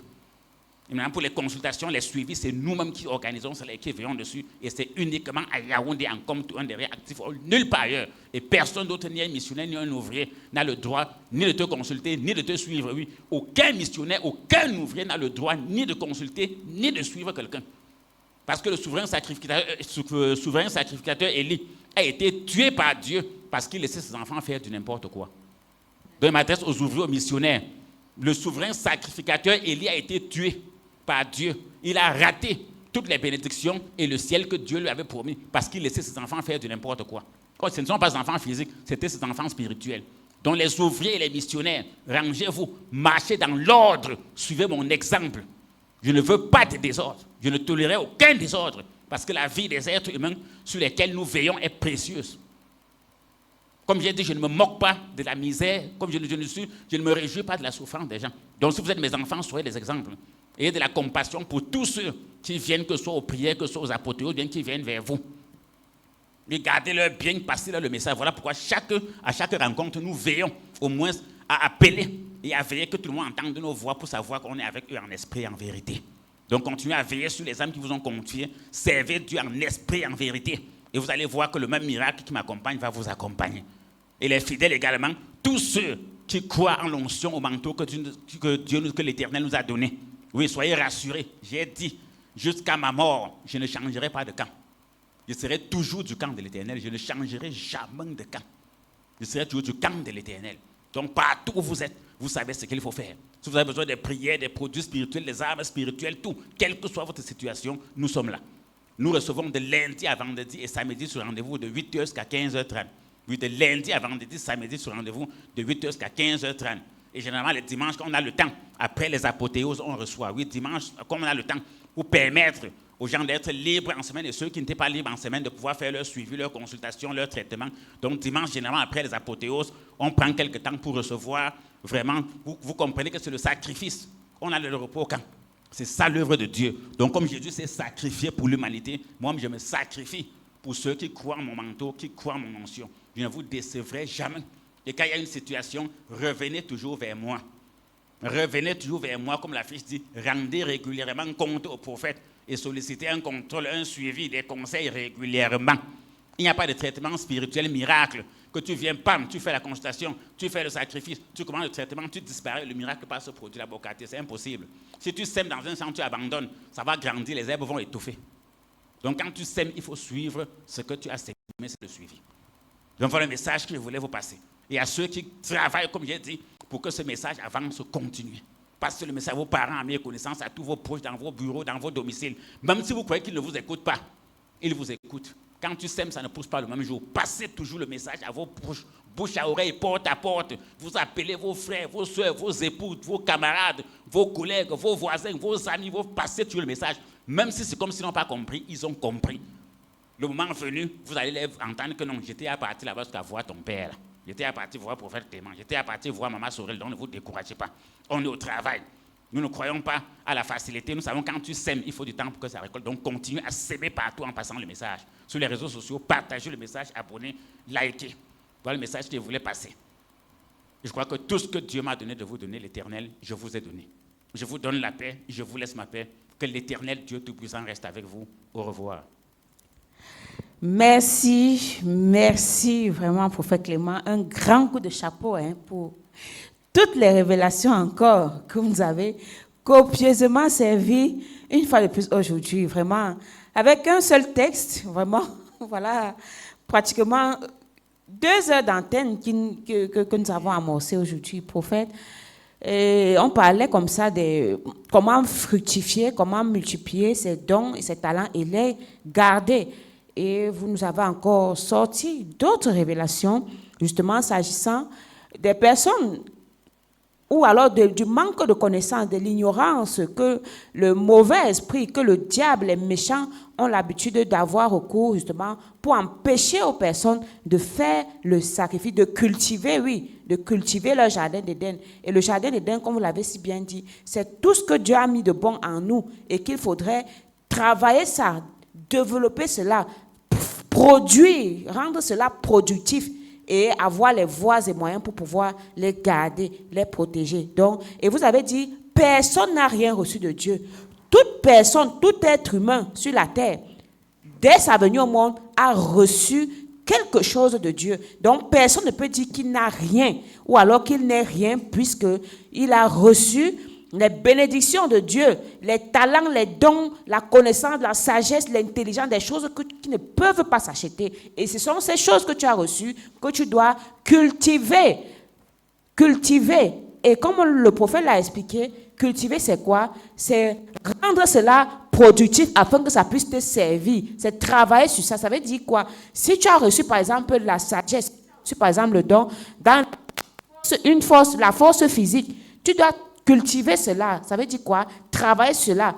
Et maintenant, pour les consultations, les suivis, c'est nous-mêmes qui organisons cela et qui veillons dessus. Et c'est uniquement à Yaoundé, en Komtou 1 derrière Active Oil, nulle part ailleurs. Et personne d'autre, ni un missionnaire, ni un ouvrier, n'a le droit ni de te consulter, ni de te suivre. Oui, aucun missionnaire, aucun ouvrier n'a le droit ni de consulter, ni de suivre quelqu'un. Parce que le souverain sacrificateur Élie a été tué par Dieu parce qu'il laissait ses enfants faire du n'importe quoi. Donc, je m'adresse aux ouvriers, aux missionnaires. Le souverain sacrificateur Élie a été tué par Dieu. Il a raté toutes les bénédictions et le ciel que Dieu lui avait promis parce qu'il laissait ses enfants faire du n'importe quoi. Ce ne sont pas des enfants physiques, c'était ses enfants spirituels. Donc les ouvriers et les missionnaires, rangez-vous, marchez dans l'ordre, suivez mon exemple. Je ne veux pas de désordre, je ne tolérerai aucun désordre parce que la vie des êtres humains sur lesquels nous veillons est précieuse. Comme j'ai dit, je ne me moque pas de la misère, comme je ne me réjouis pas de la souffrance des gens. Donc si vous êtes mes enfants, soyez des exemples. Ayez de la compassion pour tous ceux qui viennent, que ce soit aux prières, que ce soit aux apothéoses, bien qui viennent vers vous. Regardez-leur bien, passez-leur le message. Voilà pourquoi à chaque rencontre, nous veillons au moins à appeler et à veiller que tout le monde entende nos voix pour savoir qu'on est avec eux en esprit et en vérité. Donc continuez à veiller sur les âmes qui vous ont confié. Servez Dieu en esprit et en vérité. Et vous allez voir que le même miracle qui m'accompagne va vous accompagner. Et les fidèles également, tous ceux qui croient en l'onction, au manteau que l'Éternel nous a donné. Oui, soyez rassurés. J'ai dit, jusqu'à ma mort, je ne changerai pas de camp. Je serai toujours du camp de l'Éternel. Je ne changerai jamais de camp. Je serai toujours du camp de l'Éternel. Donc, partout où vous êtes, vous savez ce qu'il faut faire. Si vous avez besoin de prières, des produits spirituels, des armes spirituelles, tout, quelle que soit votre situation, nous sommes là. Nous recevons de lundi à vendredi et samedi sur rendez-vous de 8h jusqu'à 15h30. Oui, de lundi à vendredi, samedi sur rendez-vous de 8h jusqu'à 15h30. Et généralement, les dimanches, quand on a le temps, après les apothéoses, on reçoit. Oui, dimanche, comme on a le temps, pour permettre aux gens d'être libres en semaine et ceux qui n'étaient pas libres en semaine de pouvoir faire leur suivi, leur consultation, leur traitement. Donc, dimanche, généralement, après les apothéoses, on prend quelques temps pour recevoir vraiment. Vous comprenez que c'est le sacrifice. On a le repos au camp. C'est ça l'œuvre de Dieu. Donc, comme Jésus s'est sacrifié pour l'humanité, moi, je me sacrifie pour ceux qui croient en mon manteau, qui croient en mon onction. Je ne vous décevrai jamais. Et quand il y a une situation, revenez toujours vers moi. Revenez toujours vers moi, comme la fiche dit, rendez régulièrement compte au prophète et sollicitez un contrôle, un suivi, des conseils régulièrement. Il n'y a pas de traitement spirituel miracle. Que tu viens, pam, tu fais la consultation, tu fais le sacrifice, tu commandes le traitement, tu disparais, le miracle passe au produit, la bocate, c'est impossible. Si tu sèmes dans un champ, tu abandonnes, ça va grandir, les herbes vont étouffer. Donc quand tu sèmes, il faut suivre ce que tu as sémé, c'est le suivi. Donc voilà le message que je voulais vous passer. Et à ceux qui travaillent, comme j'ai dit, pour que ce message avance, continue. Passez le message à vos parents, à mes connaissances, à tous vos proches, dans vos bureaux, dans vos domiciles. Même si vous croyez qu'ils ne vous écoutent pas, ils vous écoutent. Quand tu sèmes, ça ne pousse pas le même jour. Passez toujours le message à vos bouche à oreille, porte à porte. Vous appelez vos frères, vos soeurs, vos épouses, vos camarades, vos collègues, vos voisins, vos amis. Vous passez toujours le message. Même si c'est comme s'ils n'ont pas compris, ils ont compris. Le moment venu, vous allez les entendre que non, j'étais à partir là-bas jusqu'à voir ton père. Là. J'étais à partir voir le prophète Clément. J'étais à partir voir maman Sorel. Donc ne vous découragez pas. On est au travail. Nous ne croyons pas à la facilité. Nous savons que quand tu sèmes, il faut du temps pour que ça récolte. Donc, continue à s'aimer partout en passant le message. Sur les réseaux sociaux, partagez le message, abonnez, likez. Voilà le message que je voulais passer. Je crois que tout ce que Dieu m'a donné de vous donner, l'Éternel, je vous ai donné. Je vous donne la paix, je vous laisse ma paix. Que l'Éternel, Dieu Tout-Puissant, reste avec vous. Au revoir. Merci vraiment, prophète Clément. Un grand coup de chapeau pour toutes les révélations encore que vous avez copieusement servi une fois de plus aujourd'hui, vraiment, avec un seul texte, vraiment, voilà, pratiquement 2 heures d'antenne que nous avons amorcé aujourd'hui, prophète. Et on parlait comme ça de comment fructifier, comment multiplier ses dons et ses talents et les garder. Et vous nous avez encore sorti d'autres révélations, justement, s'agissant des personnes ou alors du manque de connaissance, de l'ignorance que le mauvais esprit, que le diable, les méchants ont l'habitude d'avoir au cours, justement, pour empêcher aux personnes de faire le sacrifice, de cultiver leur jardin d'Éden. Et le jardin d'Éden, comme vous l'avez si bien dit, c'est tout ce que Dieu a mis de bon en nous et qu'il faudrait travailler ça, développer cela, produire, rendre cela productif et avoir les voies et moyens pour pouvoir les garder, les protéger. Donc, et vous avez dit, personne n'a rien reçu de Dieu. Toute personne, tout être humain sur la terre, dès sa venue au monde, a reçu quelque chose de Dieu. Donc, personne ne peut dire qu'il n'a rien ou alors qu'il n'est rien puisqu'il a reçu les bénédictions de Dieu, les talents, les dons, la connaissance, la sagesse, l'intelligence, des choses qui ne peuvent pas s'acheter. Et ce sont ces choses que tu as reçues que tu dois cultiver. Cultiver. Et comme le prophète l'a expliqué, cultiver c'est quoi? C'est rendre cela productif afin que ça puisse te servir. C'est travailler sur ça. Ça veut dire quoi? Si tu as reçu par exemple la sagesse, par exemple le don, dans la force physique, tu dois cultiver cela, ça veut dire quoi? Travailler cela,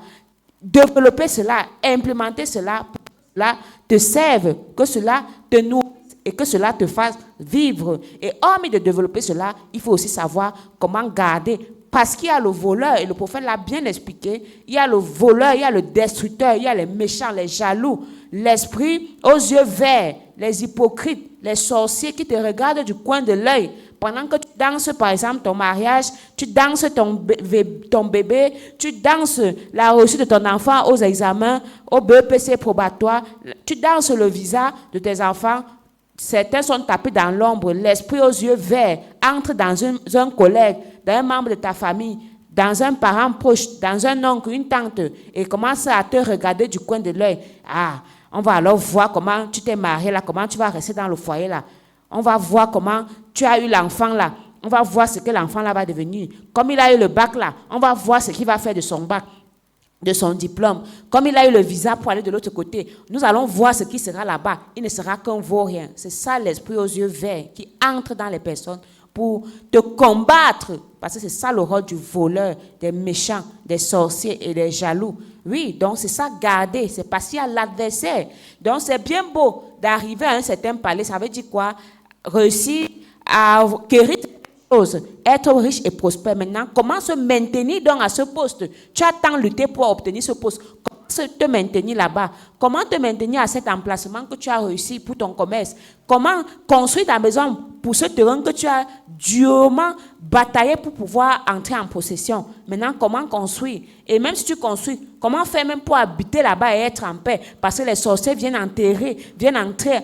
développer cela, implémenter cela, pour que cela te serve, que cela te nourrisse et que cela te fasse vivre. Et hormis de développer cela, il faut aussi savoir comment garder. Parce qu'il y a le voleur, et le prophète l'a bien expliqué, il y a le voleur, il y a le destructeur, il y a les méchants, les jaloux, l'esprit aux yeux verts, les hypocrites, les sorciers qui te regardent du coin de l'œil. Pendant que tu danses, par exemple, ton mariage, tu danses ton bébé, tu danses la reçue de ton enfant aux examens, au BEPC probatoire, tu danses le visa de tes enfants. Certains sont tapés dans l'ombre, l'esprit aux yeux verts entre dans un collègue, dans un membre de ta famille, dans un parent proche, dans un oncle, une tante, et commence à te regarder du coin de l'œil. Ah, on va alors voir comment tu t'es marié là, comment tu vas rester dans le foyer là. On va voir comment tu as eu l'enfant là. On va voir ce que l'enfant là va devenir. Comme il a eu le bac là, on va voir ce qu'il va faire de son bac, de son diplôme. Comme il a eu le visa pour aller de l'autre côté, nous allons voir ce qui sera là-bas. Il ne sera qu'un vaurien. C'est ça l'esprit aux yeux verts qui entre dans les personnes pour te combattre. Parce que c'est ça le rôle du voleur, des méchants, des sorciers et des jaloux. Oui, donc c'est ça, garder, c'est passer à l'adversaire. Donc c'est bien beau d'arriver à un certain palais. Ça veut dire quoi? Réussir à acquérir des choses, être riche et prospère. Maintenant, comment se maintenir donc à ce poste? Tu as tant lutté pour obtenir ce poste. Comment te maintenir là-bas? Comment te maintenir à cet emplacement que tu as réussi pour ton commerce? Comment construire ta maison pour ce terrain que tu as durement bataillé pour pouvoir entrer en possession? Maintenant, comment construire? Et même si tu construis, comment faire même pour habiter là-bas et être en paix? Parce que les sorciers viennent entrer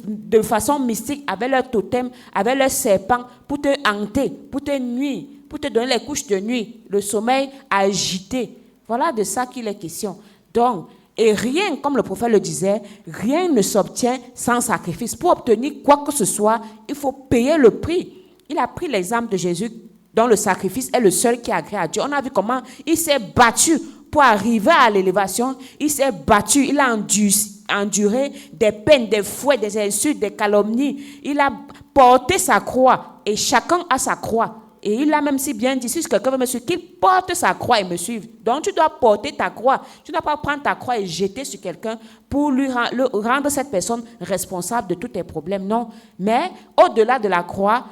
de façon mystique avec leur totem, avec leur serpent pour te hanter, pour te nuire, pour te donner les couches de nuit, le sommeil agité. Voilà de ça qu'il est question. Donc, et rien, comme le prophète le disait, rien ne s'obtient sans sacrifice. Pour obtenir quoi que ce soit, il faut payer le prix. Il a pris l'exemple de Jésus, dont le sacrifice est le seul qui agrée à Dieu. On a vu comment il s'est battu pour arriver à l'élévation. Il s'est battu, il a enduré des peines, des fouets, des insultes, des calomnies. Il a porté sa croix et chacun a sa croix. Et il a même si bien dit, si quelqu'un veut me suivre, qu'il porte sa croix et me suive. Donc tu dois porter ta croix. Tu ne dois pas prendre ta croix et jeter sur quelqu'un pour rendre cette personne responsable de tous tes problèmes. Non. Mais au-delà de la croix,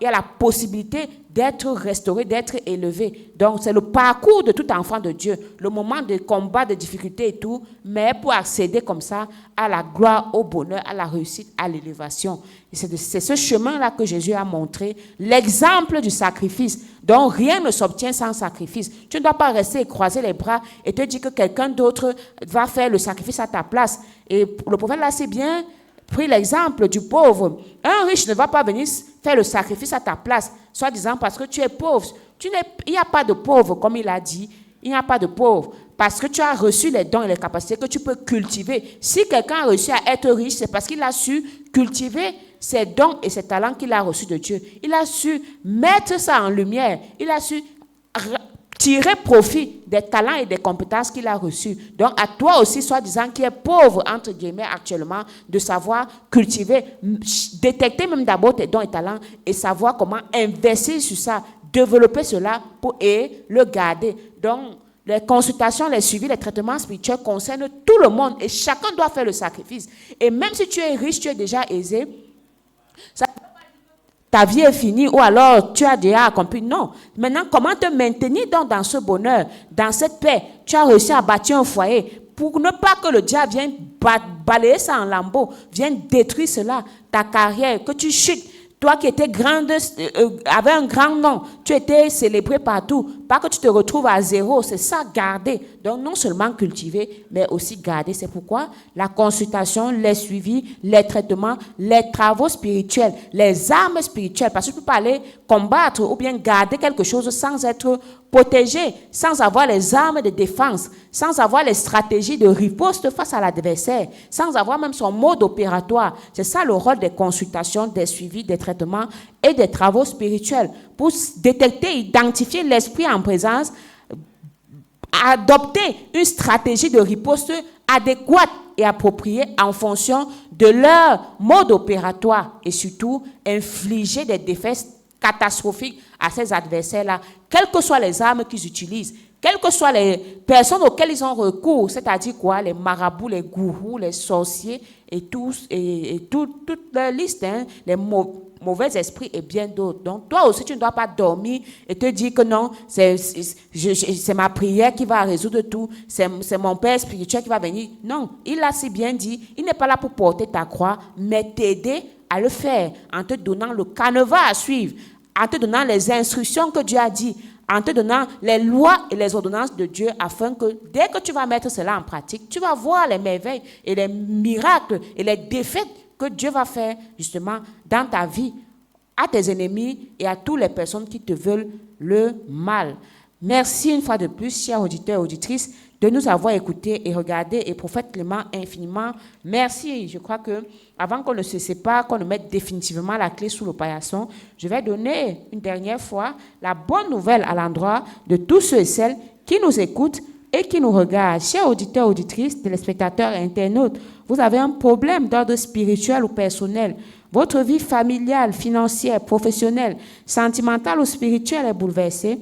il y a la possibilité d'être restauré, d'être élevé. Donc, c'est le parcours de tout enfant de Dieu, le moment de combat, de difficulté et tout, mais pour accéder comme ça à la gloire, au bonheur, à la réussite, à l'élévation. C'est ce chemin-là que Jésus a montré, l'exemple du sacrifice. Donc, rien ne s'obtient sans sacrifice. Tu ne dois pas rester et croiser les bras et te dire que quelqu'un d'autre va faire le sacrifice à ta place. Et le prophète là, c'est bien pris l'exemple du pauvre. Un riche ne va pas venir faire le sacrifice à ta place, soi-disant parce que tu es pauvre. Il n'y a pas de pauvre, comme il a dit. Il n'y a pas de pauvre. Parce que tu as reçu les dons et les capacités que tu peux cultiver. Si quelqu'un a réussi à être riche, c'est parce qu'il a su cultiver ses dons et ses talents qu'il a reçus de Dieu. Il a su mettre ça en lumière. Il a su tirer profit des talents et des compétences qu'il a reçus. Donc, à toi aussi, soi-disant, qui est pauvre, entre guillemets, actuellement, de savoir cultiver, détecter même d'abord tes dons et talents et savoir comment investir sur ça, développer cela et le garder. Donc, les consultations, les suivis, les traitements spirituels concernent tout le monde et chacun doit faire le sacrifice. Et même si tu es riche, tu es déjà aisé, ça ta vie est finie ou alors tu as déjà accompli. Non. Maintenant, comment te maintenir dans ce bonheur, dans cette paix? Tu as réussi à bâtir un foyer pour ne pas que le diable vienne balayer ça en lambeaux, vienne détruire cela, ta carrière, que tu chutes. Toi qui étais grande, avait un grand nom, tu étais célébré partout. Pas que tu te retrouves à zéro, c'est ça, garder. Donc non seulement cultiver, mais aussi garder. C'est pourquoi la consultation, les suivis, les traitements, les travaux spirituels, les armes spirituelles. Parce que tu ne peux pas aller combattre ou bien garder quelque chose sans être protégé, sans avoir les armes de défense, sans avoir les stratégies de riposte face à l'adversaire, sans avoir même son mode opératoire. C'est ça le rôle des consultations, des suivis, des traitements et des travaux spirituels pour détecter, identifier l'esprit en présence, adopter une stratégie de riposte adéquate et appropriée en fonction de leur mode opératoire et surtout infliger des défaites catastrophiques à ces adversaires-là, quelles que soient les armes qu'ils utilisent, quelles que soient les personnes auxquelles ils ont recours, c'est-à-dire quoi, les marabouts, les gourous, les sorciers et toute leur liste, hein, les mauvais esprits et bien d'autres. Donc, toi aussi, tu ne dois pas dormir et te dire que non, c'est ma prière qui va résoudre tout, c'est mon Père spirituel qui va venir. Non, il a si bien dit, il n'est pas là pour porter ta croix, mais t'aider à le faire en te donnant le canevas à suivre, en te donnant les instructions que Dieu a dit, en te donnant les lois et les ordonnances de Dieu afin que dès que tu vas mettre cela en pratique, tu vas voir les merveilles et les miracles et les défaites que Dieu va faire justement dans ta vie, à tes ennemis et à toutes les personnes qui te veulent le mal. Merci une fois de plus, chers auditeurs et auditrices, de nous avoir écoutés et regardés. Et prophète Clément, infiniment merci. Je crois que avant qu'on ne se sépare, qu'on ne mette définitivement la clé sous le paillasson, je vais donner une dernière fois la bonne nouvelle à l'endroit de tous ceux et celles qui nous écoutent et qui nous regardent. Chers auditeurs, auditrices, téléspectateurs et internautes, vous avez un problème d'ordre spirituel ou personnel. Votre vie familiale, financière, professionnelle, sentimentale ou spirituelle est bouleversée.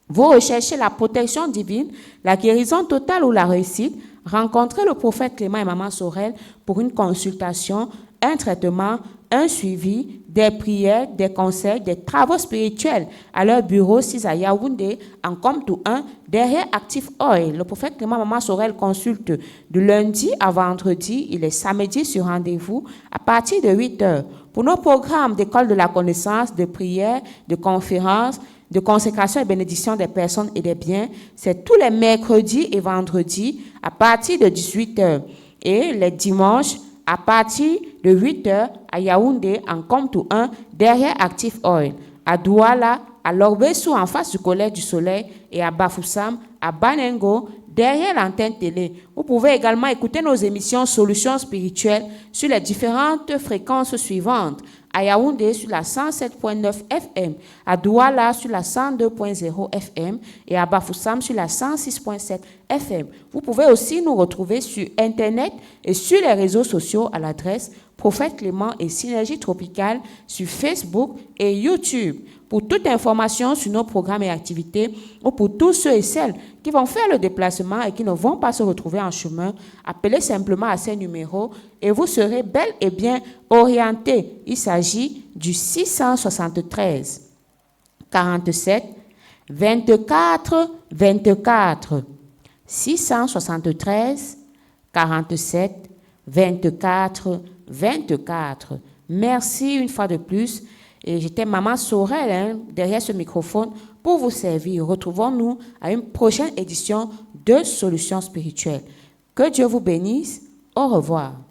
Vous recherchez la protection divine, la guérison totale ou la réussite. Rencontrez le prophète Clément et Maman Sorel pour une consultation, un traitement, un suivi, des prières, des conseils, des travaux spirituels à leur bureau 6 à Yaoundé, en Komtou 1, derrière Active Oil. Le prophète Clément Maman Sorel consulte de lundi à vendredi. Il est samedi sur rendez-vous à partir de 8h. Pour nos programmes d'école de la connaissance, de prières, de conférences, de consécration et bénédiction des personnes et des biens, c'est tous les mercredis et vendredis à partir de 18h. Et les dimanches à partir de 8h à Yaoundé, en Komtou 1, derrière Active Oil. À Douala, à Lorbessou, en face du Collège du Soleil, et à Bafoussam, à Banengo, derrière l'antenne télé. Vous pouvez également écouter nos émissions Solutions spirituelles sur les différentes fréquences suivantes. à Yaoundé sur la 107.9 FM, à Douala sur la 102.0 FM et à Bafoussam sur la 106.7 FM. Vous pouvez aussi nous retrouver sur Internet et sur les réseaux sociaux à l'adresse Prophète Clément et Synergie Tropicale sur Facebook et YouTube. Pour toute information sur nos programmes et activités, ou pour tous ceux et celles qui vont faire le déplacement et qui ne vont pas se retrouver en chemin, appelez simplement à ces numéros et vous serez bel et bien orientés. Il s'agit du 673 47 24 24. 673 47 24 24. Merci une fois de plus. Et j'étais Maman Sorel derrière ce microphone pour vous servir. Retrouvons-nous à une prochaine édition de Solutions spirituelles. Que Dieu vous bénisse. Au revoir.